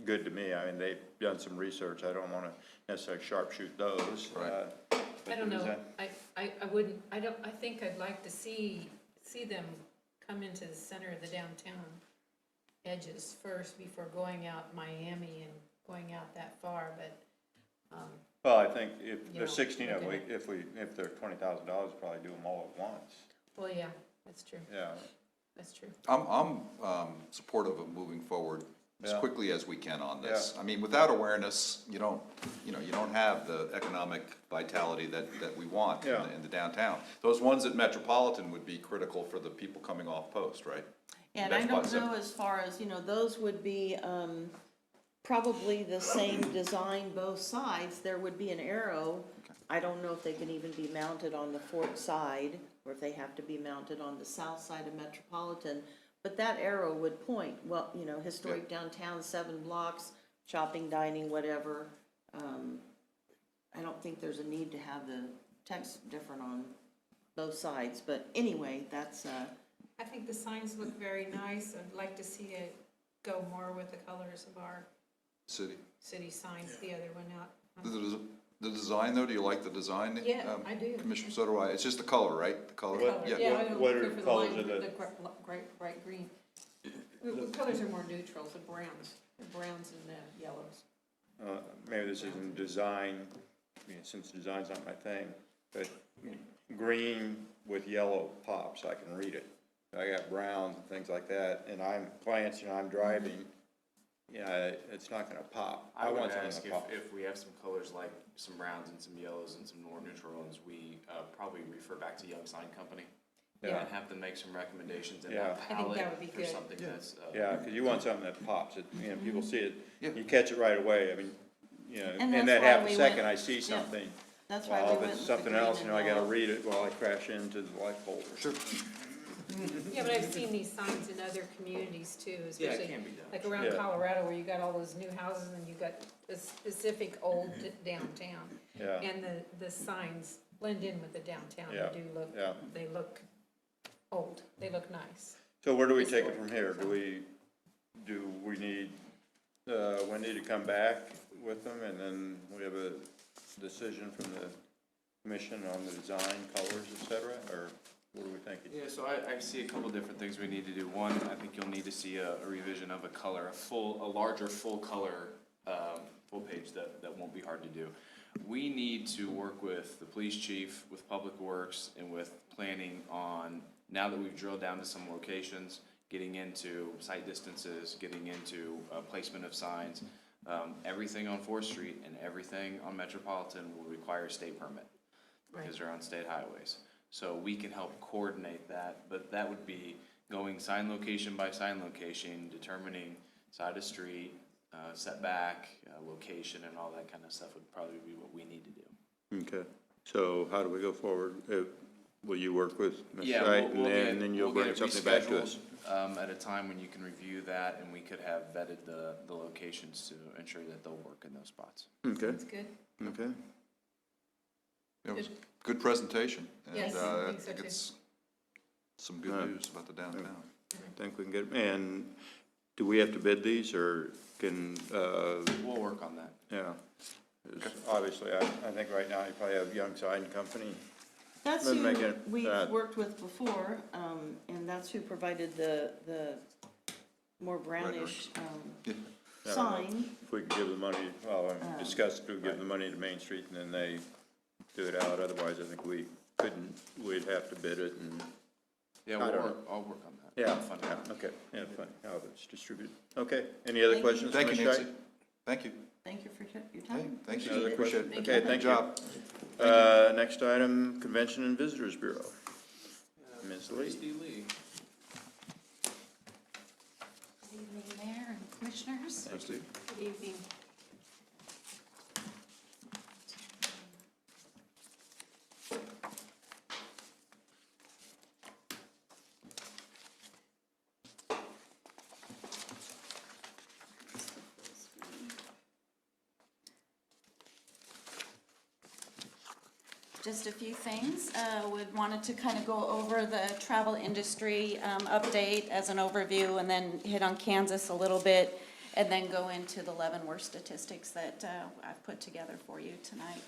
good to me. I mean, they've done some research. I don't want to necessarily sharpshoot those. Right. I don't know, I wouldn't, I think I'd like to see them come into the center of the downtown edges first before going out Miami and going out that far, but, Well, I think if You there's know, 16 of them, okay. if they're $20,000, probably do them all at once. well, yeah, that's true, Yeah. that's true. I'm supportive of moving forward as Yeah. quickly as we can on this. I mean, without awareness, you don't have the economic vitality that we want Yeah. in the downtown. Those ones at Metropolitan would be critical for the people coming off post, right? And I That's don't possible. know as far as, those would be, probably the same design both sides. There would be an arrow. I don't know if they can even be mounted on the Fort side, or if they have to be mounted on the south side of Metropolitan. But that arrow would point, well, historic downtown, 7 blocks, shopping, dining, whatever. I don't think there's a need to have the text different on both sides, but anyway, that's, I think the signs look very nice. I'd like to see it go more with the colors of our City. city signs, the other one out. The design, though, do you like the design? Yeah, I do. Commissioner, so do I. It's just the color, right? The color? Color. Yeah, I don't what are care the for the colors lime, of the- bright green. The colors are more neutral, the browns and the yellows. Maybe this isn't design, since design's not my thing, but green with yellow pops, I can read it. I got browns and things like that, and I'm glancing, I'm driving, it's not gonna pop. I would want something ask to pop. if we have some colors like some browns and some yellows and some more neutral ones, we probably refer back to Young Sign Company. Yeah. And have them make some recommendations and Yeah. a I think that palette would be for good. something that's. Yeah, because you want something that pops, people see it, Yeah. you catch it right away, I mean, And in that's that why half a we second, went- I see something. that's why we Well, if went it's with the something green else, and I gotta yellow. read it while I crash into the light pole. Sure. Yeah, but I've seen these signs in other communities too, Yeah, it especially can be done. like around Yeah. Colorado where you got all those new houses and you got a specific old downtown. Yeah. And the signs blend in with the downtown. Yeah, They do look, yeah. they look old. They look nice. So where do we take it from here? Do we need, Wendy to come back with them, and then we have a decision from the commission on the design, colors, et cetera, or what are we thinking? Yeah, so I see a couple different things we need to do. One, I think you'll need to see a revision of a color, a larger full color, full page that won't be hard to do. We need to work with the police chief, with Public Works, and with planning on, now that we've drilled down to some locations, getting into site distances, getting into placement of signs. Everything on 4th Street and everything on Metropolitan will require a state permit because they're on state highways. So we can help coordinate that, but that would be going sign location by sign location, determining side of street, setback, location, and all that kind of stuff would probably be what we need to do. Okay, so how do we go forward? Will you work with Ms. Yeah, Wright, we'll get, and then you'll we'll get bring it something back to rescheduled, us? at a time when you can review that, and we could have vetted the locations to ensure that they'll work in those spots. Okay, That's good. okay. It was a good presentation. Yes, And I I think so think too. it's some good news about the downtown. Think we can get, and do we have to bid these, or can, We'll work on that. yeah? 'Cause obviously, I think right now you probably have Young Sign Company. That's Doesn't who make it we've bad. worked with before, and that's who provided the more brownish, Yeah. sign. If we could give the money, well, I discussed, if we give the money to Main Street and then they do it out, otherwise I think we couldn't, we'd have to bid it and, Yeah, I don't I'll work on that. yeah, Fund yeah, it. okay, yeah, fine, how it's distributed. Okay, any other Thank you. questions? Thank you, Ms. Nancy. Wright? Thank you. Thank you for your Hey, time. thank you. Any other Appreciate questions? it. Okay, thank you. Good job. Next item, Convention and Visitors Bureau. Ms. Lee. Christy Lee. Good evening, Mayor and Commissioners. Christie. Good evening. Just a few things. Wanted to kind of go over the travel industry update as an overview, and then hit on Kansas a little bit, and then go into the Leavenworth statistics that I've put together for you tonight.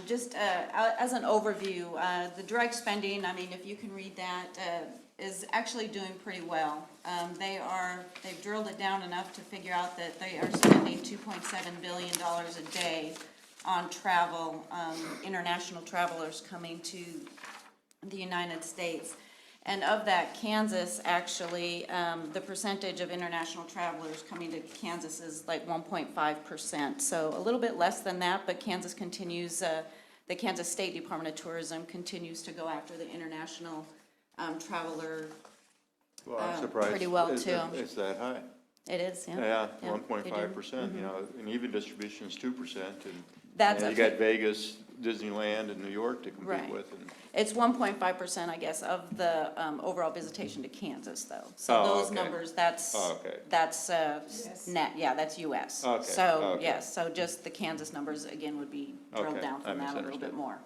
Just as an overview, the direct spending, I mean, if you can read that, is actually doing pretty well. They've drilled it down enough to figure out that they are spending $2.7 billion a day on travel, international travelers coming to the United States. And of that, Kansas actually, the percentage of international travelers coming to Kansas is like 1.5%. So a little bit less than that, but Kansas continues, the Kansas State Department of Tourism continues to go after the international traveler. Well, I'm surprised. Pretty well, it's- too. It's that high. It is, yeah. Yeah, Yeah, they do. 1.5%, you know, and even distribution's 2%. And That's you okay. got Vegas, Disneyland, and New York to compete Right. with. And It's 1.5%, I guess, of the overall visitation to Kansas, though. So Oh, those okay. numbers, that's, Oh, okay. that's net, yeah, that's US. Okay, So, okay. yes, so just the Kansas numbers, again, would be drilled Okay, down I from that a little bit misunderstood. more.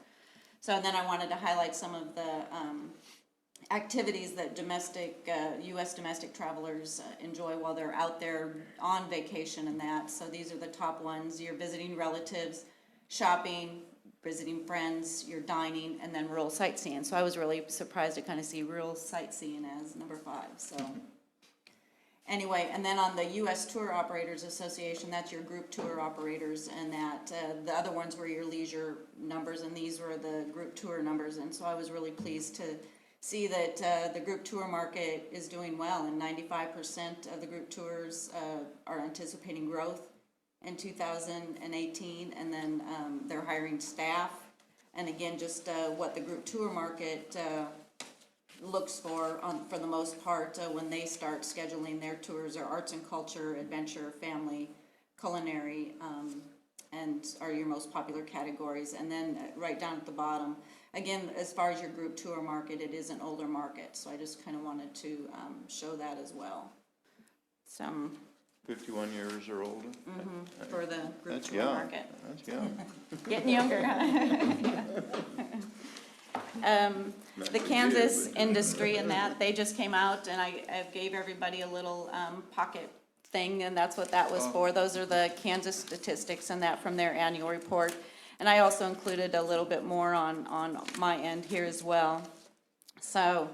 So, and then I wanted to highlight some of the activities that US domestic travelers enjoy while they're out there on vacation and that. So these are the top ones. You're visiting relatives, shopping, visiting friends, you're dining, and then rural sightseeing. So I was really surprised to kind of see rural sightseeing as number 5, so. Anyway, and then on the US Tour Operators Association, that's your group tour operators, and that, the other ones were your leisure numbers, and these were the group tour numbers. And so I was really pleased to see that the group tour market is doing well, and 95% of the group tours are anticipating growth in 2018, and then they're hiring staff. And again, just what the group tour market looks for the most part when they start scheduling their tours are arts and culture, adventure, family, culinary, and are your most popular categories. And then right down at the bottom, again, as far as your group tour market, it is an older market, so I just kind of wanted to show that as well. Some 51 years or older. for the group That's tour young. market. That's young. Getting younger, The Kansas industry and that, they just came out, and I gave everybody a little pocket thing, and that's what that was for. Those are the Kansas statistics and that from their annual report. And I also included a little bit more on my end here as well. So,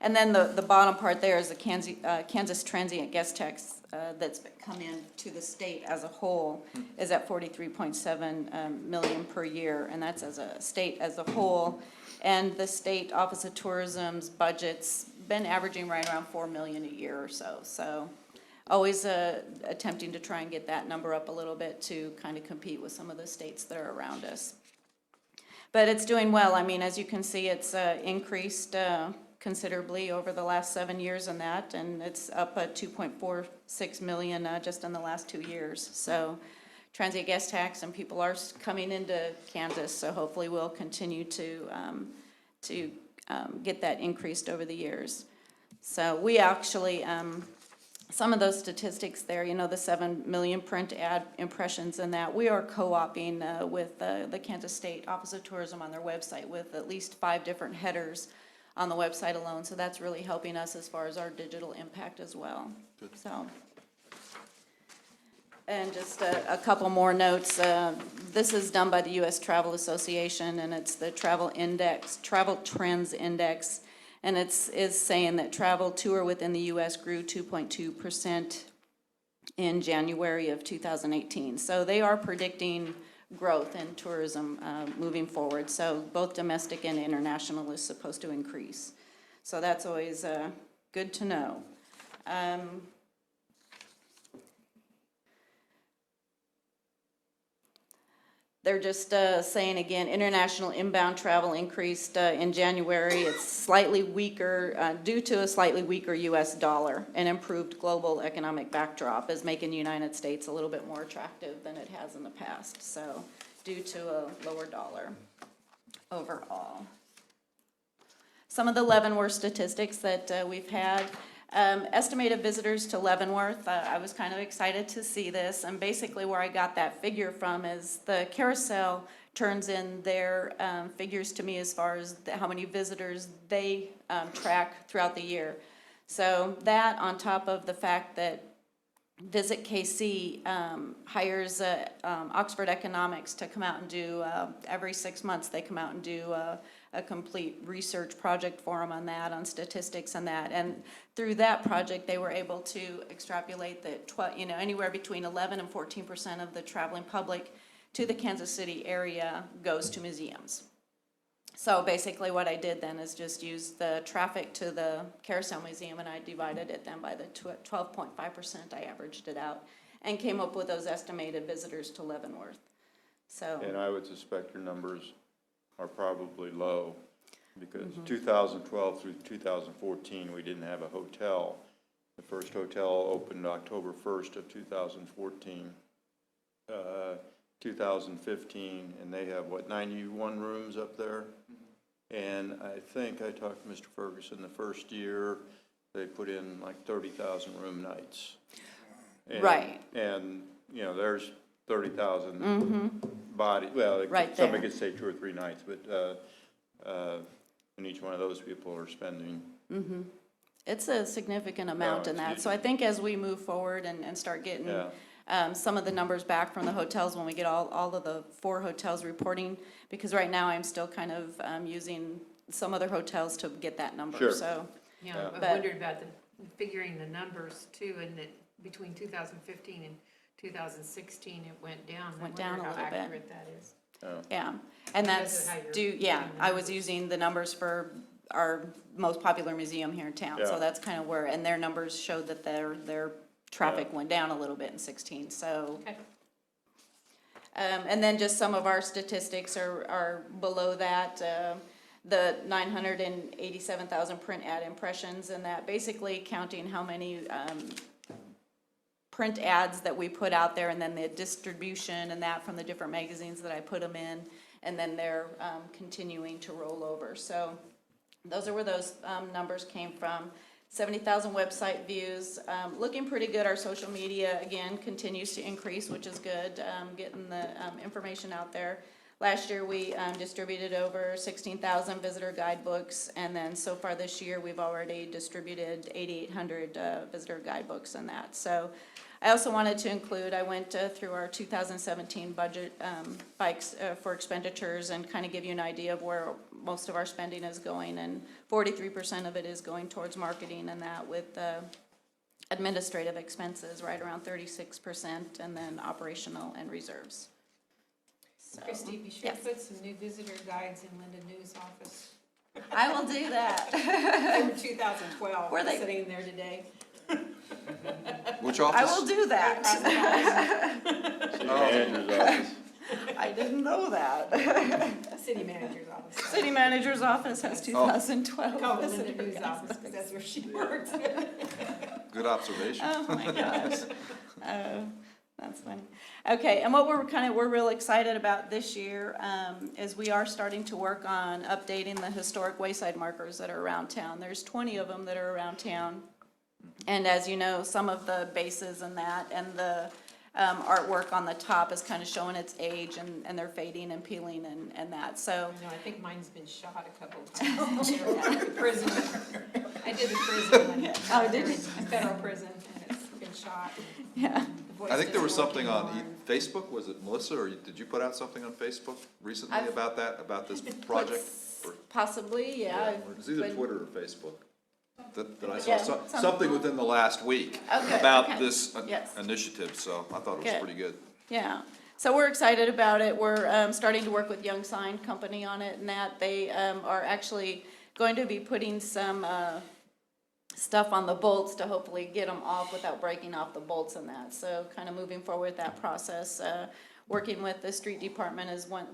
and then the bottom part there is the Kansas transient guest tax that's come in to the state as a whole is at 43.7 million per year, and that's as a state as a whole. And the state Office of Tourism's budget's been averaging right around 4 million a year or so. So always attempting to try and get that number up a little bit to kind of compete with some of the states that are around us. But it's doing well. I mean, as you can see, it's increased considerably over the last 7 years and that, and it's up at 2.46 million just in the last 2 years. So transient guest tax, and people are coming into Kansas, so hopefully we'll continue to get that increased over the years. So we actually, some of those statistics there, you know, the 7 million print ad impressions and that, we are co-oping with the Kansas State Office of Tourism on their website with at least 5 different headers on the website alone, so that's really helping us as far as our digital impact as well. Good. So. And just a couple more notes. This is done by the U.S. Travel Association, and it's the Travel Trends Index, and is saying that travel tour within the U.S. grew 2.2% in January of 2018. So they are predicting growth in tourism moving forward. So both domestic and international is supposed to increase. So that's always good to know. They're just saying again, international inbound travel increased in January. It's slightly weaker due to a slightly weaker U.S. dollar, and improved global economic backdrop is making the United States a little bit more attractive than it has in the past. So due to a lower dollar overall. Some of the Leavenworth statistics that we've had. Estimated visitors to Leavenworth, I was kind of excited to see this, and basically where I got that figure from is the carousel turns in their figures to me as far as how many visitors they track throughout the year. So that, on top of the fact that Visit KC hires Oxford Economics to come out and do, every 6 months they come out and do a complete research project for them on that, on statistics and that. And through that project, they were able to extrapolate that anywhere between 11 and 14% of the traveling public to the Kansas City area goes to museums. So basically what I did then is just use the traffic to the Carousel Museum, and I divided it then by the 12.5%, I averaged it out, and came up with those estimated visitors to Leavenworth. So, And I would suspect your numbers are probably low, because 2012 through 2014, we didn't have a hotel. The first hotel opened October 1st of 2014. 2015, and they have, what, 91 rooms up there? And I think I talked to Mr. Ferguson, the first year, they put in like 30,000 room nights. And- Right. And, you know, there's 30,000 body, well, Right somebody there. could say 2 or 3 nights, but, and each one of those people are spending, it's a significant amount in it's that. huge. So I think as we move forward and start getting yeah. some of the numbers back from the hotels, when we get all of the 4 hotels reporting, because right now I'm still kind of using some other hotels to get that number, Sure. so. Yeah, Yeah. I But- wondered about figuring the numbers too, and that between 2015 and 2016, it went down. Went down a little bit. I wonder how accurate that is. Yeah, and Because that's of how you're yeah, getting the I was numbers. using the numbers for our most popular museum here in town, Yeah. so that's kind of where, and their numbers showed that their traffic went down a little bit in 16, so. Okay. And then just some of our statistics are below that, the 987,000 print ad impressions, and that basically counting how many, print ads that we put out there, and then the distribution and that from the different magazines that I put them in, and then they're continuing to roll over. So those are where those numbers came from. 70,000 website views, looking pretty good. Our social media, again, continues to increase, which is good, getting the information out there. Last year, we distributed over 16,000 visitor guidebooks, and then so far this year, we've already distributed 8,800 visitor guidebooks and that. So I also wanted to include, I went through our 2017 budget bikes for expenditures and kind of give you an idea of where most of our spending is going, and 43% of it is going towards marketing, and that with administrative expenses right around 36%, and then operational and reserves. So, Christie, be sure to yes. put some new visitor guides in Linda News' office. I will do that. They were 2012, Were they? sitting there today. Which office? I will do that. City manager's office. I didn't know that. City manager's office. City manager's office has 2012. Call it Linda News' office, because that's where she works. Good observation. Oh, my gosh. That's funny. Okay, and what we're real excited about this year is we are starting to work on updating the historic wayside markers that are around town. There's 20 of them that are around town. And as you know, some of the bases and that, and the artwork on the top is kind of showing its age, and they're fading and peeling and that, so. I know, I think mine's been shot a couple of times. The prison. I did the prison one. Oh, did you? A federal prison, and it's been shot. Yeah. The voice I think there was doesn't something work on anymore. Facebook, was it Melissa, or did you put out something on Facebook recently I've- about that, about this project? Or- Possibly, yeah. It was either But- Twitter or Facebook, that I Yeah, saw, something. something within the last week Okay, about okay. this Yes. initiative, so I thought it was Good. pretty good. Yeah, so we're excited about it. We're starting to work with Young Sign Company on it, and that they are actually going to be putting some stuff on the bolts to hopefully get them off without breaking off the bolts and that. So kind of moving forward with that process. Working with the street department is what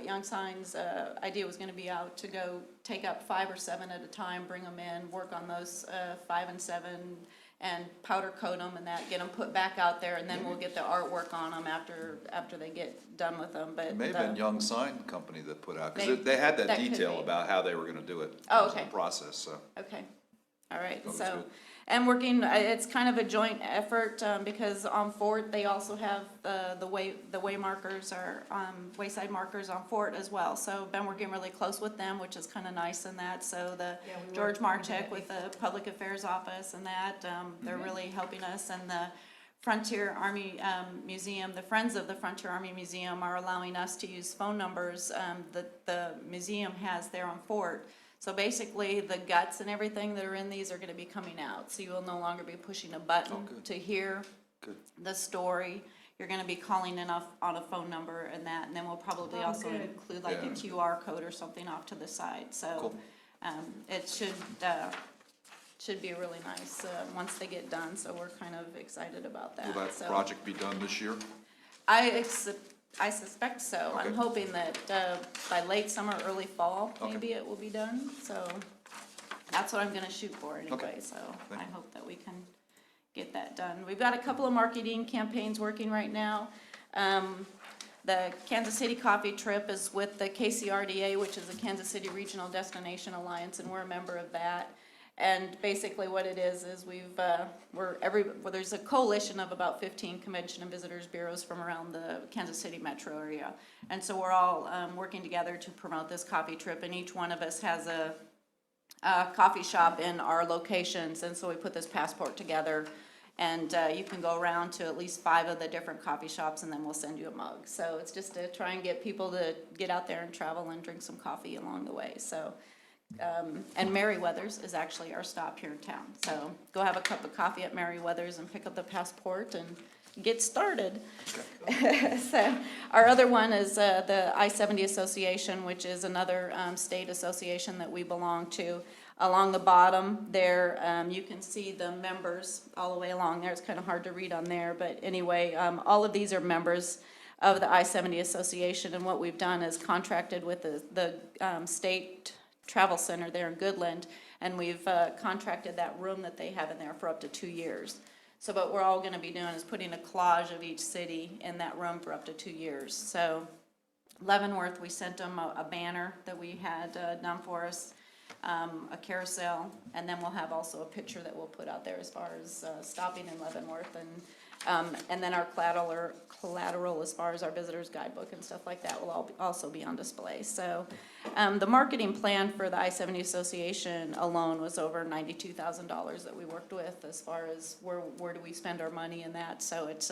Young Sign's idea was gonna be out to go take up 5 or 7 at a time, bring them in, work on those 5 and 7, and powder coat them and that, get them put back out there, and then we'll get the artwork on them after they get done with them, but. It may have been Young Sign Company that put out, They- because they had that that could detail be. about how they were gonna do it. Oh, It was in okay. the process, so. Okay, all right, That was so, good. and working, it's kind of a joint effort, because on Fort, they also have the way markers are, wayside markers on Fort as well. So been working really close with them, which is kind of nice in that, so the Yeah, we George worked Marchek with the Public Affairs Office and that, they're really helping us, and the Frontier Army Museum, the Friends of the Frontier Army Museum are allowing us to use phone numbers that the museum has there on Fort. So basically, the guts and everything that are in these are gonna be coming out, so you will no longer be pushing a button good. to hear Good. the story. you're gonna be calling in on a phone number and that, and then we'll probably Oh, also good. include like a Yeah. QR code or something off to the side, so. Cool. It should be really nice, once they get done, so we're kind of excited about that, Will that so. project be done this year? I suspect so. I'm Okay. hoping that, by late summer, early fall, Okay. maybe it will be done, so. That's what I'm gonna shoot for anyway, Okay. so Thank I you. hope that we can get that done. We've got a couple of marketing campaigns working right now. The Kansas City Coffee Trip is with the KCRDA, which is the Kansas City Regional Destination Alliance, and we're a member of that. And basically what it is there's a coalition of about 15 convention and visitors bureaus from around the Kansas City metro area. And so we're all working together to promote this coffee trip, and each one of us has a coffee shop in our locations, and so we put this passport together. And you can go around to at least 5 of the different coffee shops, and then we'll send you a mug. So it's just to try and get people to get out there and travel and drink some coffee along the way, so. And Merriweather's is actually our stop here in town. So go have a cup of coffee at Merriweather's and pick up the passport and get started. So our other one is the I-70 Association, which is another state association that we belong to. Along the bottom there, you can see the members all the way along there. It's kind of hard to read on there, but anyway, all of these are members of the I-70 Association, and what we've done is contracted with the state travel center there in Goodland, and we've contracted that room that they have in there for up to 2 years. So what we're all gonna be doing is putting a collage of each city in that room for up to 2 years. So Leavenworth, we sent them a banner that we had done for us, a carousel, and then we'll have also a picture that we'll put out there as far as stopping in Leavenworth, and then our collateral as far as our visitors guidebook and stuff like that will all also be on display. So the marketing plan for the I-70 Association alone was over $92,000 that we worked with as far as where do we spend our money in that. So it's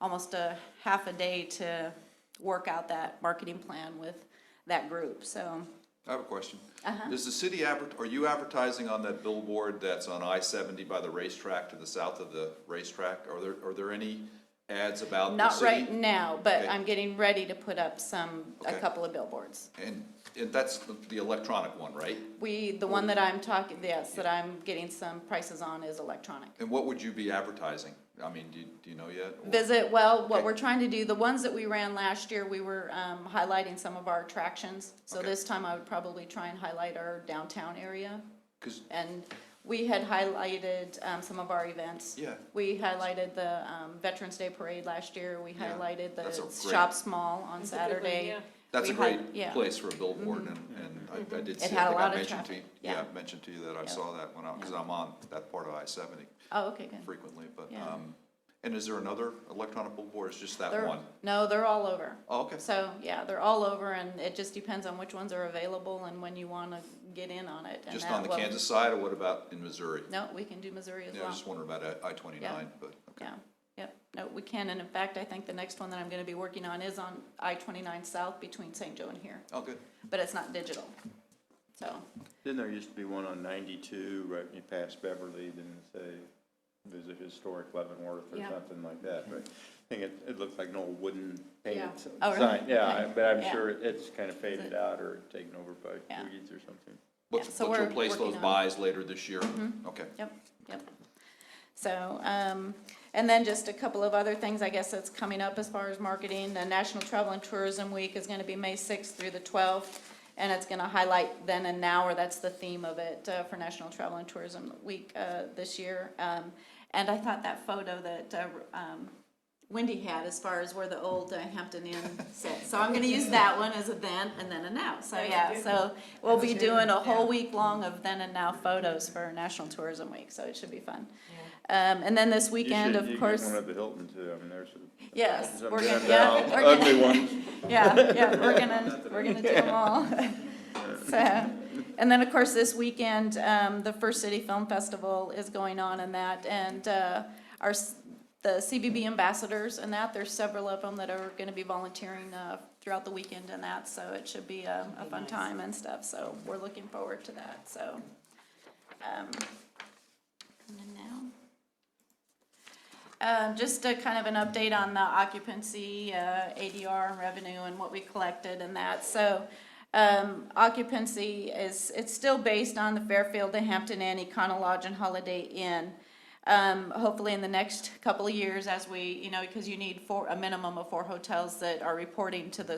almost a half a day to work out that marketing plan with that group, so. I have a question. Uh-huh. Does the city are you advertising on that billboard that's on I-70 by the racetrack to the south of the racetrack? Are there any ads about the Not city? right now, but Okay. I'm getting ready to put up a Okay. couple of billboards. And that's the electronic one, right? The one that I'm talking, yes, that I'm getting some prices on is electronic. And what would you be advertising? I mean, do you know yet? Or- What Okay. we're trying to do, the ones that we ran last year, we were highlighting some of our attractions. So Okay. this time I would probably try and highlight our downtown area. 'Cause- And we had highlighted some of our events. Yeah. We highlighted the Veterans Day Parade last year. We Yeah, highlighted that's a the great- Shop Small on That's a good one, Saturday. yeah. That's a We great yeah. place for a billboard, and I did see, I It had a think lot I of mentioned to traffic, you, yeah. I mentioned to you that I Yeah. saw that because I'm on that part of I-70 Oh, okay, good. frequently, but, Yeah. and is there another electronic billboard, or is just that They're- one? No, they're all over. Oh, okay. So, yeah, they're all over, and it just depends on which ones are available and when you wanna get in on it. And Just that on the will- Kansas side, or what about in Missouri? No, we can do Missouri as Yeah, I well. was just wondering about I-29, but, okay. Yeah, yep, no, we can, and in fact, I think the next one that I'm gonna be working on is on I-29 South between St. Joe and here, Oh, good. but it's not digital, so. Didn't there used to be one on 92, right when you pass Beverly, didn't it say, visit historic Leavenworth or Yeah. something like that, but I think it looked like an old wooden painted Yeah. Oh, really? sign. Yeah, Okay. but I'm Yeah. sure it's kind of faded it- out or taken over by Yeah. weeds or something. Yeah, so But we're you'll place working those on it. buys later this year? Okay. Yep. So, and then just a couple of other things, I guess, that's coming up as far as marketing. The National Travel and Tourism Week is gonna be May 6th through the 12th, and it's gonna highlight then and now, or that's the theme of it, for National Travel and Tourism Week, this year. And I thought that photo that, Wendy had as far as where the old Hampton Inn sits. So I'm gonna use that one as a then and then and now. So, yeah, so we'll be doing a whole week long of then and now photos for National Tourism Week, so it should be fun. And then this weekend, You of should course. get one at the Hilton too, I mean, there's Yes, some we're good gonna, yeah, and we're ugly gonna, ones. yeah, we're gonna do them all. So, and then, of course, this weekend, the First City Film Festival is going on in that, and, the CBB ambassadors and that, there's several of them that are gonna be volunteering, throughout the weekend and that, so it should be a fun time and stuff, so we're looking forward to that, so. And then now. Just a kind of an update on the occupancy, ADR and revenue and what we collected and that. So, occupancy it's still based on the Fairfield, the Hampton Inn, Econo Lodge, and Holiday Inn. Hopefully in the next couple of years, as we, because you need a minimum of 4 hotels that are reporting to the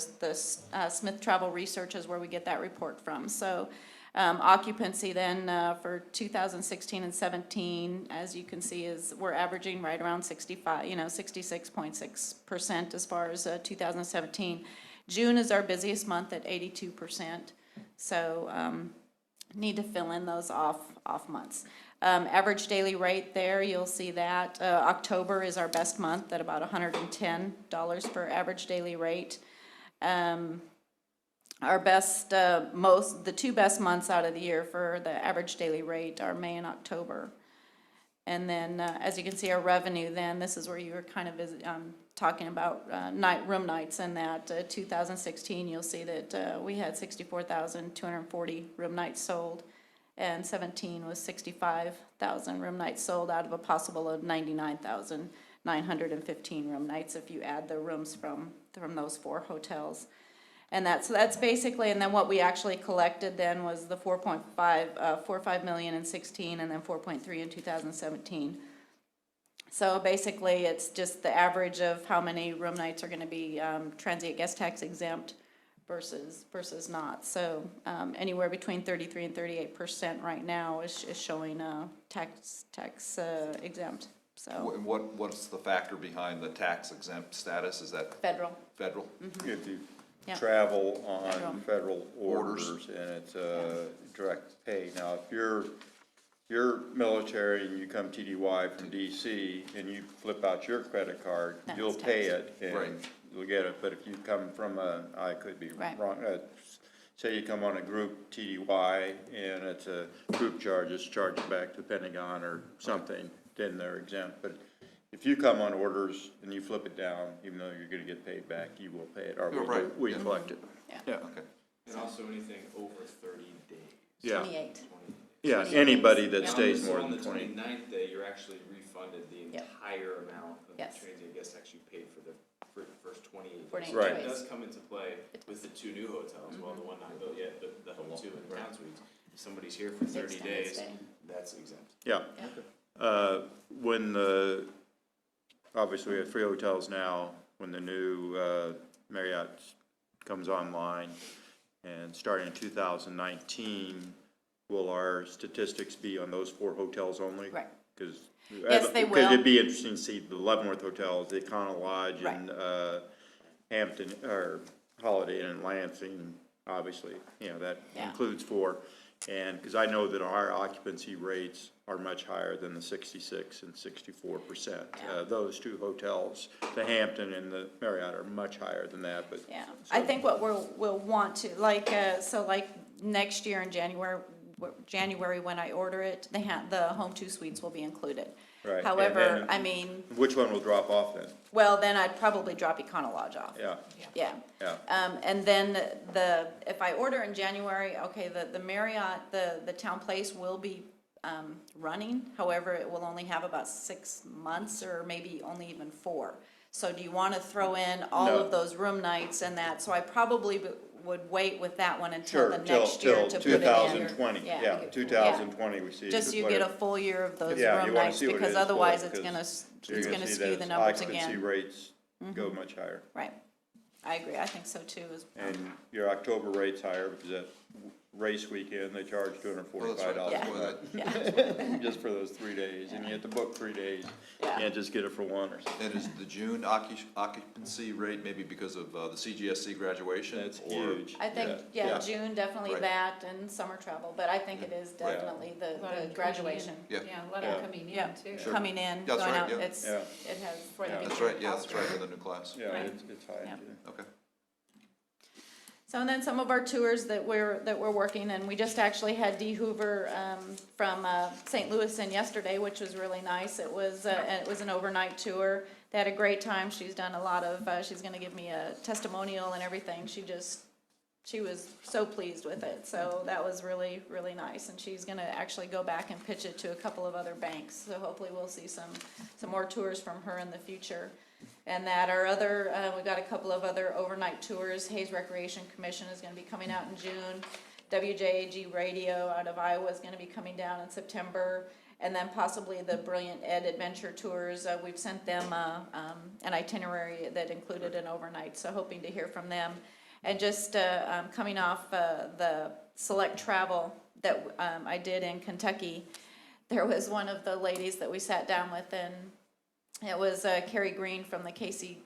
Smith Travel Research is where we get that report from. So, occupancy then for 2016 and 17, as you can see, is we're averaging right around 66.6% as far as 2017. June is our busiest month at 82%. So need to fill in those off months. Average daily rate there, you'll see that October is our best month at about $110 for average daily rate. Our best, the 2 best months out of the year for the average daily rate are May and October. And then, as you can see, our revenue then, this is where you were kind of talking about room nights, and that 2016, you'll see that we had 64,240 room nights sold, and 17 was 65,000 room nights sold out of a possible of 99,915 room nights if you add the rooms from those 4 hotels. And that's basically, and then what we actually collected then was the 4.45 million in 16, and then 4.3 in 2017. So basically, it's just the average of how many room nights are going to be transient guest tax exempt versus not. So anywhere between 33 and 38% right now is showing tax exempt. So What's the factor behind the tax exempt status? Is that federal. federal? If you Yeah. travel on federal Orders. orders and it's direct pay. Now, if you're military and you come TDY from DC and you flip out your credit card, That's you'll pay taxed. it Right. and you'll get it. But if you come from I could be Right. wrong, say you come on a group TDY and it's a group charge, it's charged back to Pentagon or something, then they're exempt. But if you come on orders and you flip it down, even though you're gonna get paid back, you will pay it, or Oh, right. we collect it. Yeah. Yeah, Okay. And also anything over 30 days. yeah, 28. yeah, 28 anybody days. that Yeah. stays So more on than the 20. 29th day, you're actually refunded the Yep. entire amount of the Yes. transient guest tax you paid for the first 28 days. 28 So Right. It days. does come into play with the 2 new hotels, well, the one not built yet, but the home 2 in Town Suites. If somebody's here for 30 Extended days, stay. that's exempt. Yeah. When obviously we have 3 hotels now, when the new Marriott comes online, and starting in 2019, will our statistics be on those 4 hotels only? Right. Because Yes, they will. it'd be interesting to see the Leavenworth hotels, the Econo Lodge, Right. and Hampton, or Holiday Inn in Lansing, obviously, that Yeah. includes 4. And, because I know that our occupancy rates are much higher than the 66 and 64%. Yeah. Those 2 hotels, the Hampton and the Marriott, are much higher than that, but. Yeah, I think what we'll want to, like next year in January when I order it, the home 2 suites will be included. Right, and However, then- Which one will drop off then? then I'd probably drop Econo Lodge off. Yeah, Yeah. yeah, And then if I order in January, okay, the Marriott, the Town Place will be running. However, it will only have about 6 months or maybe only even 4. So do you want to throw in all No. of those room nights and that? So I probably would wait with that one until sure, the till next year to put it in. 2020, Yeah. yeah, 2020 we see. Just so you get a full year of those Yeah, you room wanna nights, see what it because is for, otherwise it's because gonna, you're see skew the those numbers occupancy again. rates go much higher. Right, I agree, I think so too. And your October rate's higher because that race weekend, they charge $245 Yeah. for that. Yeah, Just for those 3 days, and you have to book 3 days. You Yeah. can't just get it for 1 or something. And is the June occupancy rate maybe because of the CGSC graduation? That's or- huge. I think, Yeah. June, definitely Right. that, and summer travel, but I think it is definitely A lot of the coming graduation. in. Yeah. Yeah, a lot Yeah. of coming Yeah, in too. Sure. coming in, That's going right, out, yeah. it has, Yeah. for the That's beginning. right, yeah, that's right, for the new class. Yeah, Right. it's high. Yeah. Okay. So and then some of our tours that we're working, and we just actually had Dee Hoover from St. Louis in yesterday, which was really nice. It was an overnight tour. They had a great time. She's done a lot of. She's going to give me a testimonial and everything. She she was so pleased with it, so that was really, really nice. And she's gonna actually go back and pitch it to a couple of other banks, so hopefully we'll see some more tours from her in the future. And that our other, we got a couple of other overnight tours. Hayes Recreation Commission is gonna be coming out in June. WJAG Radio out of Iowa is gonna be coming down in September. And then possibly the Brilliant Ed Adventure Tours, we've sent them an itinerary that included an overnight, so hoping to hear from them. And just coming off the select travel that I did in Kentucky, there was one of the ladies that we sat down with, and it was Carrie Green from the Kansas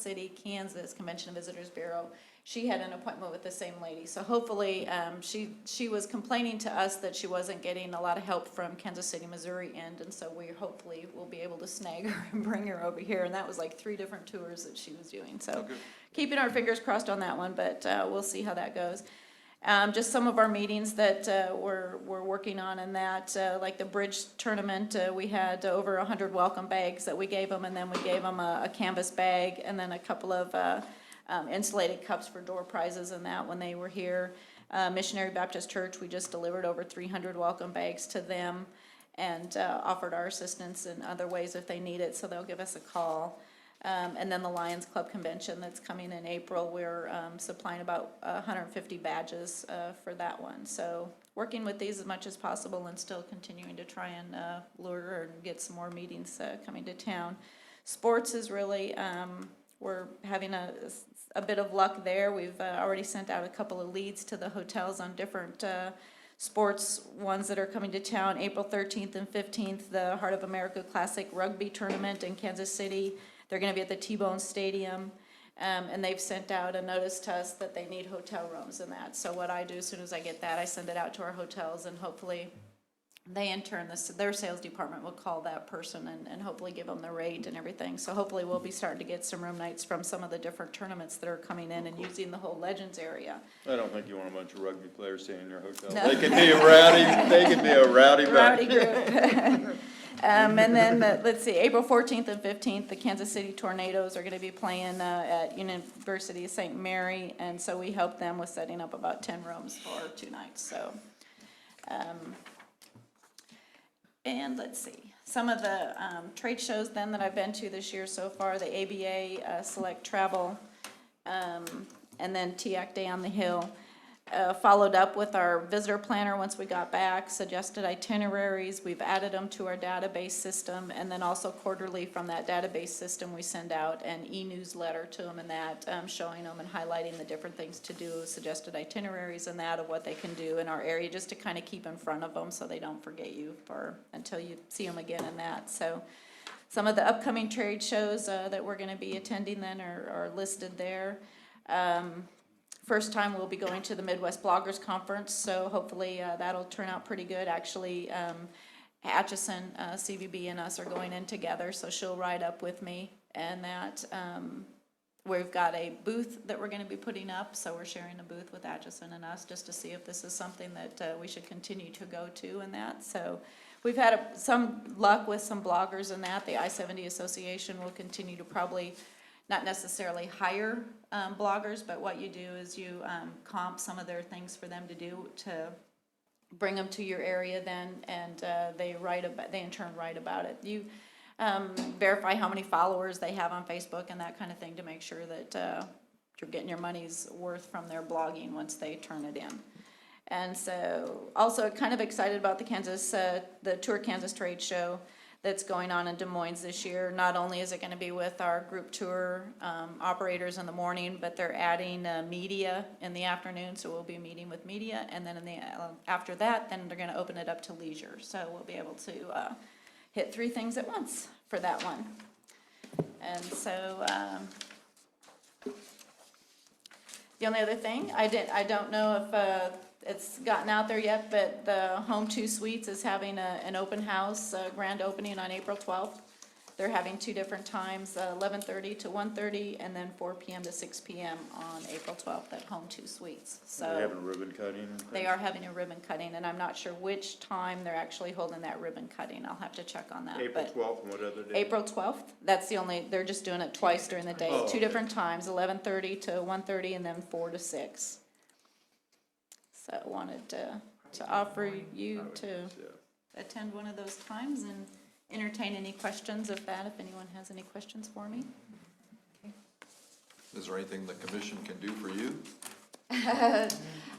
City, Kansas Convention and Visitors Bureau. She had an appointment with the same lady, so hopefully she was complaining to us that she wasn't getting a lot of help from Kansas City, Missouri end, and so we hopefully will be able to snag her and bring her over here. And that was like 3 different tours that she was doing, so keeping our fingers crossed on that one, but we'll see how that goes. Just some of our meetings that we're working on in that, like the bridge tournament, we had over 100 welcome bags that we gave them, and then we gave them a canvas bag, and then a couple of insulated cups for door prizes and that when they were here. Missionary Baptist Church, we just delivered over 300 welcome bags to them and offered our assistance in other ways if they need it, so they'll give us a call. And then the Lions Club Convention that's coming in April, we're supplying about 150 badges for that one. So working with these as much as possible and still continuing to try and lure and get some more meetings coming to town. Sports is really, we're having a bit of luck there. We've already sent out a couple of leads to the hotels on different sports ones that are coming to town. April 13th and 15th, the Heart of America Classic Rugby Tournament in Kansas City. They're going to be at the T-Bone Stadium, and they've sent out a notice to us that they need hotel rooms and that. So what I do as soon as I get that, I send it out to our hotels, and hopefully they in turn, their sales department will call that person and hopefully give them the rate and everything. So hopefully we'll be starting to get some room nights from some of the different tournaments that are coming in and using the whole Legends area. I don't think you want a bunch of rugby players staying in your hotel. No. They can be rowdy, they can be a rowdy bunch. Rowdy group. And then, let's see, April 14th and 15th, the Kansas City Tornadoes are going to be playing at University of St. Mary, and so we helped them with setting up about 10 rooms for 2 nights. So, and let's see, some of the trade shows then that I've been to this year so far, the ABA Select Travel, and then TIAC Day on the Hill. Followed up with our visitor planner once we got back, suggested itineraries, we've added them to our database system, and then also quarterly from that database system we send out an e-newsletter to them and that, showing them and highlighting the different things to do, suggested itineraries and that of what they can do in our area, just to kind of keep in front of them so they don't forget you until you see them again in that. So some of the upcoming trade shows that we're going to be attending then are listed there. First time we'll be going to the Midwest Bloggers Conference, so hopefully that'll turn out pretty good. Actually, Atchison, CVB, and us are going in together, so she'll ride up with me. And that we've got a booth that we're going to be putting up, so we're sharing a booth with Atchison and us just to see if this is something that we should continue to go to and that. So we've had some luck with some bloggers and that. The I-70 Association will continue to probably not necessarily hire bloggers, but what you do is you comp some of their things for them to do to bring them to your area then, and they in turn write about it. You verify how many followers they have on Facebook and that kind of thing to make sure that you're getting your money's worth from their blogging once they turn it in. And so also kind of excited about the Tour Kansas Trade Show that's going on in Des Moines this year. Not only is it going to be with our group tour operators in the morning, but they're adding media in the afternoon, so we'll be meeting with media, and then after that, then they're going to open it up to leisure. So we'll be able to hit 3 things at once for that one. And so the only other thing, I don't know if it's gotten out there yet, but the Home 2 Suites is having an open house, grand opening on April 12th. They're having two different times, 11:30 to 1:30, and then 4 PM to 6 PM on April 12th at Home 2 Suites. They So having ribbon cutting and things? they are having a ribbon cutting, and I'm not sure which time they're actually holding that ribbon cutting. I'll have to check on that. April But 12th, and what other day? April 12th, that's the only, they're just doing it twice during the day, Oh, two okay. different times, 11:30 to 1:30, and then 4 to 6. So I wanted to offer you to Yeah. attend one of those times and entertain any questions if anyone has any questions for me. Is there anything the commission can do for you? No,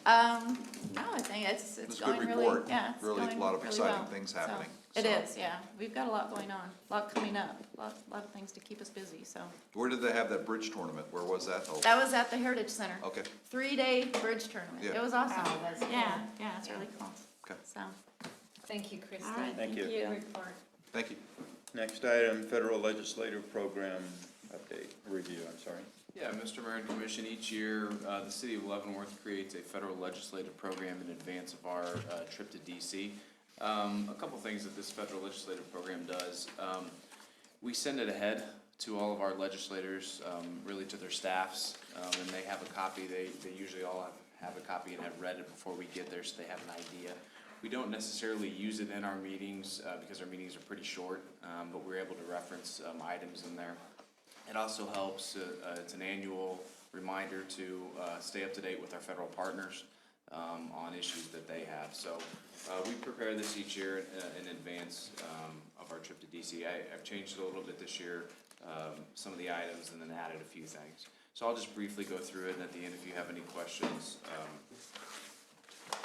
I think it's It's a going good really, report. yeah, it's Really, going a lot of really exciting well. things So, happening. It So, is, yeah. We've got a lot going on, a lot coming up, a lot of things to keep us busy, so. Where did they have that bridge tournament? Where was that held? That was at the Heritage Center. Okay, 3-day bridge tournament. Yeah. It was awesome. Wow, that's cool. Yeah, yeah, it's really cool. Okay. So, Thank you, Krista. all right, Thank thank you. you. Good report. thank you. Next item, federal legislative program update, review, I'm sorry. Yeah, Mr. Mayor and Commission, each year, the city of Leavenworth creates a federal legislative program in advance of our trip to DC. A couple things that this federal legislative program does. We send it ahead to all of our legislators, really to their staffs, and they have a copy. They usually all have a copy and have read it before we get there, so they have an idea. We don't necessarily use it in our meetings because our meetings are pretty short, but we're able to reference items in there. It also helps, it's an annual reminder to stay up to date with our federal partners on issues that they have. So we prepare this each year in advance of our trip to DC. I've changed it a little bit this year, some of the items, and then added a few things. So I'll just briefly go through it, and at the end, if you have any questions.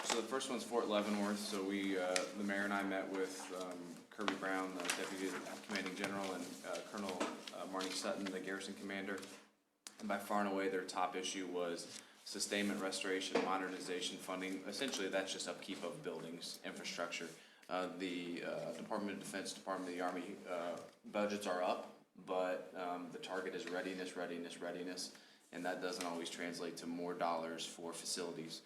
So the first one's Fort Leavenworth. So the mayor and I met with Kirby Brown, the Deputy Commanding General, and Colonel Marnie Sutton, the garrison commander. And by far and away, their top issue was sustainment, restoration, modernization funding. Essentially, that's just upkeep of buildings, infrastructure. The Department of Defense, Department of the Army budgets are up, but the target is readiness, readiness, readiness, and that doesn't always translate to more dollars for facilities.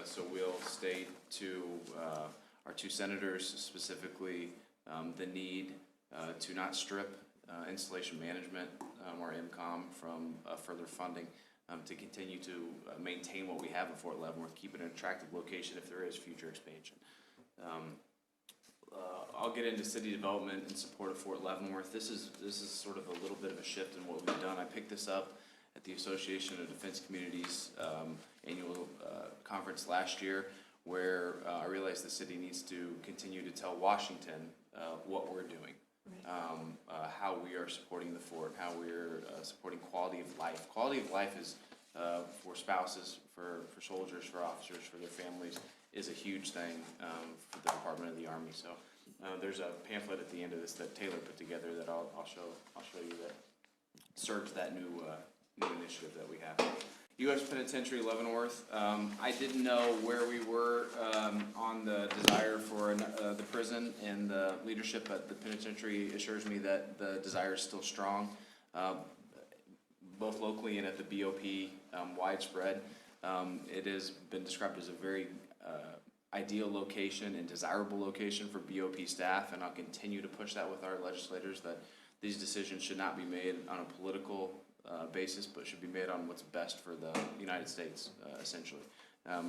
So we'll state to our two senators specifically the need to not strip installation management or IMCOM from further funding to continue to maintain what we have in Fort Leavenworth, keep it an attractive location if there is future expansion. I'll get into city development in support of Fort Leavenworth. This is sort of a little bit of a shift in what we've done. I picked this up at the Association of Defense Communities annual conference last year, where I realized the city needs to continue to tell Washington what we're doing, how we are supporting the fort, how we're supporting quality of life. Quality of life is for spouses, for soldiers, for officers, for their families, is a huge thing for the Department of the Army. So there's a pamphlet at the end of this that Taylor put together that I'll show you that serves that new initiative that we have. U.S. Penitentiary Leavenworth. I didn't know where we were on the desire for the prison, and the leadership at the penitentiary assures me that the desire is still strong, both locally and at the BOP, widespread. It has been described as a very ideal location and desirable location for BOP staff, and I'll continue to push that with our legislators, that these decisions should not be made on a political basis, but should be made on what's best for the United States, essentially. I'll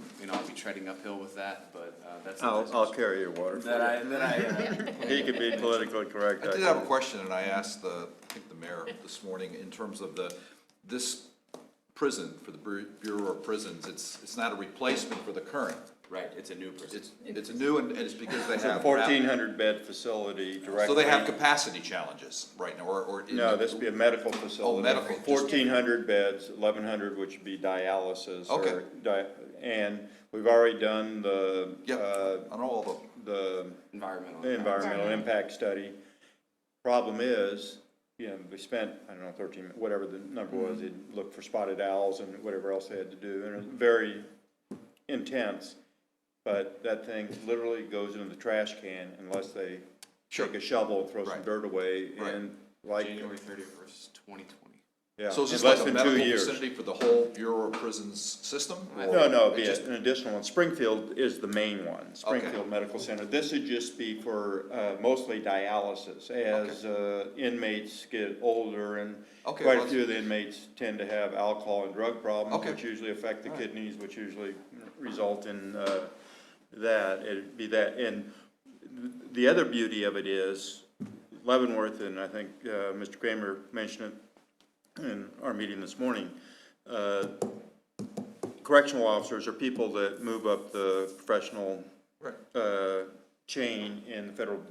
be treading uphill with that, but that's the I'll carry your water for you. He can be politically correct. I did have a question, and I asked I think the mayor this morning, in terms of this prison, for the Bureau of Prisons, it's not a replacement for the current. Right, it's a new prison. It's a new, and it's because they It's a have. 1,400-bed facility directly. So they have capacity challenges right now, or. No, this would be a medical facility. medical. 1,400 beds, 1,100 which would be dialysis. Okay. And we've already done the. On all the Environmental impact study. Problem is, we spent, I don't know, 13, whatever the number was, they looked for spotted owls and whatever else they had to do, and it was very intense. But that thing literally goes into the trash can unless they take a shovel and throw some dirt away, and like. January 31st, 2020. Yeah, So is in this less like a than 2 medical years. facility for the whole Bureau of Prisons system? or No, it'd be just- an additional one. Springfield is the main one, Springfield Medical Center. This would just be for mostly dialysis. As inmates get older, and Okay, quite a well, few of the inmates tend to have alcohol and drug problems, Okay. which usually affect the All right. kidneys, which usually result in that. It'd be that. And the other beauty of it is Leavenworth, and I think Mr. Kramer mentioned it in our meeting this morning, correctional officers are people that move up the professional chain in the federal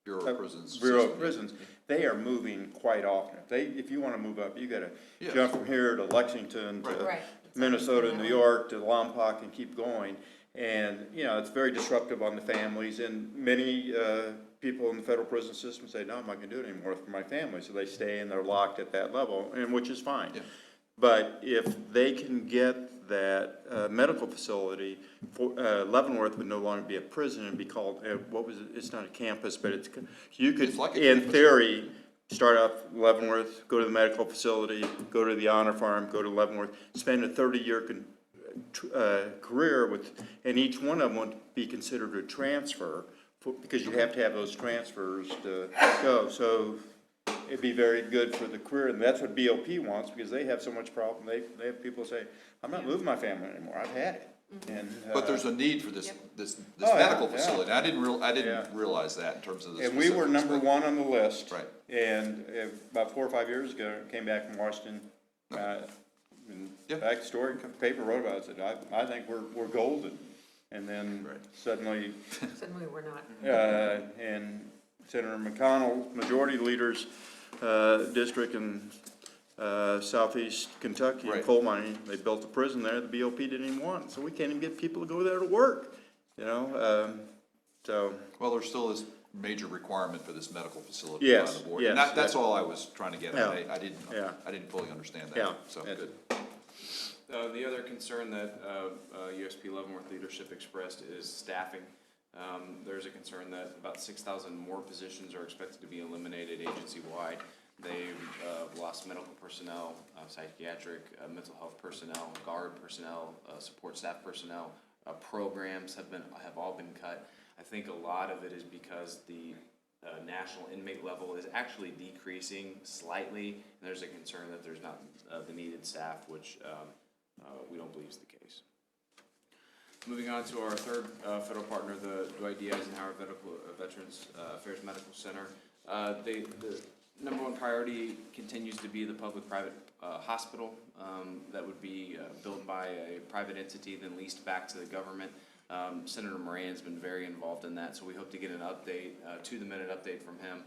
Bureau of Prisons. Bureau of system. Prisons. They are moving quite often. If you want to move up, you got to Yes. jump from here to Lexington to Right. Minnesota, New York, to Lompoc, and keep going. And, you know, it's very disruptive on the families, and many people in the federal prison system say, no, I'm not gonna do it anymore for my family, so they stay and they're locked at that level, and which is fine. Yeah. But if they can get that medical facility, Leavenworth would no longer be a prison and be called, what was it, it's not a campus, but you could, It's like a in campus. theory, start off Leavenworth, go to the medical facility, go to the honor farm, go to Leavenworth, spend a 30-year career with, and each one of them would be considered a transfer, because you have to have those transfers to go. So it'd be very good for the career, and that's what BOP wants, because they have so much problem. They have people say, I'm not moving my family anymore, I've had it. And, But there's a need for this Oh, yeah, medical yeah. facility. I didn't Yeah. realize that in terms of the and we were specifics, number but- one on the list. Right. And about 4 or 5 years ago, came back from Washington, and Yep. back story, paper wrote about it, said, I think we're golden. And then Right. Suddenly we're not. and Senator McConnell, majority leaders, district in southeast Kentucky, Right. coal mining, they built a prison there, the BOP didn't even want it, so we can't even get people to go there to work, you know, so. Well, there still is major requirement for this medical facility by Yes, the board. yes, And that's yeah. all I was trying to get at. Yeah. I didn't fully understand that. Yeah. So, Yeah. good. The other concern that USP Leavenworth leadership expressed is staffing. There's a concern that about 6,000 more positions are expected to be eliminated agency-wide. They've lost medical personnel, psychiatric, mental health personnel, guard personnel, support staff personnel. Programs have all been cut. I think a lot of it is because the national inmate level is actually decreasing slightly, and there's a concern that there's not the needed staff, which we don't believe is the case. Moving on to our third federal partner, the Dwight D. Eisenhower Veterans Affairs Medical Center. The number one priority continues to be the public-private hospital that would be built by a private entity, then leased back to the government. Senator Moran's been very involved in that, so we hope to get an update, to-the-minute update from him.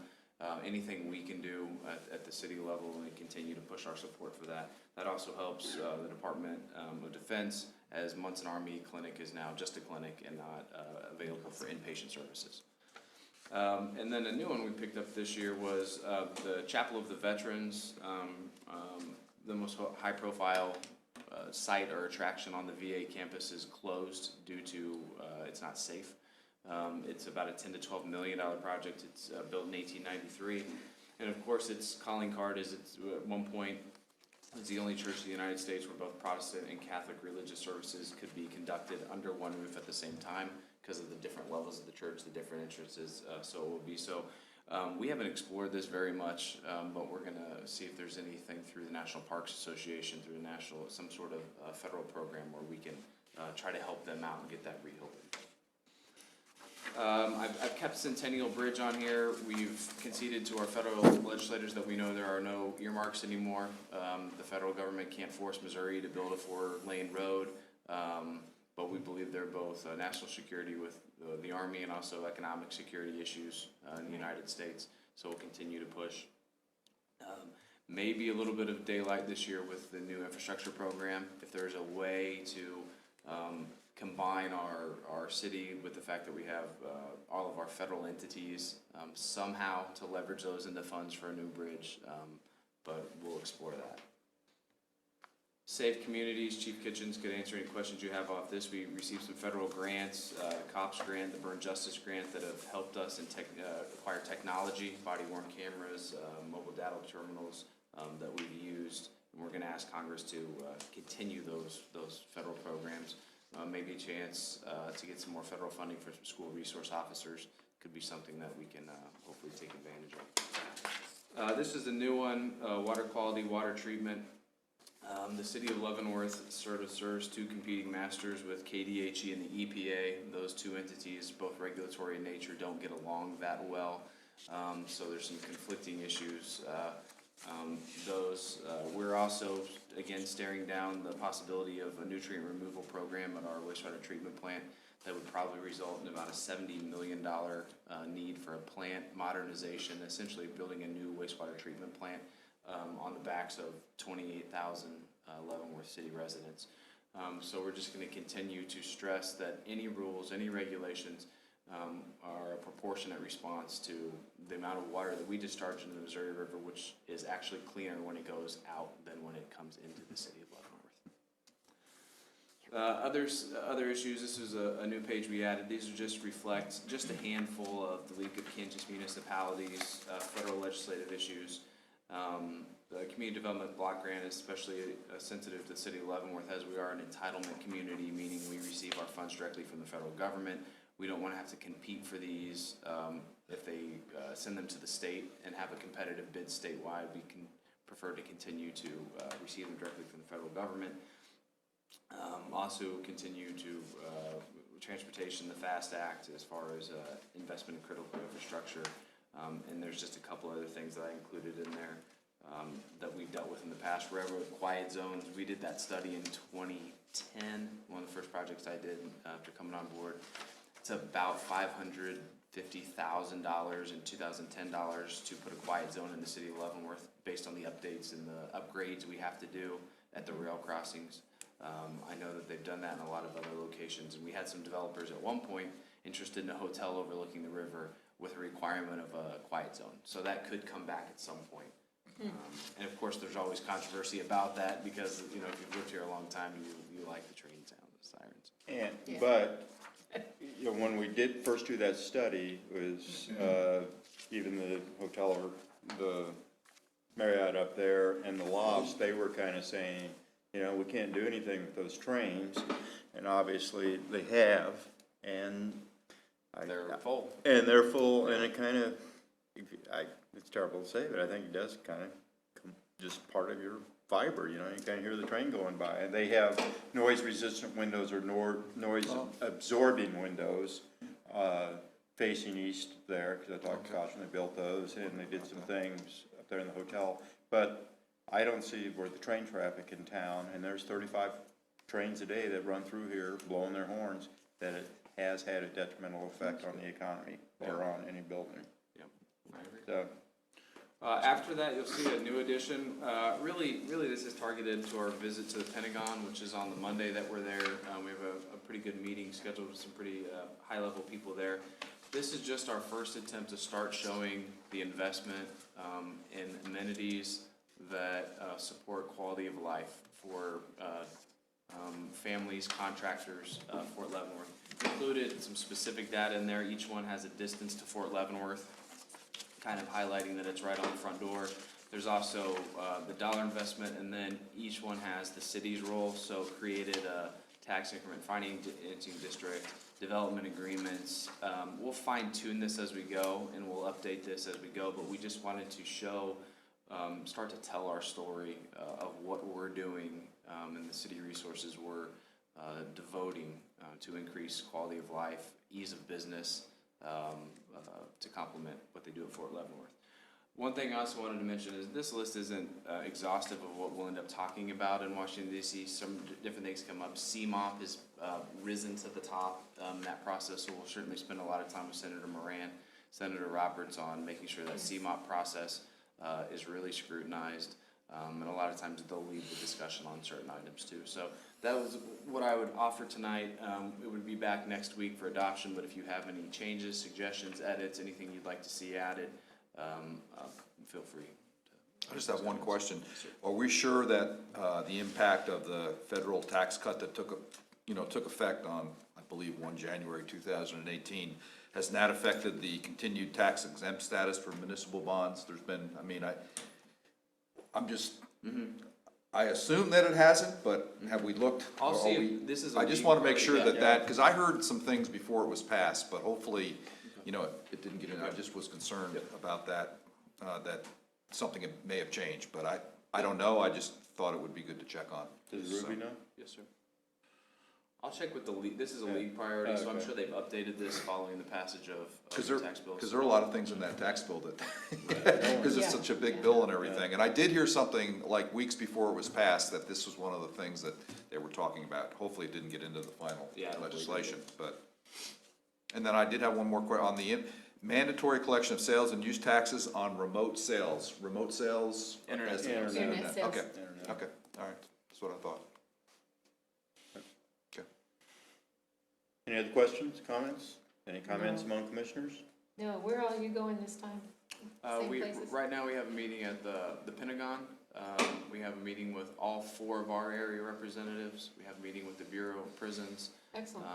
Anything we can do at the city level, and we continue to push our support for that. That also helps the Department of Defense, as Munson Army Clinic is now just a clinic and not available for inpatient services. And then a new one we picked up this year was the Chapel of the Veterans, the most high-profile site or attraction on the VA campus is closed due to it's not safe. It's about a $10 to $12 million project. It's built in 1893. And of course, its calling card is it's at one point it's the only church in the United States where both Protestant and Catholic religious services could be conducted under one roof at the same time because of the different levels of the church, the different entrances, so it will be. So we haven't explored this very much, but we're gonna see if there's anything through the National Parks Association, through some sort of federal program where we can try to help them out and get that reopened. I've kept Centennial Bridge on here. We've conceded to our federal legislators that we know there are no earmarks anymore. The federal government can't force Missouri to build a 4-lane road, but we believe they're both national security with the Army and also economic security issues in the United States. So we'll continue to push. Maybe a little bit of daylight this year with the new infrastructure program. If there's a way to combine our city with the fact that we have all of our federal entities somehow to leverage those into funds for a new bridge, but we'll explore that. Safe Communities, Chief Kitchens could answer any questions you have off this. We received some federal grants, COPS grant, the Burn Justice grant that have helped us in acquire technology, body-worn cameras, mobile data terminals, that we've used. And we're gonna ask Congress to continue those federal programs. Maybe a chance to get some more federal funding for some school resource officers could be something that we can hopefully take advantage of. This is the new one, water quality, water treatment. The city of Leavenworth sort of serves two competing masters with KDHE and the EPA. Those two entities, both regulatory in nature, don't get along that well. So there's some conflicting issues. We're also, again, staring down the possibility of a nutrient removal program at our wastewater treatment plant that would probably result in about a $70 million need for a plant modernization, essentially building a new wastewater treatment plant on the backs of 28,000 Leavenworth city residents. So we're just going to continue to stress that any rules, any regulations are a proportionate response to the amount of water that we discharge into the Missouri River, which is actually cleaner when it goes out than when it comes into the city of Leavenworth. Other issues, this is a new page we added. These are just reflect just a handful of the League of Kansas Municipalities, federal legislative issues. The community development block grant is especially sensitive to the city of Leavenworth, as we are an entitlement community, meaning we receive our funds directly from the federal government. We don't want to have to compete for these. If they send them to the state and have a competitive bid statewide, we can prefer to continue to receive them directly from the federal government. Also continue to transportation, the FAST Act, as far as investment in critical infrastructure. And there's just a couple other things that I included in there that we've dealt with in the past. Railroad quiet zones, we did that study in 2010, one of the first projects I did after coming on board. It's about $550,000 in 2010 to put a quiet zone in the city of Leavenworth based on the updates and the upgrades we have to do at the rail crossings. I know that they've done that in a lot of other locations, and we had some developers at one point interested in a hotel overlooking the river with a requirement of a quiet zone. So that could come back at some point. And of course, there's always controversy about that because, you know, if you've lived here a long time, you like the train sound, the sirens. And, but, you know, when we did first do that study, was, even the hotel or the Marriott up there and the lofts, they were kind of saying, you know, we can't do anything with those trains, and obviously they have, and They're full. And they're full, and it kind of, it's terrible to say, but I think it does kind of come just part of your fiber, you know, you kind of hear the train going by. And they have noise-resistant windows or noise-absorbing windows facing east there, because I talked to Kosh when they built those, and they did some things up there in the hotel. But I don't see where the train traffic in town, and there's 35 trains a day that run through here blowing their horns, that it has had a detrimental effect on the economy or on any building. Yep, I agree. So, after that, you'll see a new addition. Really, this is targeted to our visit to the Pentagon, which is on the Monday that we're there. We have a pretty good meeting scheduled with some pretty high-level people there. This is just our first attempt to start showing the investment in amenities that support quality of life for families, contractors, Fort Leavenworth. Included some specific data in there. Each one has a distance to Fort Leavenworth, kind of highlighting that it's right on the front door. There's also the dollar investment, and then each one has the city's role. So created a tax increment financing district, development agreements. We'll fine tune this as we go, and we'll update this as we go, but we just wanted to show, start to tell our story of what we're doing and the city resources we're devoting to increase quality of life, ease of business, to complement what they do at Fort Leavenworth. One thing I also wanted to mention is this list isn't exhaustive of what we'll end up talking about in Washington, D.C. Some different things come up. CMOP has risen to the top in that process, so we'll certainly spend a lot of time with Senator Moran, Senator Roberts on making sure that CMOP process is really scrutinized. And a lot of times they'll lead the discussion on certain items too. So that was what I would offer tonight. It would be back next week for adoption, but if you have any changes, suggestions, edits, anything you'd like to see added, feel free. I just have one question. Are we sure that the impact of the federal tax cut that took effect on, I believe, 1 January 2018, has not affected the continued tax exempt status for municipal bonds? There's been, I mean, I'm just, I assume that it hasn't, but have we looked? I'll or are see if we- this is a I just league wanna make priority, sure yeah. that, because I heard some things before it was passed, but hopefully, you know, it didn't get in. I just was concerned about that, that something may have changed, but I don't know. I just thought it would be good to check on. Does Ruby know? Yes, sir. I'll check with the league, this is a league priority, so I'm sure they've updated this following the passage of the tax bills. Because there are a lot of things in that tax bill that, because it's such a big bill and everything. And I did hear something like weeks before it was passed, that this was one of the things that they were talking about. Hopefully it didn't get into the final Yeah, I don't believe it legislation, but. And then I did have one more on the mandatory collection of sales and use taxes on remote sales. Remote sales? Internet as- Internet sales. Okay, okay, all right, that's what I thought. Okay. Any other questions, comments? Any comments among commissioners? No, where are you going this time? Same places? Right now, we have a meeting at the Pentagon. We have a meeting with all 4 of our area representatives. We have a meeting with the Bureau of Prisons. Excellent.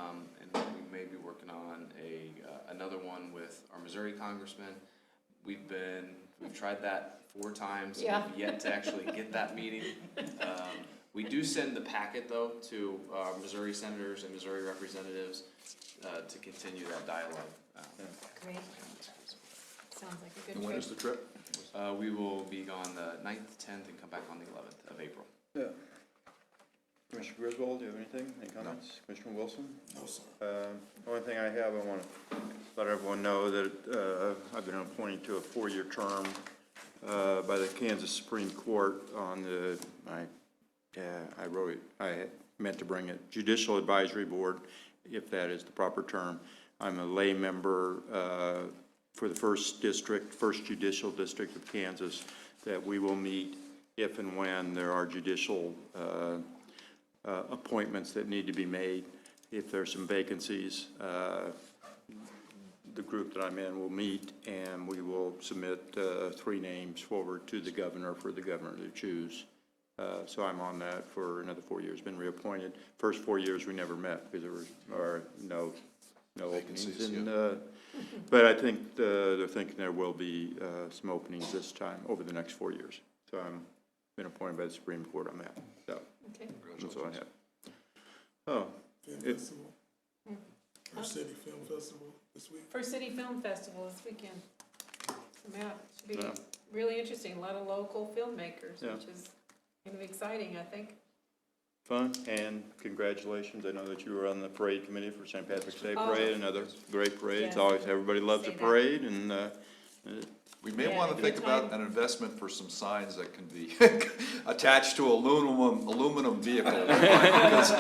And we may be working on another one with our Missouri congressman. We've tried that 4 times. Yeah. We've yet to actually get that meeting. We do send the packet, though, to Missouri senators and Missouri representatives to continue that dialogue. Great. Sounds like a good trip. And when is the trip? We will be gone the 9th, 10th, and come back on the 11th of April. Yeah. Commissioner Griswold, do you have anything, any comments? Commissioner Wilson? No, sir. Only thing I have, I want to let everyone know that I've been appointed to a 4-year term by the Kansas Supreme Court on the, I meant to bring it, Judicial Advisory Board, if that is the proper term. I'm a lay member for the first judicial district of Kansas, that we will meet if and when there are judicial appointments that need to be made. If there's some vacancies, the group that I'm in will meet, and we will submit 3 names forward to the governor for the governor to choose. So I'm on that for another 4 years, been reappointed. First 4 years, we never met because there were no openings. Vacancies, And, but I think they're thinking there will be some openings this time over the next 4 years. So I'm been appointed by the Supreme Court on that. So Okay. that's all I have. Oh, Film It- Festival. Our city film festival this week. First City Film Festival this weekend. Come out, should be Yeah. really interesting, a lot of local filmmakers, Yeah. which is gonna be exciting, I think. fun, and congratulations. I know that you were on the parade committee for St. Patrick's Day Oh. Parade, another great parade. It's Yes. always, everybody loves a Say that. parade, and We may Yeah, want to good think about time. an investment for some signs that can be attached to aluminum vehicles. Because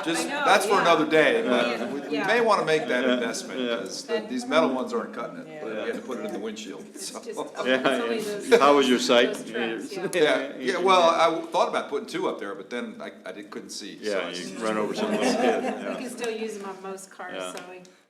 just, I know, that's for yeah. another day, Yeah, but we yeah. may want to make that investment, because these metal ones aren't cutting it. Yeah. We had to put it in the windshield, It's so. just, it's Yeah, only yeah. those. How was your sight? Those tracks, yeah. Yeah, well, I thought about putting 2 up there, but then couldn't see. so yeah, I you just- run over some little kid, You yeah. can still use them on most cars, Yeah. so.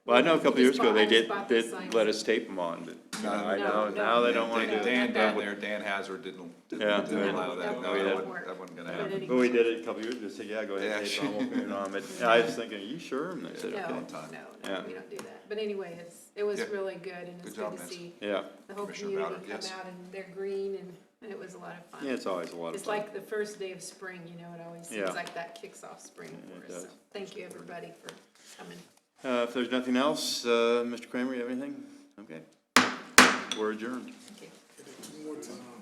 Well, I know a couple of years ago, they I just bought the did signs. let us tape them on, but I know, No, now they don't want to do it. Dan down there, Dan Hazard didn't Yeah. allow that. No, No, we that didn't. wasn't gonna But happen. anyway. But we did it a couple of years ago, said, yeah, go Yeah, ahead, tape sure. on, we'll put it on, but I was thinking, are you sure? And they said, No, okay. no, Yeah. we don't do that. But anyway, it was Yeah. really good, and it's Good good job, to Nancy. see Yeah, the whole Commissioner community Ballard, come yes. out, and they're green, and it was a lot of fun. yeah, it's always a lot of It's fun. like the first day of spring, you know, it always Yeah. seems like that kicks off spring Yeah, it for us. So does. thank you, everybody, for coming. If there's nothing else, Mr. Kramer, you have anything? Okay. We're adjourned. Thank you. Hit it 2 more times.